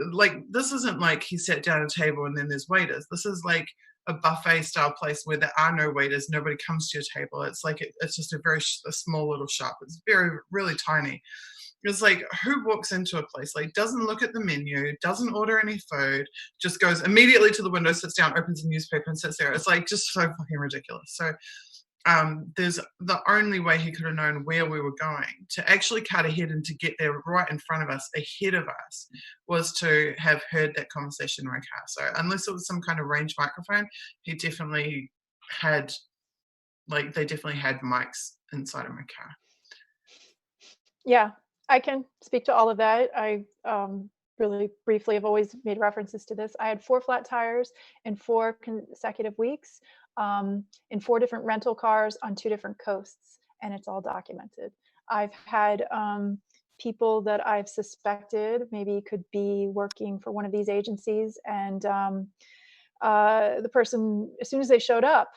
this isn't like he sat down at a table and then there's waiters. This is like a buffet style place where there are no waiters. Nobody comes to your table. It's like it's just a small little shop. It's really tiny. It's like, who walks into a place, like doesn't look at the menu, doesn't order any food, just goes immediately to the window, sits down, opens a newspaper and sits there. It's like just so fucking ridiculous. So there's the only way he could have known where we were going. To actually cut ahead and to get there right in front of us, ahead of us, was to have heard that conversation in my car. So unless it was some kind of range microphone, he definitely had, like, they definitely had mics inside of my car. Yeah, I can speak to all of that. I really briefly have always made references to this. I had 4 flat tires in 4 consecutive weeks, in 4 different rental cars on 2 different coasts, and it's all documented. I've had people that I've suspected maybe could be working for one of these agencies, and the person, as soon as they showed up,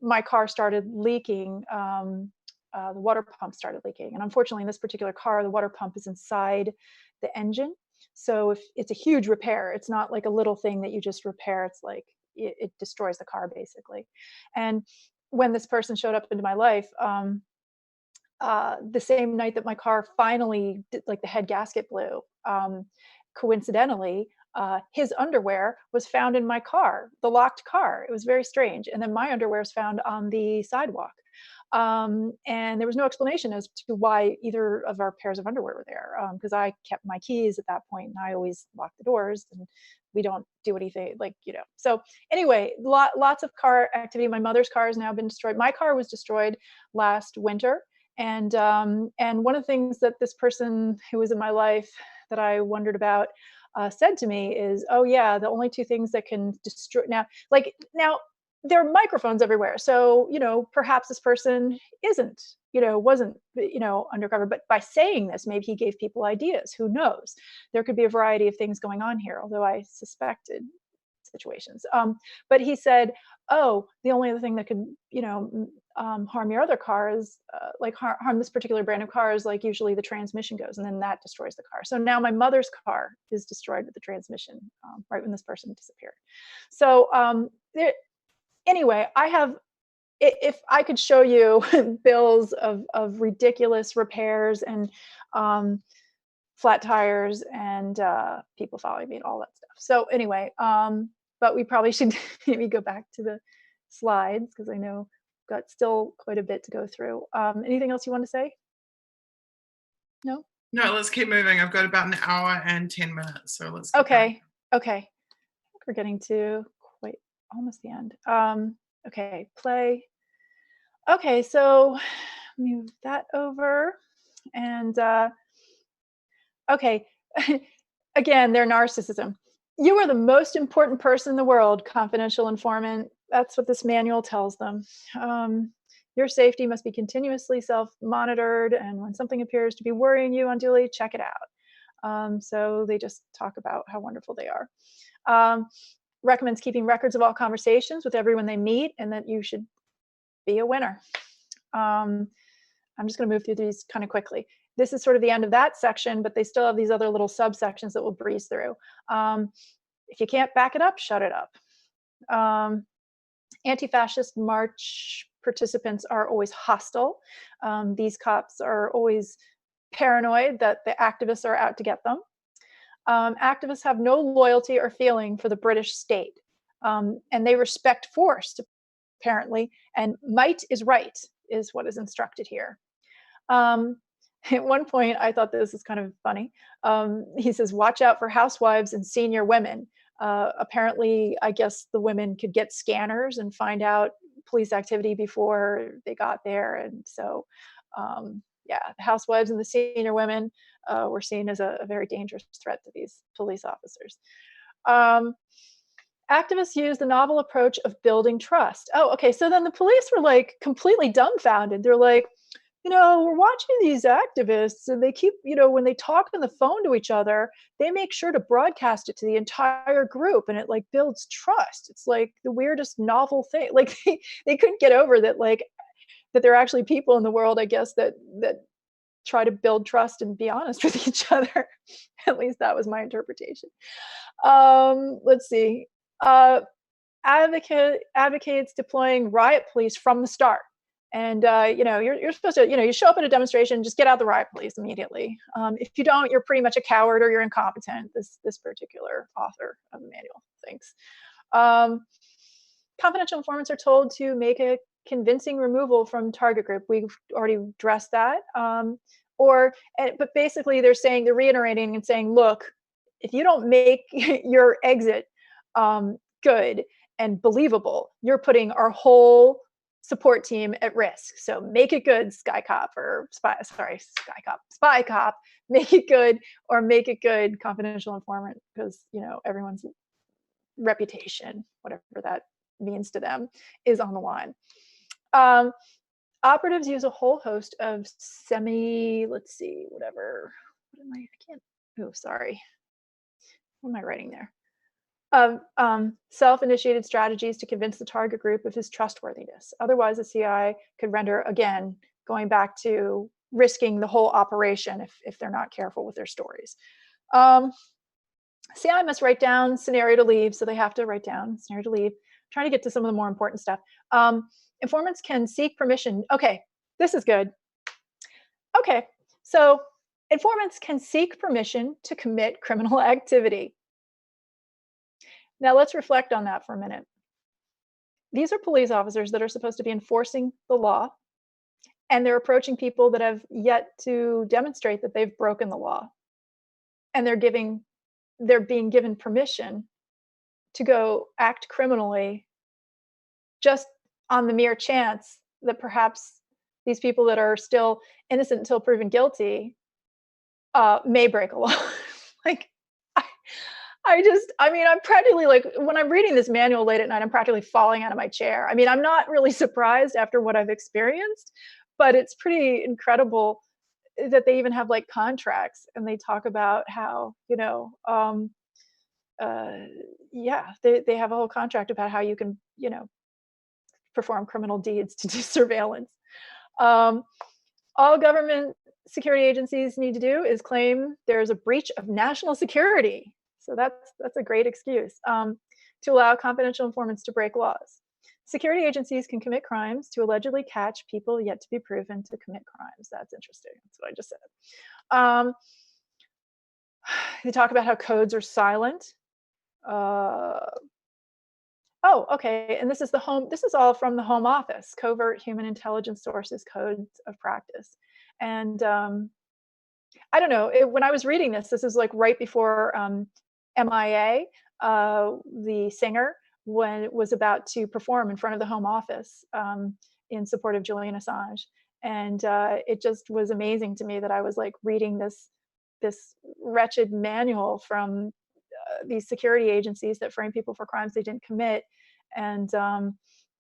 my car started leaking. The water pump started leaking. And unfortunately, in this particular car, the water pump is inside the engine. So if it's a huge repair, it's not like a little thing that you just repair. It's like it destroys the car basically. And when this person showed up into my life, the same night that my car finally, like the head gasket blew, coincidentally, his underwear was found in my car, the locked car. It was very strange. And then my underwear was found on the sidewalk. And there was no explanation as to why either of our pairs of underwear were there, because I kept my keys at that point and I always lock the doors and we don't do anything like, So anyway, lots of car activity. My mother's car has now been destroyed. My car was destroyed last winter. And one of the things that this person who was in my life that I wondered about said to me is, oh yeah, the only 2 things that can destroy now there are microphones everywhere. So, perhaps this person wasn't undercover, but by saying this, maybe he gave people ideas. Who knows? There could be a variety of things going on here, although I suspected situations. But he said, oh, the only other thing that could, harm your other cars, like harm this particular brand of cars, like usually the transmission goes and then that destroys the car. So now my mother's car is destroyed with the transmission right when this person disappeared. So anyway, if I could show you bills of ridiculous repairs and flat tires and people following me and all that stuff. So anyway, but we probably should maybe go back to the slides because I know we've got still quite a bit to go through. Anything else you want to say? No? No, let's keep moving. I've got about an hour and 10 minutes, so let's. Okay. We're getting to quite almost the end. Okay, play. Okay, so move that over. And okay, again, their narcissism. You are the most important person in the world, confidential informant. That's what this manual tells them. Your safety must be continuously self-monitored, and when something appears to be worrying you unduly, check it out. So they just talk about how wonderful they are. Recommends keeping records of all conversations with everyone they meet, and that you should be a winner. I'm just going to move through these kind of quickly. This is sort of the end of that section, but they still have these other little subsections that we'll breeze through. If you can't back it up, shut it up. Anti-fascist march participants are always hostile. These cops are always paranoid that the activists are out to get them. Activists have no loyalty or feeling for the British state, and they respect force, apparently, and might is right is what is instructed here. At one point, I thought this was kind of funny. He says, watch out for housewives and senior women. Apparently, I guess the women could get scanners and find out police activity before they got there. And so, yeah, the housewives and the senior women were seen as a very dangerous threat to these police officers. Activists use the novel approach of building trust. Oh, okay. So then the police were like completely dumbfounded. They're like, we're watching these activists and they keep, when they talk on the phone to each other, they make sure to broadcast it to the entire group and it like builds trust. It's like the weirdest novel thing. Like they couldn't get over that, like that there are actually people in the world, I guess, that try to build trust and be honest with each other. At least that was my interpretation. Let's see. Advocates deploying riot police from the start. And, you're supposed to, you show up at a demonstration, just get out the riot police immediately. If you don't, you're pretty much a coward or you're incompetent, this particular author of the manual thinks. Confidential informants are told to make a convincing removal from target group. We've already addressed that. But basically they're reiterating and saying, look, if you don't make your exit good and believable, you're putting our whole support team at risk. So make it good, Spy Cop. Make it good, or make it good, confidential informant, because everyone's reputation, whatever that means to them, is on the line. Operatives use a whole host of what am I writing there? Self-initiated strategies to convince the target group of his trustworthiness. Otherwise, the CI could render, again, going back to risking the whole operation if they're not careful with their stories. CI must write down scenario to leave, so they have to write down scenario to leave. I'm trying to get to some of the more important stuff. Informants can seek permission. Okay, this is good. Okay, so informants can seek permission to commit criminal activity. Now let's reflect on that for a minute. These are police officers that are supposed to be enforcing the law, and they're approaching people that have yet to demonstrate that they've broken the law. And they're being given permission to go act criminally just on the mere chance that perhaps these people that are still innocent until proven guilty may break a law. I'm practically, like, when I'm reading this manual late at night, I'm practically falling out of my chair. I mean, I'm not really surprised after what I've experienced, but it's pretty incredible that they even have like contracts, and they talk about how, they have a whole contract about how you can, perform criminal deeds to do surveillance. All government security agencies need to do is claim there's a breach of national security. So that's a great excuse to allow confidential informants to break laws. Security agencies can commit crimes to allegedly catch people yet to be proven to commit crimes. That's interesting. That's what I just said. They talk about how codes are silent. Okay. And this is all from the Home Office, Covert Human Intelligence Sources Codes of Practice. And I don't know, when I was reading this is like right before MIA, the singer, when it was about to perform in front of the Home Office in support of Julian Assange. And it just was amazing to me that I was like reading this wretched manual from these security agencies that frame people for crimes they didn't commit. And,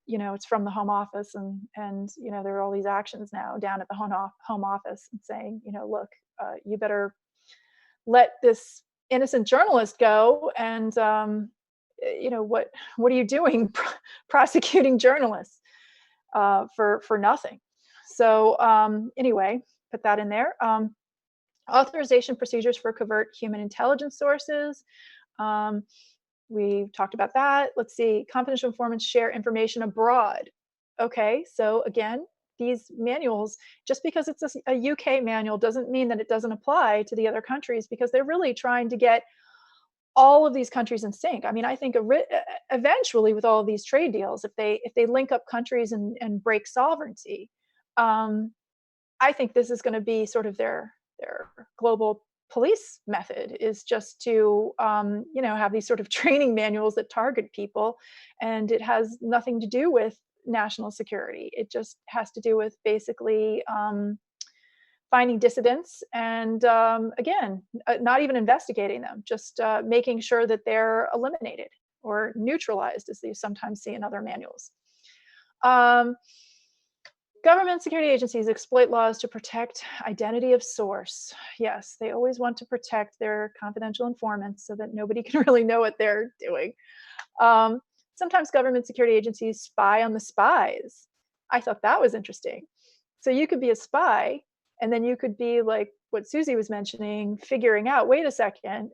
it's from the Home Office, and there are all these actions now down at the Home Office and saying, look, you better let this innocent journalist go, and what are you doing prosecuting journalists for nothing? So anyway, put that in there. Authorization procedures for covert human intelligence sources. We talked about that. Let's see, confidential informants share information abroad. Okay, so again, these manuals, just because it's a UK manual doesn't mean that it doesn't apply to the other countries, because they're really trying to get all of these countries in sync. I mean, I think eventually with all of these trade deals, if they link up countries and break sovereignty, I think this is going to be sort of their global police method, is just to have these sort of training manuals that target people, and it has nothing to do with national security. It just has to do with basically finding dissidents and again, not even investigating them, just making sure that they're eliminated or neutralized, as you sometimes see in other manuals. Government security agencies exploit laws to protect identity of source. Yes, they always want to protect their confidential informants so that nobody can really know what they're doing. Sometimes government security agencies spy on the spies. I thought that was interesting. So you could be a spy, and then you could be like what Susie was mentioning, figuring out, wait a second,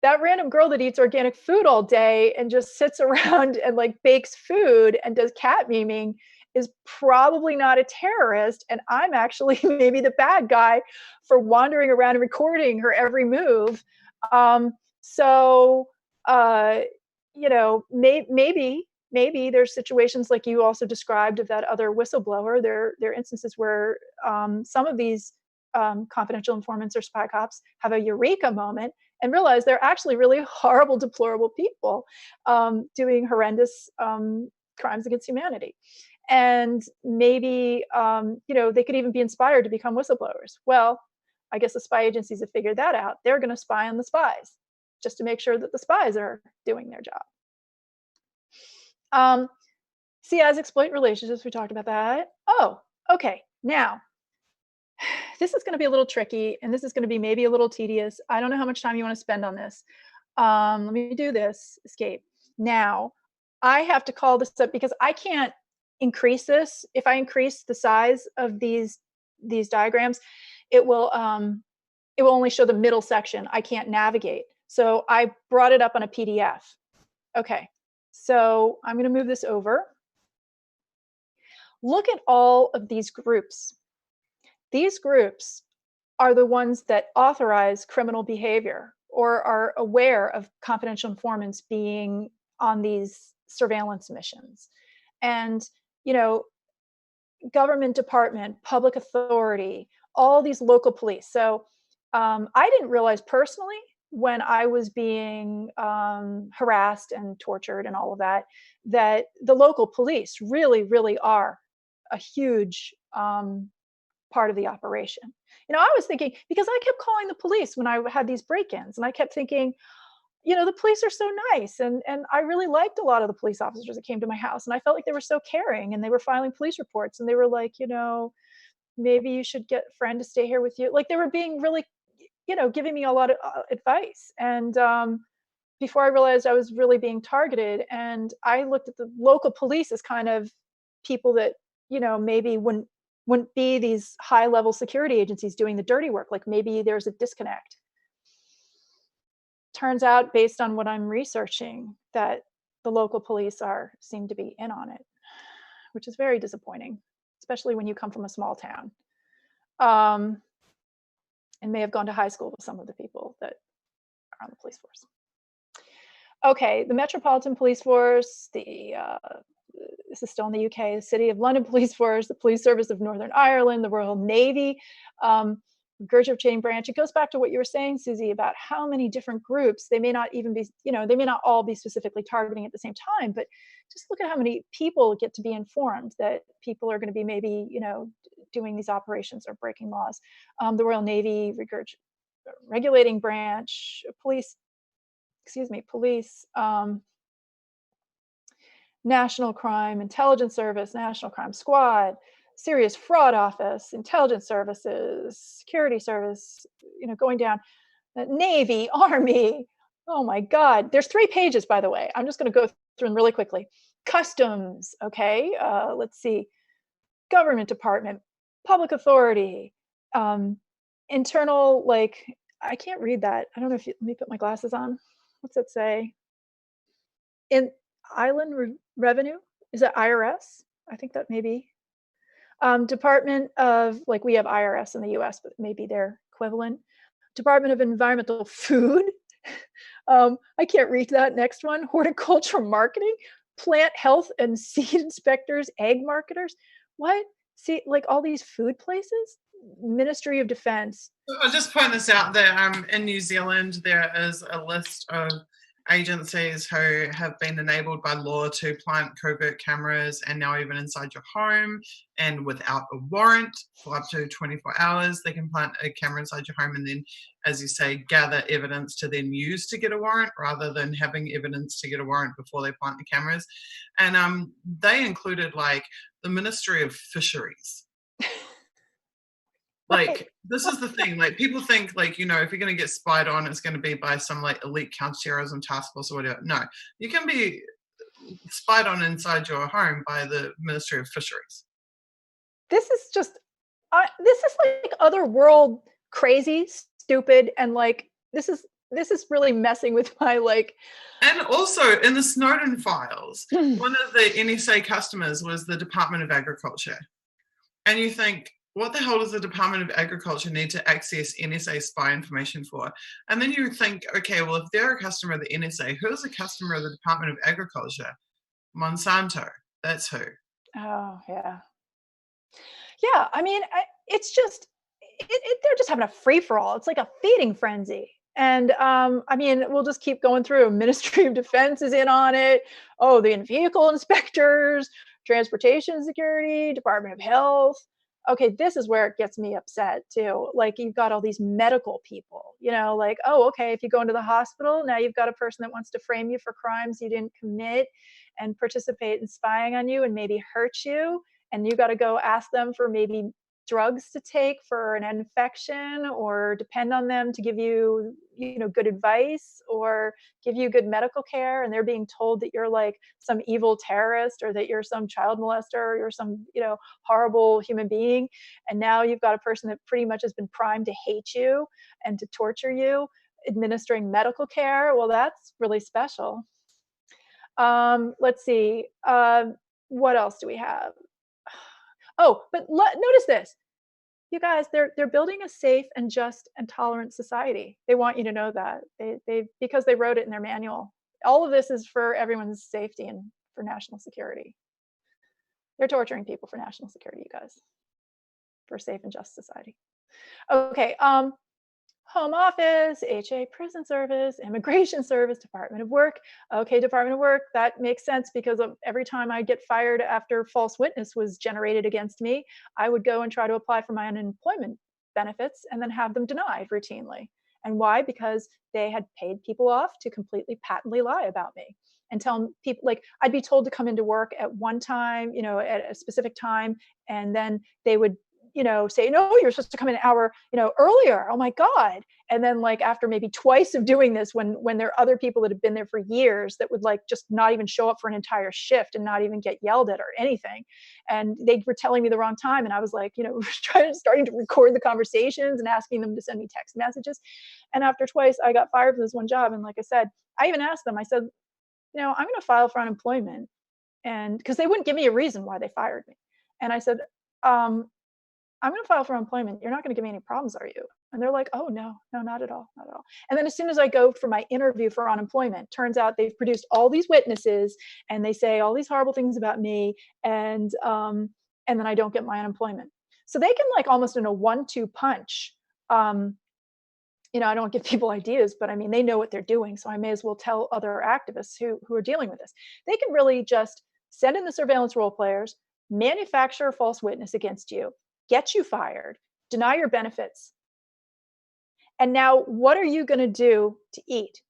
that random girl that eats organic food all day and just sits around and like bakes food and does cat memeing is probably not a terrorist, and I'm actually maybe the bad guy for wandering around and recording her every move. Maybe maybe there's situations like you also described of that other whistleblower. There are instances where some of these confidential informants or spy cops have a eureka moment and realize they're actually really horrible, deplorable people doing horrendous crimes against humanity. And maybe, they could even be inspired to become whistleblowers. Well, I guess the spy agencies have figured that out. They're going to spy on the spies just to make sure that the spies are doing their job. CIs exploit relationships. We talked about that. Oh, okay. Now, this is going to be a little tricky, and this is going to be maybe a little tedious. I don't know how much time you want to spend on this. Let me do this. Escape. Now, I have to call this up because I can't increase this. If I increase the size of these diagrams, it will only show the middle section. I can't navigate. So I brought it up on a PDF. Okay. So I'm going to move this over. Look at all of these groups. These groups are the ones that authorize criminal behavior or are aware of confidential informants being on these surveillance missions. And, government department, public authority, all these local police. So I didn't realize personally when I was being harassed and tortured and all of that, that the local police really, really are a huge part of the operation. I was thinking, because I kept calling the police when I had these break-ins, and I kept thinking, the police are so nice. And I really liked a lot of the police officers that came to my house. And I felt like they were so caring, and they were filing police reports, and they were like, maybe you should get a friend to stay here with you. Like, they were being really, giving me a lot of advice. And before I realized I was really being targeted, and I looked at the local police as kind of people that, maybe wouldn't be these high level security agencies doing the dirty work. Like, maybe there's a disconnect. Turns out, based on what I'm researching, that the local police seem to be in on it, which is very disappointing, especially when you come from a small town, and may have gone to high school with some of the people that are on the police force. Okay, the Metropolitan Police Force, this is still in the UK, the City of London Police Force, the Police Service of Northern Ireland, the Royal Navy, regurgitating branch. It goes back to what you were saying, Susie, about how many different groups, they may not even be, they may not all be specifically targeting at the same time, but just look at how many people get to be informed that people are going to be maybe, doing these operations or breaking laws. The Royal Navy, regulating branch, police, National Crime Intelligence Service, National Crime Squad, Serious Fraud Office, Intelligence Services, Security Service, going down, Navy, Army. Oh my God. There's 3 pages, by the way. I'm just going to go through them really quickly. Customs, okay. Let's see. Government Department, Public Authority, internal, I can't read that. I don't know if let me put my glasses on. What's that say? In Island Revenue? Is that IRS? I think that may be. Department of, we have IRS in the US, but maybe their equivalent. Department of Environmental Food. I can't read that next one. Horticulture Marketing, Plant Health and Seed Inspectors, Egg Marketers. What? See, all these food places? Ministry of Defense. I'll just point this out that in New Zealand, there is a list of agencies who have been enabled by law to plant covert cameras, and now even inside your home and without a warrant for up to 24 hours, they can plant a camera inside your home and then, as you say, gather evidence to then use to get a warrant rather than having evidence to get a warrant before they plant the cameras. And they included the Ministry of Fisheries. This is the thing, people think if you're going to get spied on, it's going to be by some elite counterterrorism task force or whatever. No, you can be spied on inside your home by the Ministry of Fisheries. This is just, this is other world crazy, stupid, and this is really messing with my And also in the Snowden files, one of the NSA customers was the Department of Agriculture. And you think, what the hell does the Department of Agriculture need to access NSA spy information for? And then you think, okay, well, if they're a customer of the NSA, who is a customer of the Department of Agriculture? Monsanto, that's who. Oh, yeah. Yeah, I mean, it's just, they're just having a free for all. It's like a feeding frenzy. And I mean, we'll just keep going through. Ministry of Defense is in on it. Oh, the vehicle inspectors, transportation security, Department of Health. Okay, this is where it gets me upset too. Like, you've got all these medical people, like, oh, okay, if you go into the hospital, now you've got a person that wants to frame you for crimes you didn't commit and participate in spying on you and maybe hurt you. And you got to go ask them for maybe drugs to take for an infection, or depend on them to give you, good advice or give you good medical care. And they're being told that you're like some evil terrorist, or that you're some child molester, or you're some, horrible human being. And now you've got a person that pretty much has been primed to hate you and to torture you, administering medical care. Well, that's really special. Let's see. What else do we have? Oh, but notice this. You guys, they're building a safe and just and tolerant society. They want you to know that. They because they wrote it in their manual. All of this is for everyone's safety and for national security. They're torturing people for national security, you guys. For a safe and just society. Okay, Home Office, HA Prison Service, Immigration Service, Department of Work. Okay, Department of Work, that makes sense, because of every time I get fired after false witness was generated against me, I would go and try to apply for my unemployment benefits and then have them denied routinely. And why? Because they had paid people off to completely patently lie about me and tell people, like, I'd be told to come into work at one time, at a specific time, and then they would say, no, you're supposed to come in an hour, earlier. Oh my God. And then, like, after maybe twice of doing this, when there are other people that have been there for years that would, like, just not even show up for an entire shift and not even get yelled at or anything. And they were telling me the wrong time. And I was like, starting to record the conversations and asking them to send me text messages. And after twice, I got fired from this one job. And like I said, I even asked them, I said, I'm going to file for unemployment. And because they wouldn't give me a reason why they fired me. And I said, I'm going to file for unemployment. You're not going to give me any problems, are you? And they're like, oh, no, not at all, not at all. And then as soon as I go for my interview for unemployment, turns out they've produced all these witnesses and they say all these horrible things about me. And then I don't get my unemployment. So they can, like, almost in a 1-2 punch, I don't give people ideas, but I mean, they know what they're doing. So I may as well tell other activists who are dealing with this. They can really just send in the surveillance role players, manufacture a false witness against you, get you fired, deny your benefits. And now what are you going to do to eat?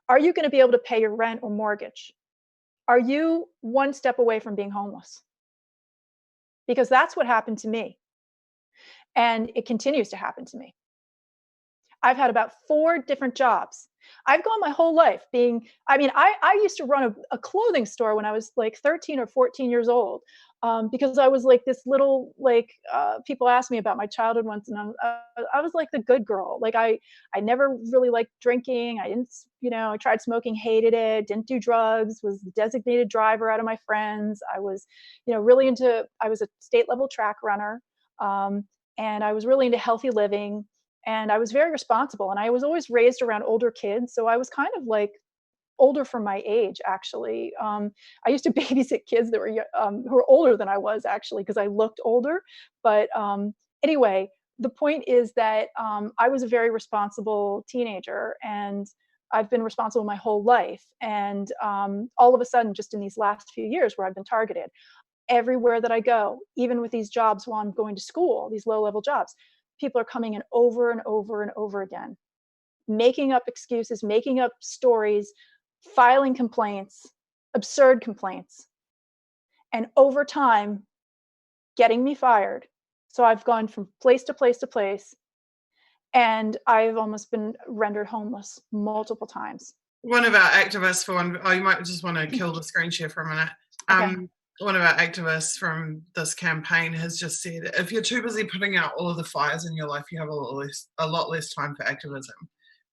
Are you going to be able to pay your rent or mortgage? Are you one step away from being homeless? Because that's what happened to me. And it continues to happen to me. I've had about 4 different jobs. I've gone my whole life I used to run a clothing store when I was like 13 or 14 years old, because I was like this little, people asked me about my childhood once, and I was like the good girl. Like, I never really liked drinking. I didn't, I tried smoking, hated it, didn't do drugs, was the designated driver out of my friends. I was, I was a state level track runner, and I was really into healthy living. And I was very responsible, and I was always raised around older kids. So I was kind of like older for my age, actually. I used to babysit kids that were who were older than I was, actually, because I looked older. But anyway, the point is that I was a very responsible teenager, and I've been responsible my whole life. And all of a sudden, just in these last few years where I've been targeted, everywhere that I go, even with these jobs while I'm going to school, these low-level jobs, people are coming in over and over and over again, making up excuses, making up stories, filing complaints, absurd complaints, and over time, getting me fired. So I've gone from place to place to place, and I've almost been rendered homeless multiple times. One of our activists you might just want to kill the screen share for a minute. Okay. One of our activists from this campaign has just said, if you're too busy putting out all of the fires in your life, you have a lot less time for activism.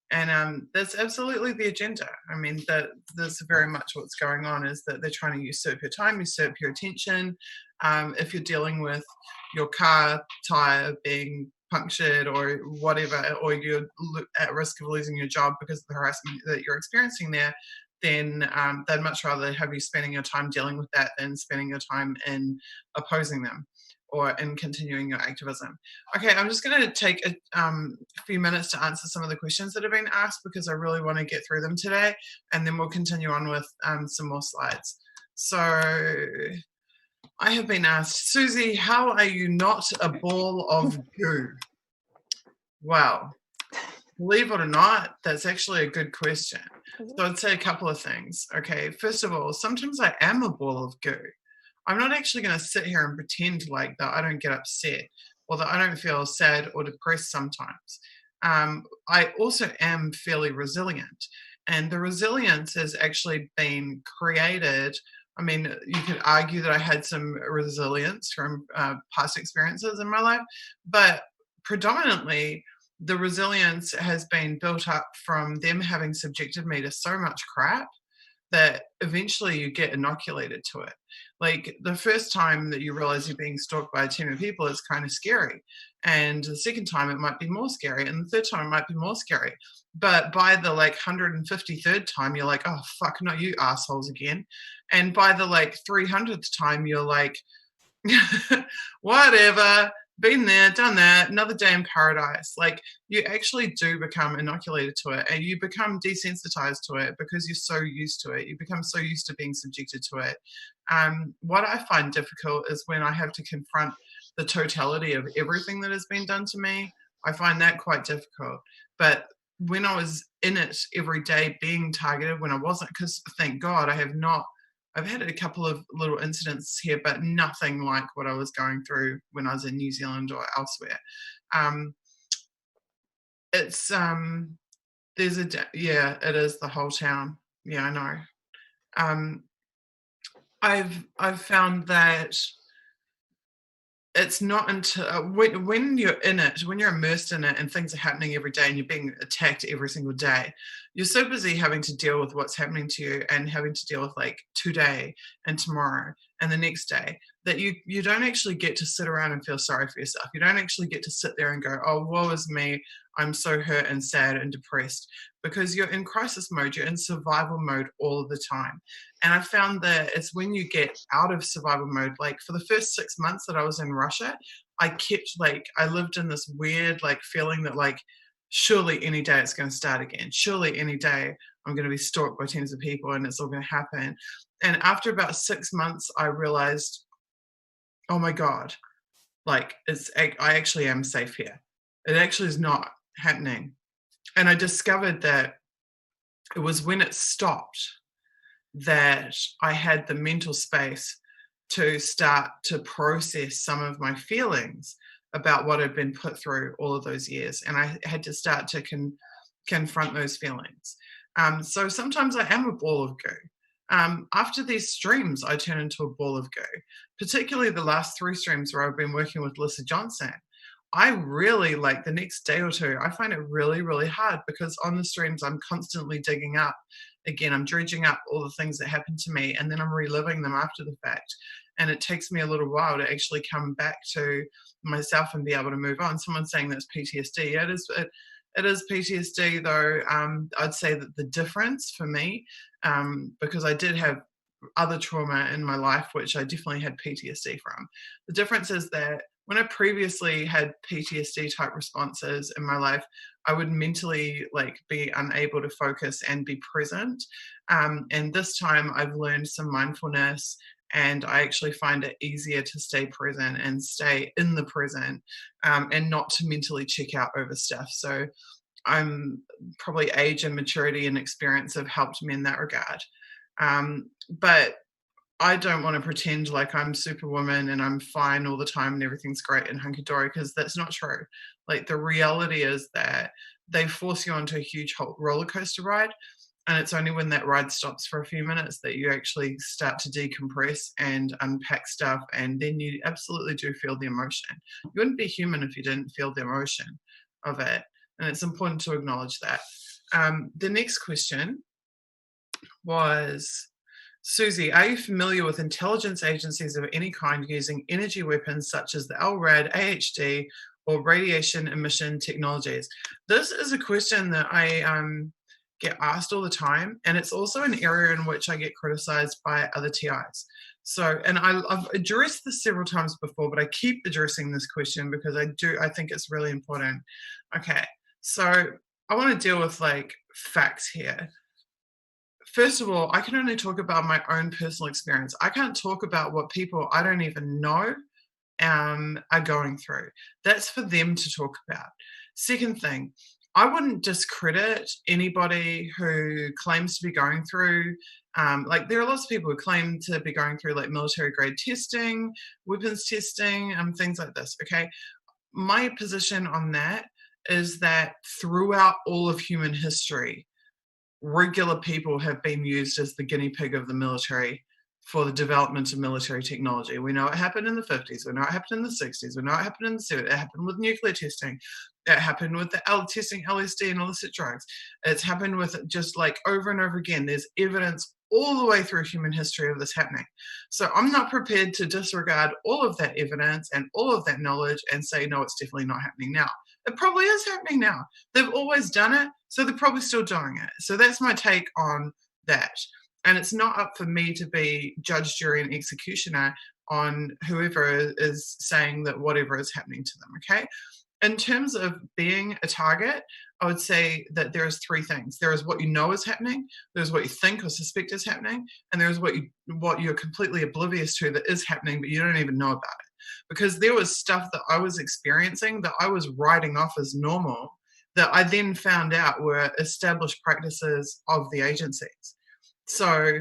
And that's absolutely the agenda. I mean, that's very much what's going on, is that they're trying to usurp your time, usurp your attention. If you're dealing with your car tire being punctured or whatever, or you're at risk of losing your job because of the harassment that you're experiencing there, then they'd much rather have you spending your time dealing with that than spending your time in opposing them or in continuing your activism. Okay, I'm just going to take a few minutes to answer some of the questions that have been asked because I really want to get through them today, and then we'll continue on with some more slides. So I have been asked, Susie, how are you not a ball of goo? Well, believe it or not, that's actually a good question. So I'd say a couple of things. Okay, first of all, sometimes I am a ball of goo. I'm not actually going to sit here and pretend like that I don't get upset or that I don't feel sad or depressed sometimes. I also am fairly resilient. And the resilience has actually been created. I mean, you could argue that I had some resilience from past experiences in my life, but predominantly, the resilience has been built up from them having subjected me to so much crap that eventually you get inoculated to it. Like the first time that you realize you're being stalked by a team of people is kind of scary. And the second time it might be more scary. And the third time it might be more scary. But by the like 153rd time, you're like, oh, fuck, not you assholes again. And by the like 300th time, you're like, whatever, been there, done that, another day in paradise. Like you actually do become inoculated to it and you become desensitized to it because you're so used to it. You become so used to being subjected to it. What I find difficult is when I have to confront the totality of everything that has been done to me. I find that quite difficult. But when I was in it every day being targeted, when I wasn't, because thank God I've had a couple of little incidents here, but nothing like what I was going through when I was in New Zealand or elsewhere. It's it is the whole town. Yeah, I know. I've found that it's not until when you're in it, when you're immersed in it and things are happening every day and you're being attacked every single day, you're so busy having to deal with what's happening to you and having to deal with like today and tomorrow and the next day that you don't actually get to sit around and feel sorry for yourself. You don't actually get to sit there and go, oh, woe is me, I'm so hurt and sad and depressed, because you're in crisis mode, you're in survival mode all of the time. And I found that it's when you get out of survival mode, like for the first 6 months that I was in Russia, I lived in this weird like feeling that like, surely any day it's going to start again. Surely any day I'm going to be stalked by teams of people and it's all going to happen. And after about 6 months, I realized, oh my God, like I actually am safe here. It actually is not happening. And I discovered that it was when it stopped that I had the mental space to start to process some of my feelings about what had been put through all of those years. And I had to start to confront those feelings. So sometimes I am a ball of goo. After these streams, I turn into a ball of goo, particularly the last 3 streams where I've been working with Lisa Johnson. I really, like the next day or two, I find it really, really hard because on the streams, I'm constantly digging up. Again, I'm dredging up all the things that happened to me and then I'm reliving them after the fact. And it takes me a little while to actually come back to myself and be able to move on. Someone's saying that's PTSD. Yeah, it is PTSD though. I'd say that the difference for me, because I did have other trauma in my life, which I definitely had PTSD from. The difference is that when I previously had PTSD type responses in my life, I would mentally like be unable to focus and be present. And this time I've learned some mindfulness and I actually find it easier to stay present and stay in the present and not to mentally check out over stuff. So I'm probably age and maturity and experience have helped me in that regard. But I don't want to pretend like I'm Superwoman and I'm fine all the time and everything's great and hunky-dory, because that's not true. Like the reality is that they force you onto a huge roller coaster ride, and it's only when that ride stops for a few minutes that you actually start to decompress and unpack stuff, and then you absolutely do feel the emotion. You wouldn't be human if you didn't feel the emotion of it, and it's important to acknowledge that. The next question was, Susie, are you familiar with intelligence agencies of any kind using energy weapons such as the LRAD, AHD, or radiation emission technologies? This is a question that I get asked all the time, and it's also an area in which I get criticized by other TIs. So, and I've addressed this several times before, but I keep addressing this question because I think it's really important. Okay, so I want to deal with like facts here. First of all, I can only talk about my own personal experience. I can't talk about what people I don't even know are going through. That's for them to talk about. Second thing, I wouldn't discredit anybody who claims to be going through, like there are lots of people who claim to be going through like military grade testing, weapons testing, things like this, okay? My position on that is that throughout all of human history, regular people have been used as the guinea pig of the military for the development of military technology. We know it happened in the 50s. We know it happened in the 60s. We know it happened in the 70s. It happened with nuclear testing. It happened with the testing LSD and illicit drugs. It's happened with just like over and over again. There's evidence all the way through human history of this happening. So I'm not prepared to disregard all of that evidence and all of that knowledge and say, no, it's definitely not happening now. It probably is happening now. They've always done it, so they're probably still doing it. So that's my take on that. And it's not up for me to be judge, jury, and executioner on whoever is saying that whatever is happening to them, okay? In terms of being a target, I would say that there is three things. There is what you know is happening, there's what you think or suspect is happening, and there's what you're completely oblivious to that is happening, but you don't even know about it. Because there was stuff that I was experiencing that I was writing off as normal that I then found out were established practices of the agencies. So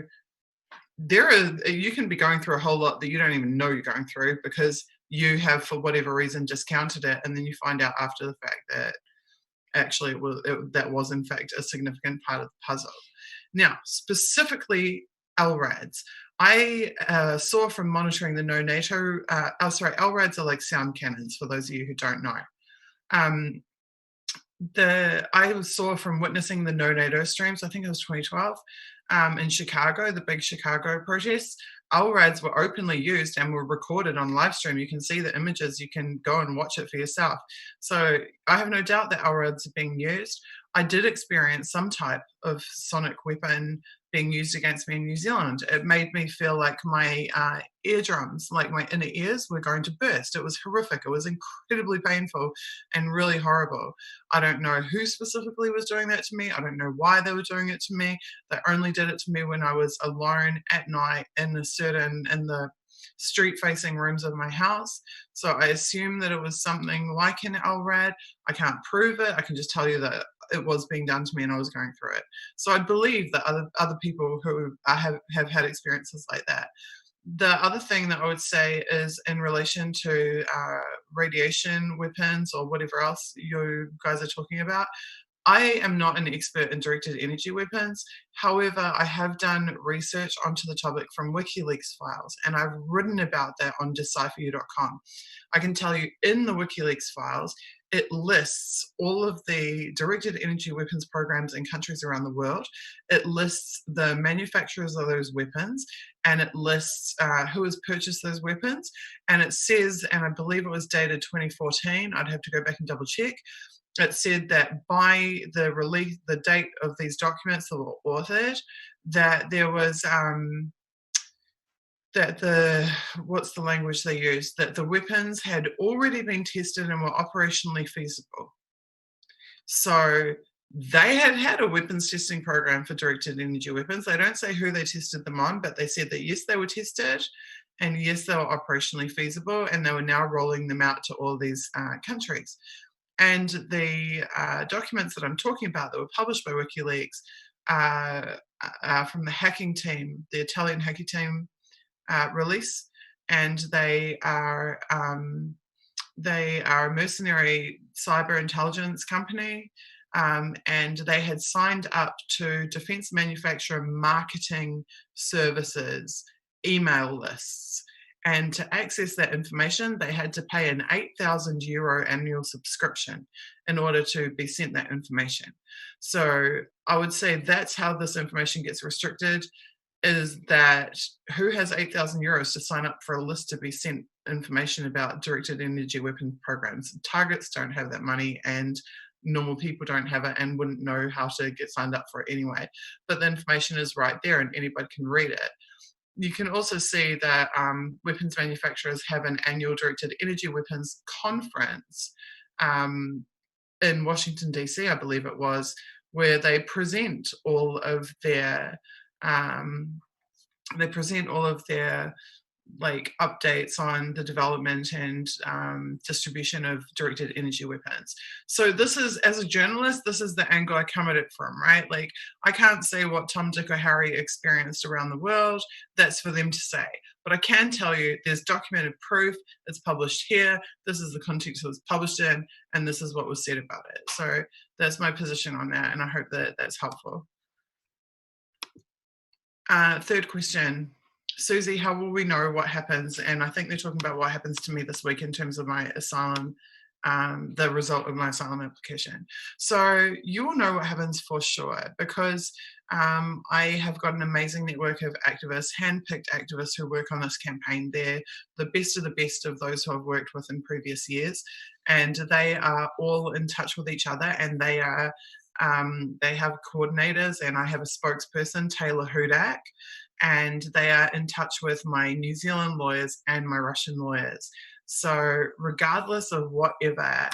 you can be going through a whole lot that you don't even know you're going through because you have, for whatever reason, discounted it, and then you find out after the fact that actually that was in fact a significant part of the puzzle. Now, specifically LRADs. I saw from monitoring the no NATO, LRADs are like sound cannons for those of you who don't know. I saw from witnessing the no NATO streams, I think it was 2012, in Chicago, the big Chicago protests, LRADs were openly used and were recorded on live stream. You can see the images, you can go and watch it for yourself. So I have no doubt that LRADs are being used. I did experience some type of sonic weapon being used against me in New Zealand. It made me feel like my eardrums, like my inner ears, were going to burst. It was horrific. It was incredibly painful and really horrible. I don't know who specifically was doing that to me. I don't know why they were doing it to me. They only did it to me when I was alone at night in the street-facing rooms of my house. So I assume that it was something like an LRAD. I can't prove it. I can just tell you that it was being done to me and I was going through it. So I believe that other people who have had experiences like that. The other thing that I would say is in relation to radiation weapons or whatever else you guys are talking about. I am not an expert in directed energy weapons. However, I have done research onto the topic from WikiLeaks files, and I've written about that on decipheryou.com. I can tell you in the WikiLeaks files, it lists all of the directed energy weapons programs in countries around the world. It lists the manufacturers of those weapons, and it lists who has purchased those weapons. And it says, and I believe it was dated 2014, I'd have to go back and double check, it said that by the date of these documents that were authored, that there was what's the language they used? That the weapons had already been tested and were operationally feasible. So they had a weapons testing program for directed energy weapons. They don't say who they tested them on, but they said that yes, they were tested, and yes, they were operationally feasible, and they were now rolling them out to all these countries. And the documents that I'm talking about that were published by WikiLeaks are from the hacking team, the Italian hacking team release, and they are a mercenary cyber intelligence company, and they had signed up to defense manufacturer marketing services email lists. And to access that information, they had to pay an €8,000 annual subscription in order to be sent that information. So I would say that's how this information gets restricted, is that who has €8,000 to sign up for a list to be sent information about directed energy weapon programs? Targets don't have that money, and normal people don't have it and wouldn't know how to get signed up for it anyway. But the information is right there and anybody can read it. You can also see that weapons manufacturers have an annual directed energy weapons conference in Washington, D.C., I believe it was, where they present all of their like updates on the development and distribution of directed energy weapons. So this is, as a journalist, this is the angle I come at it from, right? Like, I can't say what Tom, Dick, or Harry experienced around the world. That's for them to say. But I can tell you there's documented proof. It's published here. This is the context it was published in, and this is what was said about it. So that's my position on that, and I hope that that's helpful. Third question. Susie, how will we know what happens? And I think they're talking about what happens to me this week in terms of my asylum, the result of my asylum application. So you will know what happens for sure, because I have got an amazing network of activists, hand-picked activists who work on this campaign. They're the best of those who I've worked with in previous years, and they are all in touch with each other, and they are they have coordinators, and I have a spokesperson, Taylor Hudak, and they are in touch with my New Zealand lawyers and my Russian lawyers. So regardless of whatever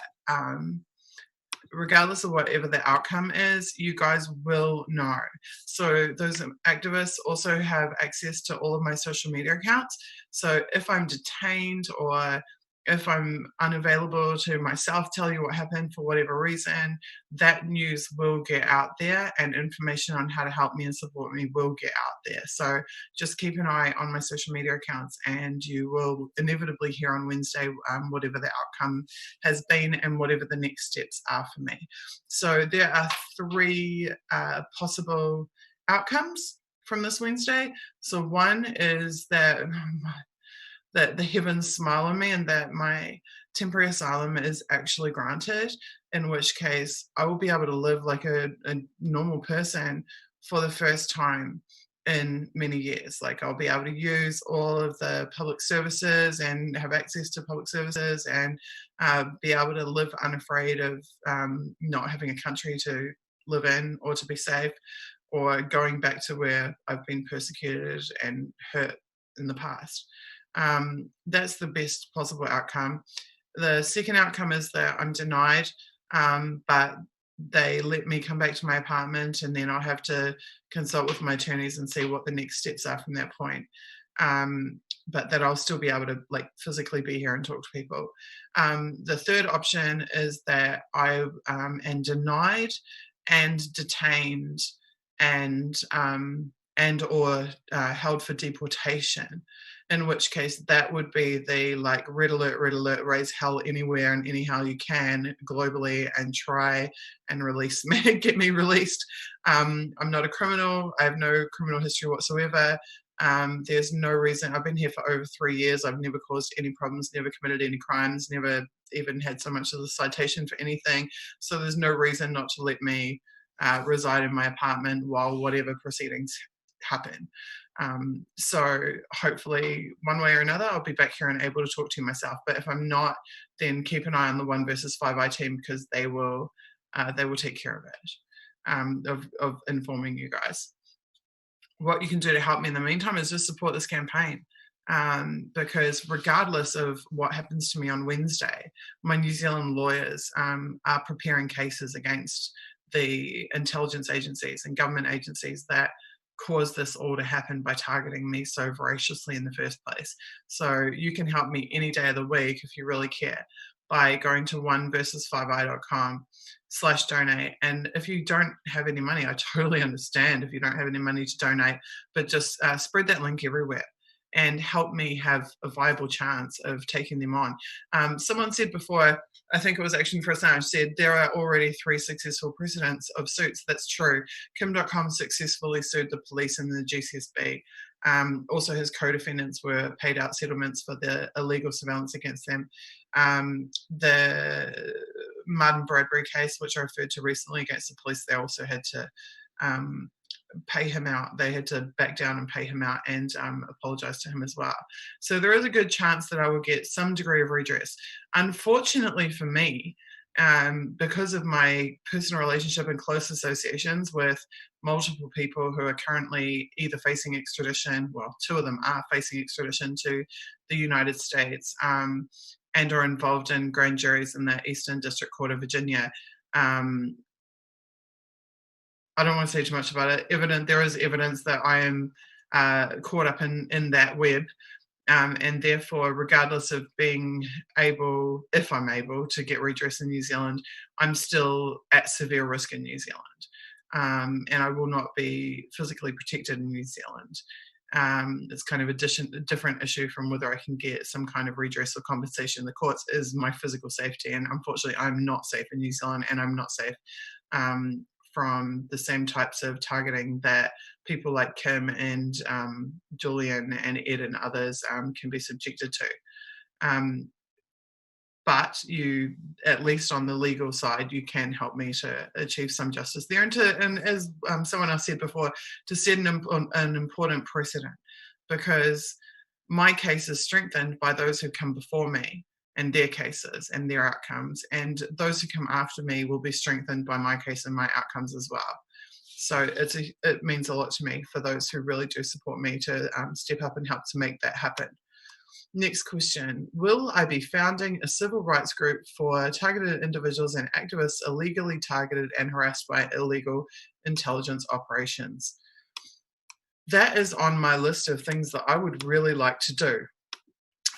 the outcome is, you guys will know. So those activists also have access to all of my social media accounts. So if I'm detained or if I'm unavailable to myself tell you what happened for whatever reason, that news will get out there, and information on how to help me and support me will get out there. So just keep an eye on my social media accounts, and you will inevitably hear on Wednesday whatever the outcome has been and whatever the next steps are for me. So there are 3 possible outcomes from this Wednesday. So one is that the heavens smile on me and that my temporary asylum is actually granted, in which case I will be able to live like a normal person for the first time in many years. Like, I'll be able to use all of the public services and have access to public services and be able to live unafraid of not having a country to live in or to be safe, or going back to where I've been persecuted and hurt in the past. That's the best possible outcome. The second outcome is that I'm denied, but they let me come back to my apartment, and then I'll have to consult with my attorneys and see what the next steps are from that point. But that I'll still be able to like physically be here and talk to people. The third option is that I am denied and detained and or held for deportation, in which case that would be the like red alert, raise hell anywhere and anyhow you can globally and try and release me, get me released. I'm not a criminal. I have no criminal history whatsoever. There's no reason. I've been here for over 3 years. I've never caused any problems, never committed any crimes, never even had so much as a citation for anything. So there's no reason not to let me reside in my apartment while whatever proceedings happen. So hopefully one way or another I'll be back here and able to talk to you myself. But if I'm not, then keep an eye on the 1 versus 5i team, because they will take care of it, of informing you guys. What you can do to help me in the meantime is just support this campaign, because regardless of what happens to me on Wednesday, my New Zealand lawyers are preparing cases against the intelligence agencies and government agencies that caused this all to happen by targeting me so voraciously in the first place. So you can help me any day of the week if you really care by going to 1versus5i.com/donate. And if you don't have any money, I totally understand if you don't have any money to donate, but just spread that link everywhere and help me have a viable chance of taking them on. Someone said before, I think it was Action for Assange, said there are already 3 successful precedents of suits. That's true. Kim.com successfully sued the police and the GCSB. Also, his co-defendants were paid out settlements for the illegal surveillance against them. The Martin Bradbury case, which I referred to recently against the police, they also had to pay him out. They had to back down and pay him out and apologize to him as well. So there is a good chance that I will get some degree of redress. Unfortunately for me, because of my personal relationship and close associations with multiple people who are currently either facing extradition, well, two of them are facing extradition to the United States, and are involved in grand juries in the Eastern District Court of Virginia. I don't want to say too much about it. There is evidence that I am caught up in that web. And therefore, regardless of being able, if I'm able to get redress in New Zealand, I'm still at severe risk in New Zealand. And I will not be physically protected in New Zealand. It's kind of a different issue from whether I can get some kind of redress or compensation in the courts is my physical safety. And unfortunately, I'm not safe in New Zealand, and I'm not safe from the same types of targeting that people like Kim and Julian and Ed and others can be subjected to. But you, at least on the legal side, you can help me to achieve some justice there, and as someone else said before, to set an important precedent, because my case is strengthened by those who come before me and their cases and their outcomes, and those who come after me will be strengthened by my case and my outcomes as well. So it means a lot to me for those who really do support me to step up and help to make that happen. Next question. Will I be founding a civil rights group for targeted individuals and activists illegally targeted and harassed by illegal intelligence operations? That is on my list of things that I would really like to do.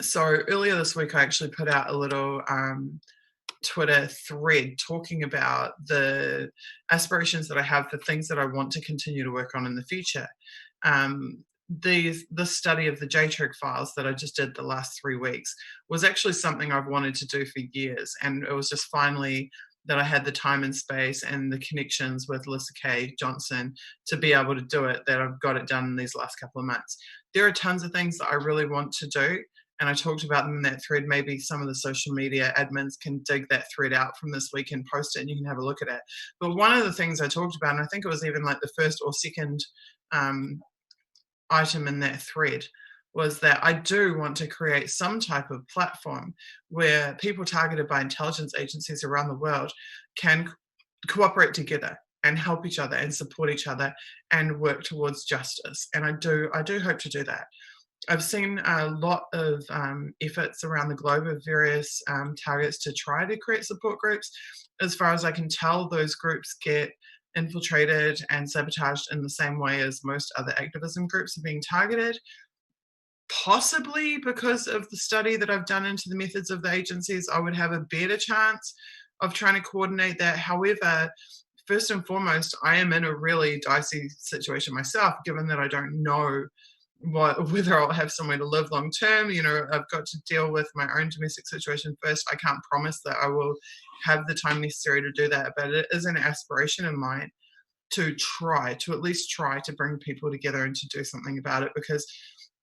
So earlier this week, I actually put out a little Twitter thread talking about the aspirations that I have for things that I want to continue to work on in the future. The study of the JTRIG files that I just did the last 3 weeks was actually something I've wanted to do for years, and it was just finally that I had the time and space and the connections with Lisa K. Johnson to be able to do it, that I've got it done in these last couple of months. There are tons of things that I really want to do, and I talked about them in that thread. Maybe some of the social media admins can dig that thread out from this week and post it, and you can have a look at it. But one of the things I talked about, and I think it was even like the first or second item in that thread, was that I do want to create some type of platform where people targeted by intelligence agencies around the world can cooperate together and help each other and support each other and work towards justice. And I do hope to do that. I've seen a lot of efforts around the globe of various targets to try to create support groups. As far as I can tell, those groups get infiltrated and sabotaged in the same way as most other activism groups are being targeted, possibly because of the study that I've done into the methods of the agencies. I would have a better chance of trying to coordinate that. However, first and foremost, I am in a really dicey situation myself, given that I don't know whether I'll have somewhere to live long term. You know, I've got to deal with my own domestic situation first. I can't promise that I will have the time necessary to do that, but it is an aspiration of mine to at least try to bring people together and to do something about it, because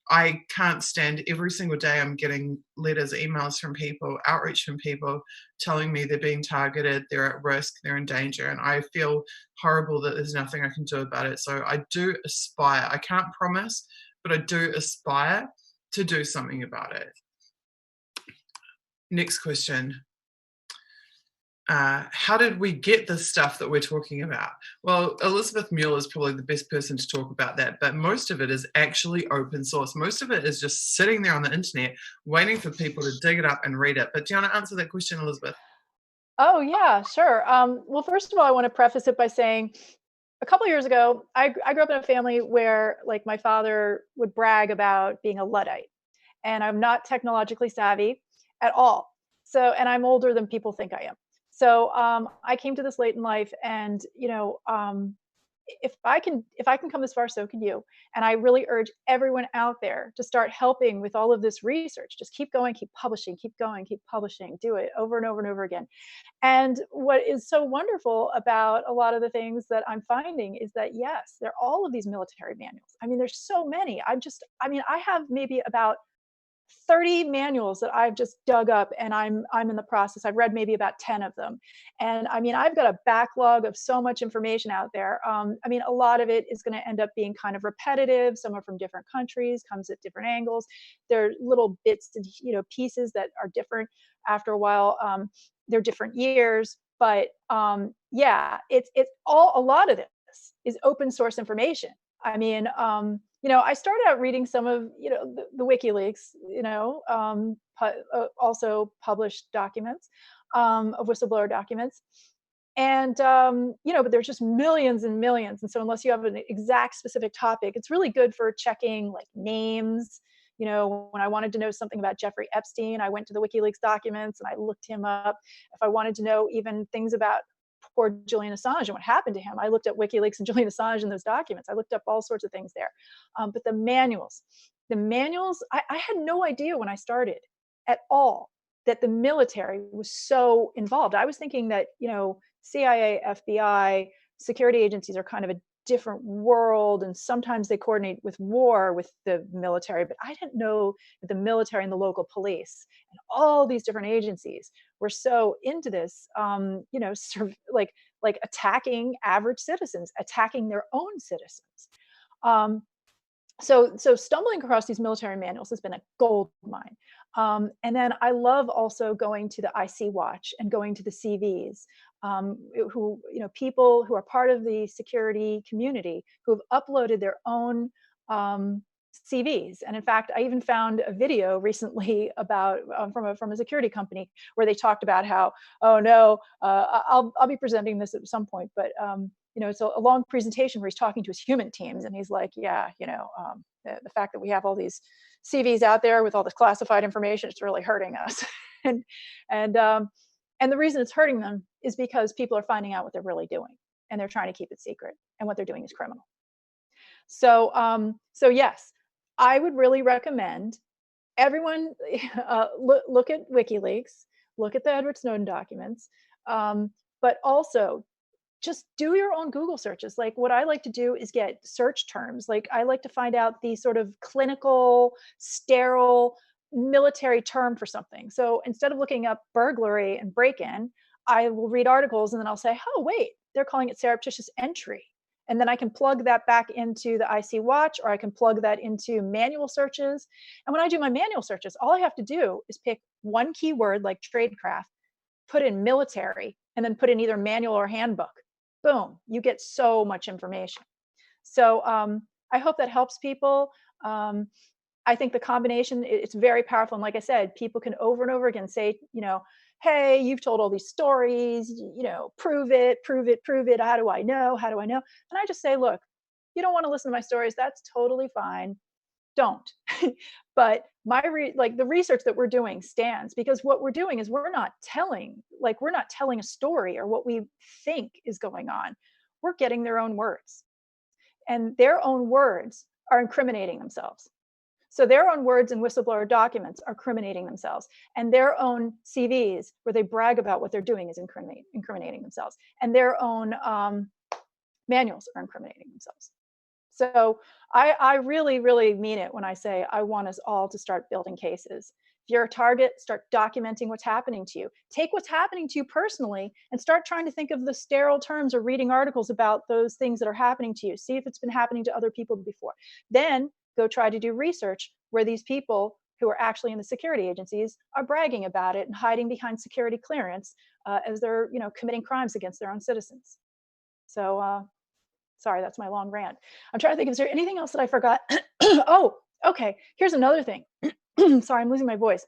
I can't stand every single day I'm getting letters, emails from people, outreach from people telling me they're being targeted, they're at risk, they're in danger, and I feel horrible that there's nothing I can do about it. So I do aspire, I can't promise, but I do aspire to do something about it. Next question. How did we get the stuff that we're talking about? Well, Elizabeth Mueller is probably the best person to talk about that, but most of it is actually open source. Most of it is just sitting there on the internet waiting for people to dig it up and read it. But do you want to answer that question, Elizabeth? Oh, yeah, sure. Well, first of all, I want to preface it by saying a couple of years ago, I grew up in a family where, like, my father would brag about being a Luddite, and I'm not technologically savvy at all. So, and I'm older than people think I am. So I came to this late in life, and if I can come this far, so can you. And I really urge everyone out there to start helping with all of this research. Just keep going, keep publishing, keep going, keep publishing. Do it over and over and over again. And what is so wonderful about a lot of the things that I'm finding is that, yes, there are all of these military manuals. I mean, there's so many. I have maybe about 30 manuals that I've just dug up, and I'm in the process. I've read maybe about 10 of them. And I mean, I've got a backlog of so much information out there. I mean, a lot of it is going to end up being kind of repetitive. Some are from different countries, comes at different angles. There are little bits and, pieces that are different after a while. They're different years, but yeah, it's all, a lot of this is open source information. I mean, I started out reading some of, the WikiLeaks, also published documents, of whistleblower documents. And, but there's just millions and millions. And so unless you have an exact specific topic, it's really good for checking like names. When I wanted to know something about Jeffrey Epstein, I went to the WikiLeaks documents and I looked him up. If I wanted to know even things about poor Julian Assange and what happened to him, I looked at WikiLeaks and Julian Assange and those documents. I looked up all sorts of things there. But the manuals, I had no idea when I started at all that the military was so involved. I was thinking that, CIA, FBI, security agencies are kind of a different world, and sometimes they coordinate with war with the military, but I didn't know that the military and the local police and all these different agencies were so into this, like attacking average citizens, attacking their own citizens. So stumbling across these military manuals has been a gold mine. And then I love also going to the IC Watch and going to the CVs, who, people who are part of the security community who have uploaded their own CVs. And in fact, I even found a video recently about from a security company where they talked about how, oh no, I'll be presenting this at some point, but it's a long presentation where he's talking to his human teams, and he's like, yeah, the fact that we have all these CVs out there with all this classified information, it's really hurting us. and the reason it's hurting them is because people are finding out what they're really doing, and they're trying to keep it secret, and what they're doing is criminal. So yes, I would really recommend everyone look at WikiLeaks, look at the Edward Snowden documents, but also just do your own Google searches. Like what I like to do is get search terms. Like I like to find out the sort of clinical, sterile military term for something. So instead of looking up burglary and break-in, I will read articles and then I'll say, oh, wait, they're calling it surreptitious entry. And then I can plug that back into the IC Watch, or I can plug that into manual searches. And when I do my manual searches, all I have to do is pick one keyword like tradecraft, put in military, and then put in either manual or handbook. Boom, you get so much information. So I hope that helps people. I think the combination, it's very powerful. And like I said, people can over and over again say, hey, you've told all these stories, prove it. How do I know? And I just say, look, you don't want to listen to my stories. That's totally fine. Don't. But the research that we're doing stands, because what we're doing is we're not telling a story or what we think is going on. We're getting their own words, and their own words are incriminating themselves. So their own words in whistleblower documents are incriminating themselves, and their own CVs where they brag about what they're doing is incriminating themselves, and their own manuals are incriminating themselves. So I really, really mean it when I say I want us all to start building cases. If you're a target, start documenting what's happening to you. Take what's happening to you personally and start trying to think of the sterile terms or reading articles about those things that are happening to you. See if it's been happening to other people before. Then go try to do research where these people who are actually in the security agencies are bragging about it and hiding behind security clearance as they're committing crimes against their own citizens. So sorry, that's my long rant. I'm trying to think, is there anything else that I forgot? Oh, okay. Here's another thing. Sorry, I'm losing my voice.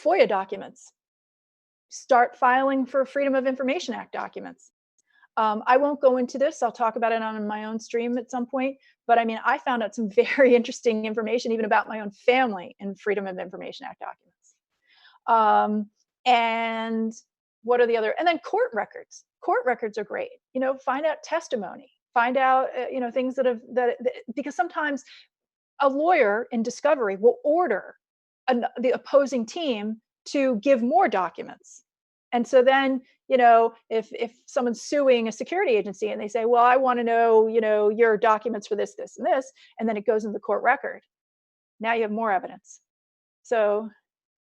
FOIA documents. Start filing for Freedom of Information Act documents. I won't go into this. I'll talk about it on my own stream at some point. But I mean, I found out some very interesting information even about my own family in Freedom of Information Act documents. And what are the other? And then court records. Court records are great. Find out testimony. Find out, things because sometimes a lawyer in discovery will order the opposing team to give more documents. And so then, if someone's suing a security agency and they say, well, I want to know, your documents for this, this, and this, and then it goes in the court record. Now you have more evidence. So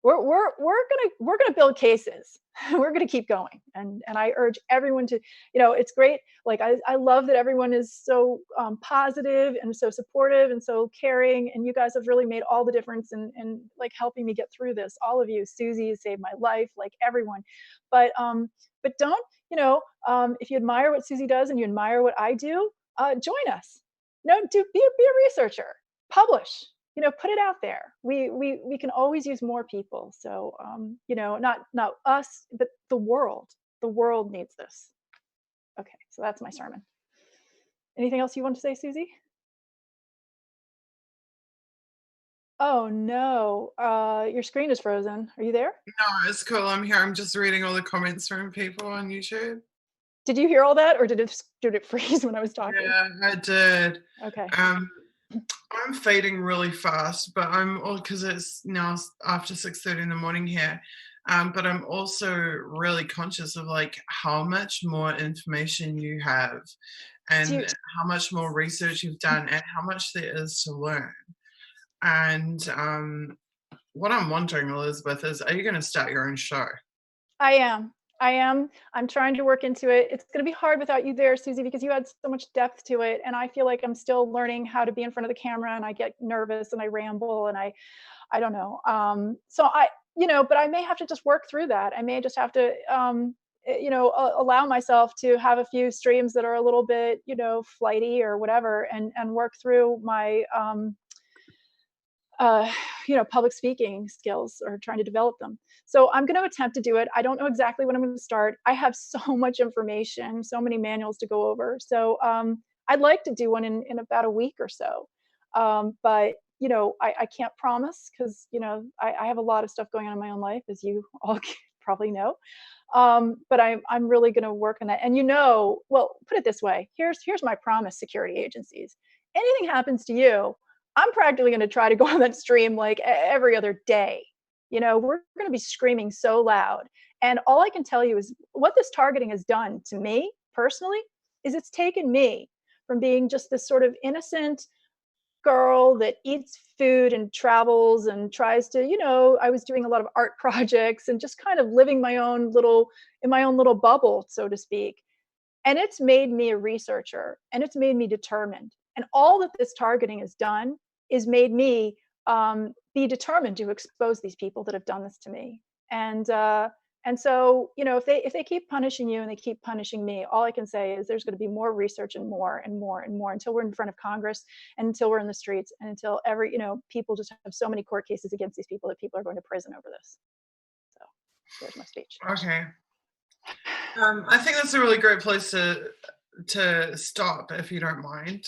we're gonna build cases. We're gonna keep going, and I urge everyone to, it's great. Like I love that everyone is so positive and so supportive and so caring, and you guys have really made all the difference in like helping me get through this. All of you, Susie saved my life, like everyone. But don't, if you admire what Susie does and you admire what I do, join us. Be a researcher, publish, put it out there. We can always use more people. So not us, but the world needs this. Okay, so that's my sermon. Anything else you want to say, Susie? Oh no, your screen is frozen. Are you there? No, it's cool. I'm here. I'm just reading all the comments from people on YouTube. Did you hear all that, or did it freeze when I was talking? Yeah, I did. Okay. I'm fading really fast, but I'm all because it's now after 6:30 in the morning here. But I'm also really conscious of like how much more information you have, and how much more research you've done, and how much there is to learn. And what I'm wondering, Elizabeth, is are you going to start your own show? I am. I'm trying to work into it. It's going to be hard without you there, Susie, because you add so much depth to it. And I feel like I'm still learning how to be in front of the camera, and I get nervous and I ramble and I don't know. So but I may have to just work through that. I may just have to, allow myself to have a few streams that are a little bit, flighty or whatever, and work through my, public speaking skills, or trying to develop them. So I'm going to attempt to do it. I don't know exactly when I'm going to start. I have so much information, so many manuals to go over. So I'd like to do one in about a week or so. But I can't promise, because I have a lot of stuff going on in my own life, as you all probably know. But I'm really going to work on that. And well, put it this way. Here's my promise, security agencies. Anything happens to you, I'm practically going to try to go on that stream like every other day. We're going to be screaming so loud. And all I can tell you is what this targeting has done to me personally is it's taken me from being just this sort of innocent girl that eats food and travels and tries to, I was doing a lot of art projects and just kind of living in my own little bubble, so to speak. And it's made me a researcher, and it's made me determined. And all that this targeting has done is made me be determined to expose these people that have done this to me. And so, if they keep punishing you and they keep punishing me, all I can say is there's going to be more research and more and more and more, until we're in front of Congress, and until we're in the streets, and until people just have so many court cases against these people that people are going to prison over this. So there's my speech. Okay. I think that's a really great place to stop, if you don't mind,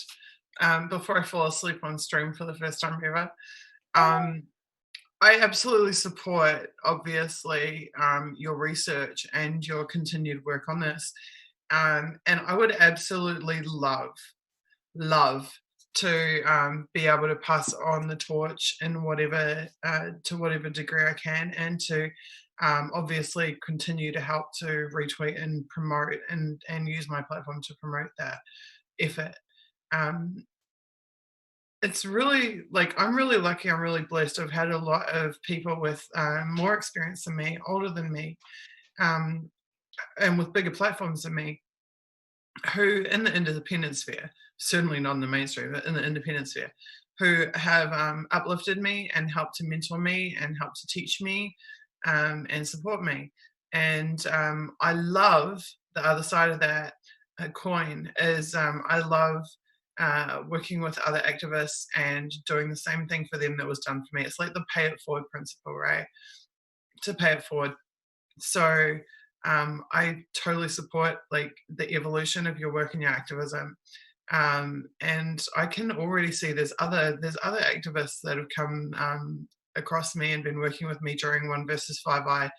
before I fall asleep on stream for the first time ever. I absolutely support, obviously, your research and your continued work on this. And I would absolutely love to be able to pass on the torch in to whatever degree I can, and to obviously continue to help to retweet and promote and use my platform to promote that effort. It's really, like, I'm really lucky, I'm really blessed. I've had a lot of people with more experience than me, older than me, and with bigger platforms than me, who in the independent sphere, certainly not in the mainstream, but in the independent sphere, who have uplifted me and helped to mentor me and helped to teach me and support me. And I love the other side of that coin is I love working with other activists and doing the same thing for them that was done for me. It's like the pay it forward principle, right? To pay it forward. So I totally support like the evolution of your work and your activism. And I can already see there's other activists that have come across me and been working with me during 1 versus 5i,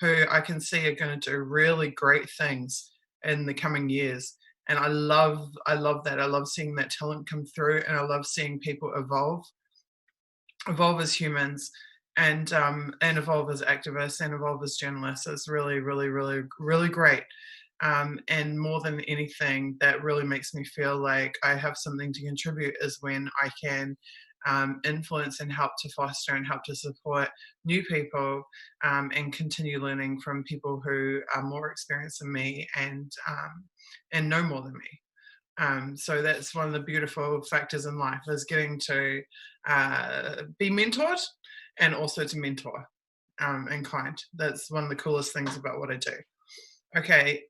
who I can see are going to do really great things in the coming years. And I love that. I love seeing that talent come through, and I love seeing people evolve as humans, and evolve as activists, and evolve as journalists. It's really, really, really, really great. And more than anything, that really makes me feel like I have something to contribute is when I can influence and help to foster and help to support new people, and continue learning from people who are more experienced than me and know more than me. So that's one of the beautiful factors in life, is getting to be mentored and also to mentor in kind. That's one of the coolest things about what I do. Okay.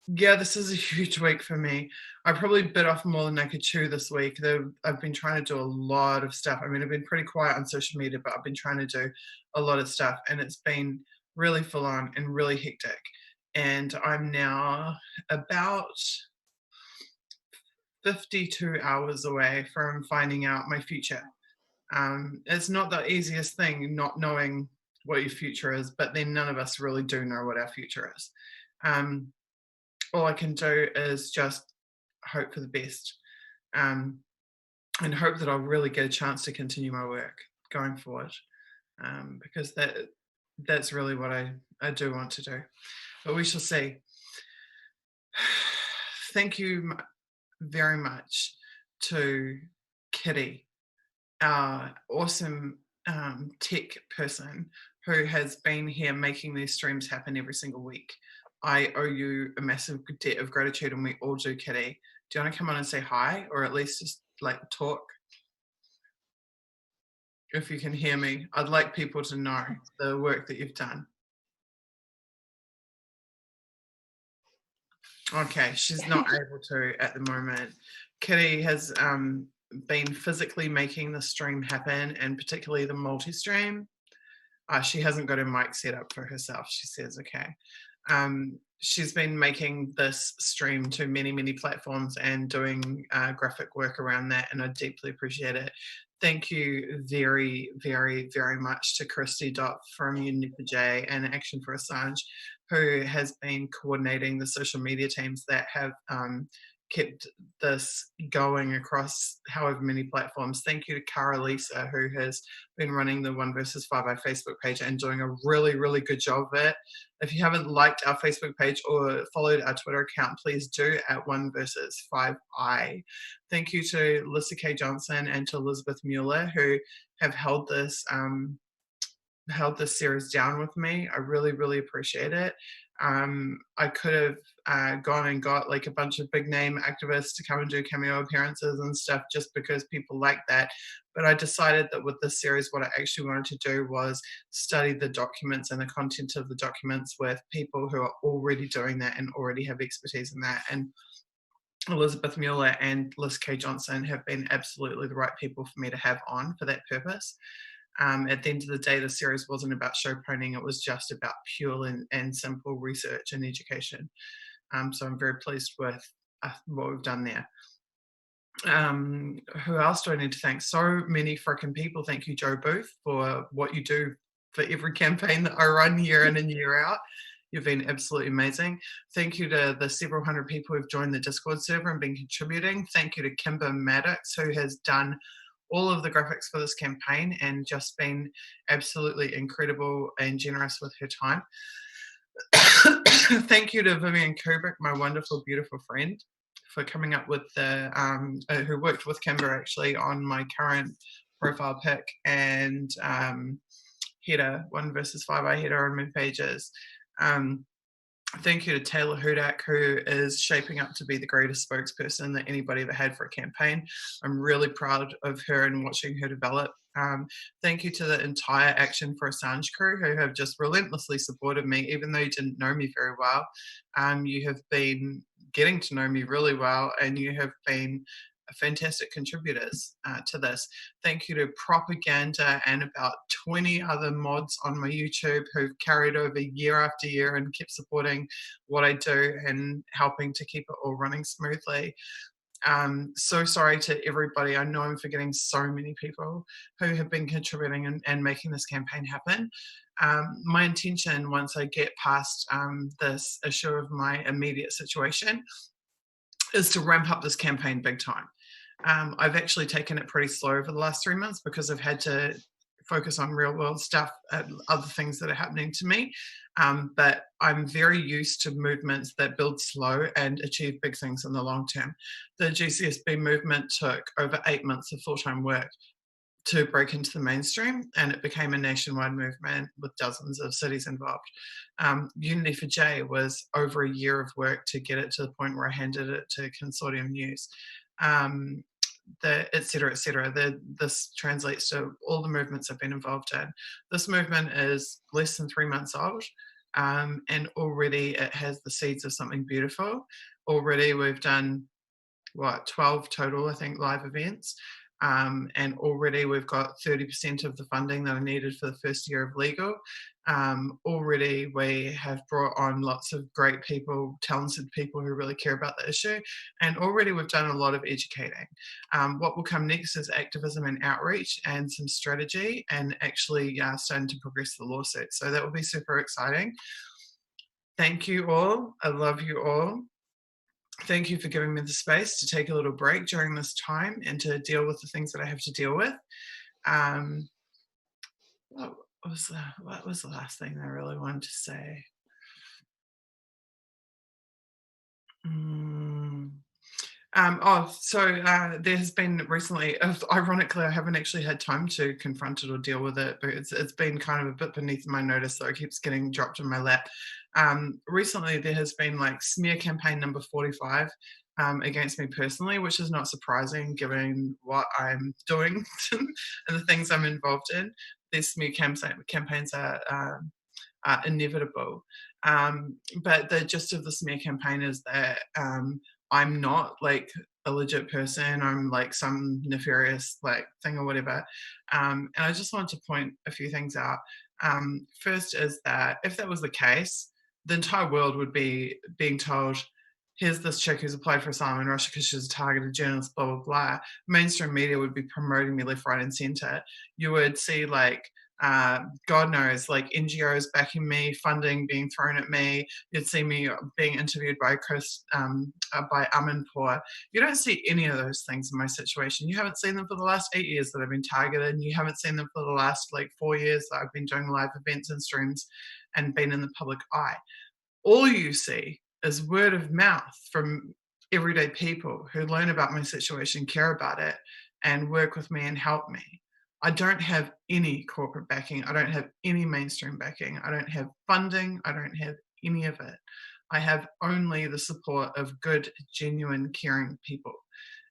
Yeah, this is a huge week for me. I probably bit off more than I could chew this week. I've been trying to do a lot of stuff. I mean, I've been pretty quiet on social media, but I've been trying to do a lot of stuff, and it's been really full on and really hectic. And I'm now about 52 hours away from finding out my future. It's not the easiest thing, not knowing what your future is, but then none of us really do know what our future is. All I can do is just hope for the best, and hope that I'll really get a chance to continue my work going forward, because that's really what I do want to do. But we shall see. Thank you very much to Kitty, our awesome tech person who has been here making these streams happen every single week. I owe you a massive debt of gratitude, and we all do, Kitty. Do you want to come on and say hi, or at least just like talk? If you can hear me, I'd like people to know the work that you've done. Okay, she's not able to at the moment. Kitty has been physically making the stream happen, and particularly the multi-stream. She hasn't got her mic set up for herself, she says, okay. She's been making this stream to many, many platforms and doing graphic work around that, and I deeply appreciate it. Thank you very, very, very much to Christy Dot from Uniper and Action for Assange, who has been coordinating the social media teams that have kept this going across however many platforms. Thank you to Cara Lisa, who has been running the 1 versus 5i Facebook page and doing a really, really good job of it. If you haven't liked our Facebook page or followed our Twitter account, please do at 1 versus 5i. Thank you to Lissa K. Johnson and to Elizabeth Mueller, who have held this series down with me. I really, really appreciate it. I could have gone and got like a bunch of big name activists to come and do cameo appearances and stuff just because people like that. But I decided that with this series, what I actually wanted to do was study the documents and the content of the documents with people who are already doing that and already have expertise in that. And Elizabeth Mueller and Liz K. Johnson have been absolutely the right people for me to have on for that purpose. At the end of the day, the series wasn't about show ponying, it was just about pure and simple research and education. So I'm very pleased with what we've done there. Who else do I need to thank? So many freaking people. Thank you, Joe Booth, for what you do for every campaign that I run year in and year out. You've been absolutely amazing. Thank you to the several hundred people who've joined the Discord server and been contributing. Thank you to Kimber Maddox, who has done all of the graphics for this campaign and just been absolutely incredible and generous with her time. Thank you to Vivian Kubrick, my wonderful, beautiful friend, for coming up with the, who worked with Kimber actually on my current profile pic and header, 1 versus 5i header on my pages. Thank you to Taylor Hudak, who is shaping up to be the greatest spokesperson that anybody ever had for a campaign. I'm really proud of her and watching her develop. Thank you to the entire Action for Assange crew, who have just relentlessly supported me, even though you didn't know me very well. You have been getting to know me really well, and you have been fantastic contributors to this. Thank you to Propaganda and about 20 other mods on my YouTube who've carried over year after year and kept supporting what I do and helping to keep it all running smoothly. So sorry to everybody. I know I'm forgetting so many people who have been contributing and making this campaign happen. My intention, once I get past this issue of my immediate situation, is to ramp up this campaign big time. I've actually taken it pretty slow over the last 3 months because I've had to focus on real world stuff and other things that are happening to me. But I'm very used to movements that build slow and achieve big things in the long term. The GCSB movement took over 8 months of full-time work to break into the mainstream, and it became a nationwide movement with dozens of cities involved. Unity for J was over a year of work to get it to the point where I handed it to Consortium News. Et cetera. This translates to all the movements I've been involved in. This movement is less than 3 months old, and already it has the seeds of something beautiful. Already we've done, 12 total, I think, live events. And already we've got 30% of the funding that I needed for the first year of legal. Already we have brought on lots of great people, talented people who really care about the issue. And already we've done a lot of educating. What will come next is activism and outreach and some strategy, and actually starting to progress the lawsuit. So that will be super exciting. Thank you all. I love you all. Thank you for giving me the space to take a little break during this time and to deal with the things that I have to deal with. What was the last thing I really wanted to say? There has been recently, ironically, I haven't actually had time to confront it or deal with it, but it's been kind of a bit beneath my notice, so it keeps getting dropped in my lap. Recently, there has been smear campaign number 45 against me personally, which is not surprising given what I'm doing and the things I'm involved in. These smear campaigns are inevitable. But the gist of the smear campaign is that I'm not a legit person. I'm some nefarious thing or whatever. And I just wanted to point a few things out. First is that if that was the case, the entire world would be being told, here's this chick who's applied for asylum in Russia because she's a targeted journalist, blah, blah, blah. Mainstream media would be promoting me left, right, and center. You would see God knows, NGOs backing me, funding being thrown at me. You'd see me being interviewed by by Amanpour. You don't see any of those things in my situation. You haven't seen them for the last 8 years that I've been targeted, and you haven't seen them for the last 4 years that I've been doing live events and streams and been in the public eye. All you see is word of mouth from everyday people who learn about my situation, care about it, and work with me and help me. I don't have any corporate backing. I don't have any mainstream backing. I don't have funding. I don't have any of it. I have only the support of good, genuine, caring people.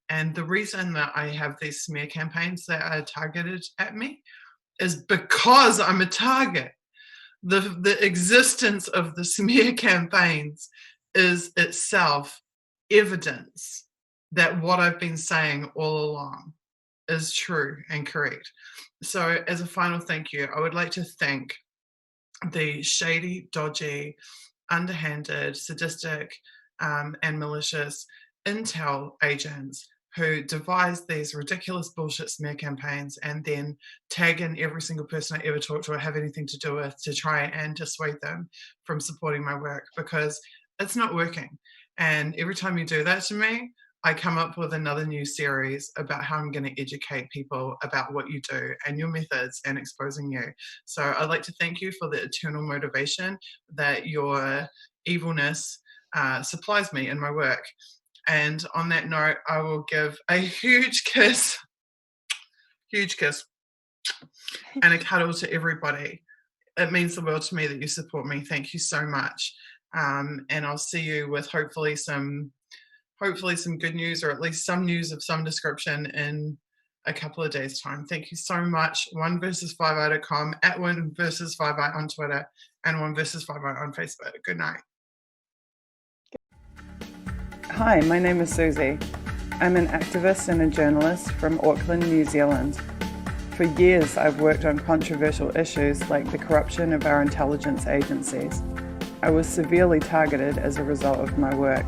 And the reason that I have these smear campaigns that are targeted at me is because I'm a target. The existence of the smear campaigns is itself evidence that what I've been saying all along is true and correct. So as a final thank you, I would like to thank the shady, dodgy, underhanded, sadistic, and malicious intel agents who devised these ridiculous bullshit smear campaigns and then tag in every single person I ever talk to or have anything to do with to try and dissuade them from supporting my work, because it's not working. And every time you do that to me, I come up with another new series about how I'm going to educate people about what you do and your methods and exposing you. So I'd like to thank you for the eternal motivation that your evilness supplies me in my work. And on that note, I will give a huge kiss, and a cuddle to everybody. It means the world to me that you support me. Thank you so much. And I'll see you with hopefully some good news, or at least some news of some description in a couple of days' time. Thank you so much. 1versus5i.com, at 1versus5i on Twitter, and 1versus5i on Facebook. Good night. Hi, my name is Susie. I'm an activist and a journalist from Auckland, New Zealand. For years, I've worked on controversial issues like the corruption of our intelligence agencies. I was severely targeted as a result of my work.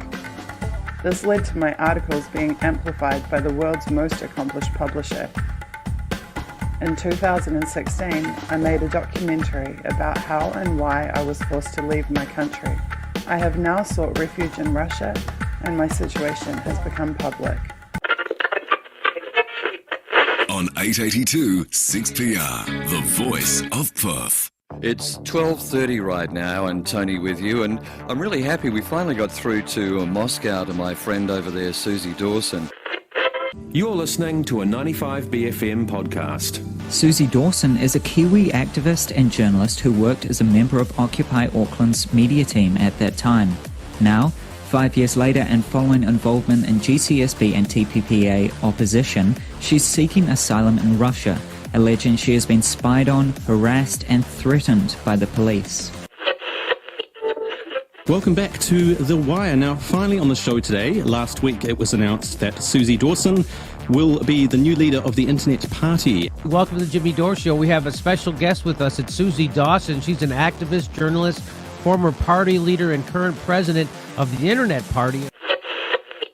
This led to my articles being amplified by the world's most accomplished publisher. In 2016, I made a documentary about how and why I was forced to leave my country. I have now sought refuge in Russia, and my situation has become public. on 882 6PR, the voice of Perth. It's 12:30 right now, and Tony with you, and I'm really happy we finally got through to Moscow to my friend over there, Suzie Dawson. You're listening to a 95BFM podcast. Suzie Dawson is a Kiwi activist and journalist who worked as a member of Occupy Auckland's media team at that time. Now, 5 years later, and following involvement in GCSB and TPPA opposition, she's seeking asylum in Russia, alleging she has been spied on, harassed and threatened by the police. Welcome back to The Wire. Now, finally on the show today, last week it was announced that Suzie Dawson will be the new leader of the Internet Party. Welcome to the Jimmy Dore Show. We have a special guest with us. It's Suzie Dawson. She's an activist, journalist, former party leader, and current president of the Internet Party.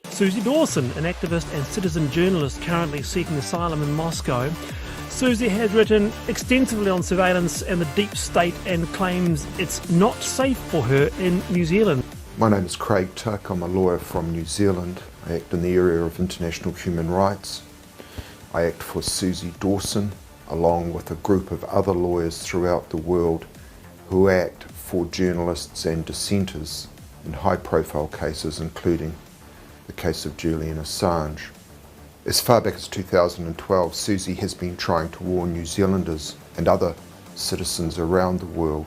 Suzie Dawson, an activist and citizen journalist currently seeking asylum in Moscow. Suzie has written extensively on surveillance and the deep state and claims it's not safe for her in New Zealand. My name is Craig Tuck. I'm a lawyer from New Zealand. I act in the area of international human rights. I act for Suzie Dawson, along with a group of other lawyers throughout the world who act for journalists and dissenters in high-profile cases, including the case of Julian Assange. As far back as 2012, Suzie has been trying to warn New Zealanders and other citizens around the world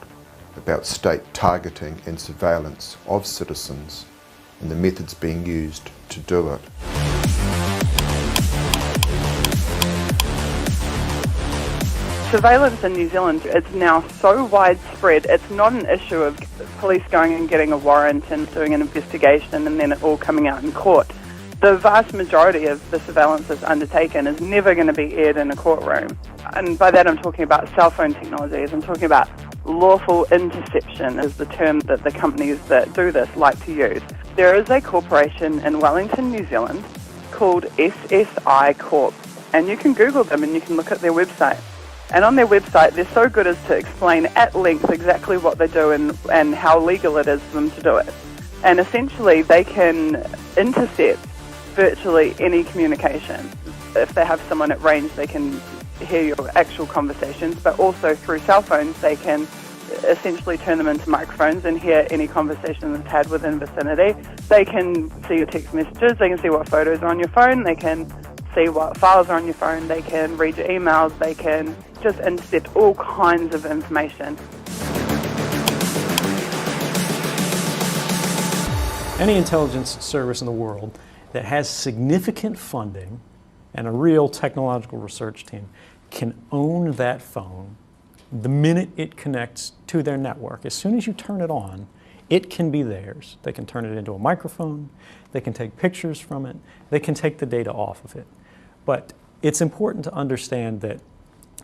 about state targeting and surveillance of citizens and the methods being used to do it. Surveillance in New Zealand is now so widespread, it's not an issue of police going and getting a warrant and doing an investigation and then it all coming out in court. The vast majority of the surveillance that's undertaken is never going to be aired in a courtroom. And by that I'm talking about cell phone technologies, I'm talking about lawful interception is the term that the companies that do this like to use. There is a corporation in Wellington, New Zealand called SSI Corp, and you can Google them and you can look at their website. And on their website they're so good as to explain at length exactly what they do and how legal it is for them to do it. And essentially they can intercept virtually any communication. If they have someone at range, they can hear your actual conversations, but also through cell phones, they can essentially turn them into microphones and hear any conversation that's had within vicinity. They can see your text messages, they can see what photos are on your phone, they can see what files are on your phone, they can read your emails, they can just intercept all kinds of information. Any intelligence service in the world that has significant funding and a real technological research team can own that phone the minute it connects to their network. As soon as you turn it on, it can be theirs. They can turn it into a microphone, they can take pictures from it, they can take the data off of it. But it's important to understand that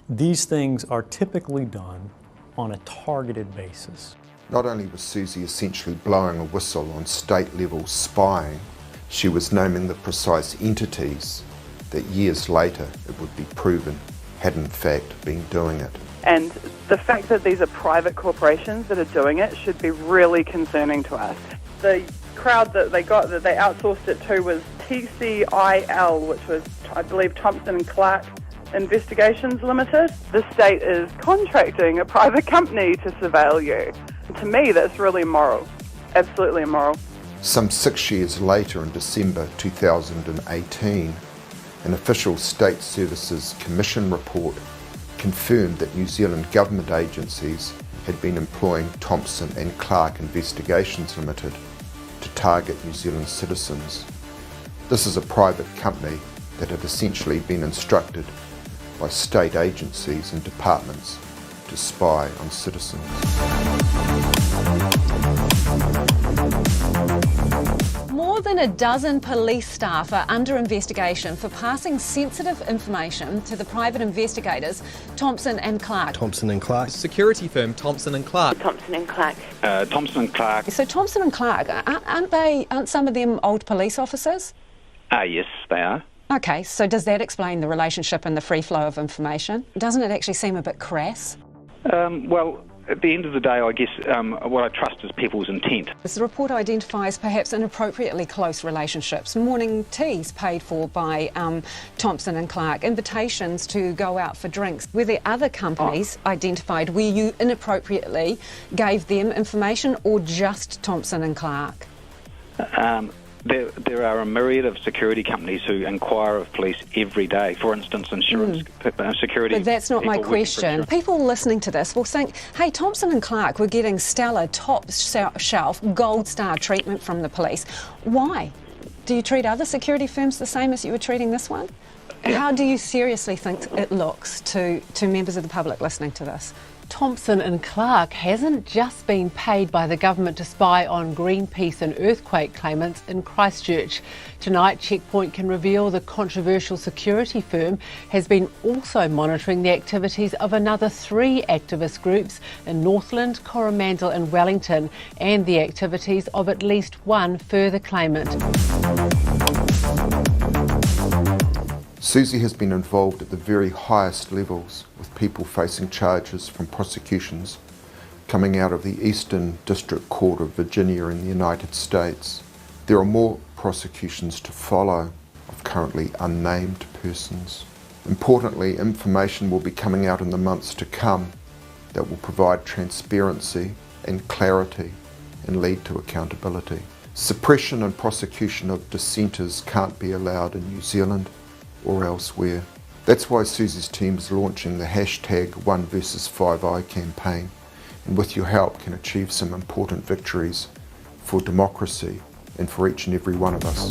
these things are typically done on a targeted basis. Not only was Suzie essentially blowing a whistle on state-level spying, she was naming the precise entities that years later it would be proven had in fact been doing it. And the fact that these are private corporations that are doing it should be really concerning to us. The crowd that they outsourced it to was TCIL, which was, I believe, Thompson & Clark Investigations Limited. The state is contracting a private company to surveil you. To me, that's really immoral, absolutely immoral. Some 6 years later, in December 2018, an official State Services Commission report confirmed that New Zealand government agencies had been employing Thompson & Clark Investigations Limited to target New Zealand citizens. This is a private company that had essentially been instructed by state agencies and departments to spy on citizens. More than a dozen police staff are under investigation for passing sensitive information to the private investigators Thompson & Clark. Thompson & Clark. Security firm Thompson & Clark. Thompson & Clark. Thompson & Clark. So Thompson & Clark, aren't some of them old police officers? Yes, they are. Okay, so does that explain the relationship and the free flow of information? Doesn't it actually seem a bit crass? Well, at the end of the day, I guess what I trust is people's intent. The report identifies perhaps inappropriately close relationships, morning teas paid for by Thompson and Clark, invitations to go out for drinks. Were there other companies identified where you inappropriately gave them information, or just Thompson and Clark? There are a myriad of security companies who inquire of police every day. For instance, insurance security. But that's not my question. People listening to this will think, hey, Thompson and Clark were getting stellar, top shelf, gold star treatment from the police. Why? Do you treat other security firms the same as you were treating this one? How do you seriously think it looks to members of the public listening to this? Thompson and Clark hasn't just been paid by the government to spy on Greenpeace and earthquake claimants in Christchurch. Tonight, Checkpoint can reveal the controversial security firm has been also monitoring the activities of another 3 activist groups in Northland, Coromandel and Wellington, and the activities of at least 1 further claimant. Susie has been involved at the very highest levels, with people facing charges from prosecutions coming out of the Eastern District Court of Virginia in the United States. There are more prosecutions to follow of currently unnamed persons. Importantly, information will be coming out in the months to come that will provide transparency and clarity and lead to accountability. Suppression and prosecution of dissenters can't be allowed in New Zealand or elsewhere. That's why Susie's team is launching the hashtag 1versus5i campaign, and with your help can achieve some important victories for democracy and for each and every one of us.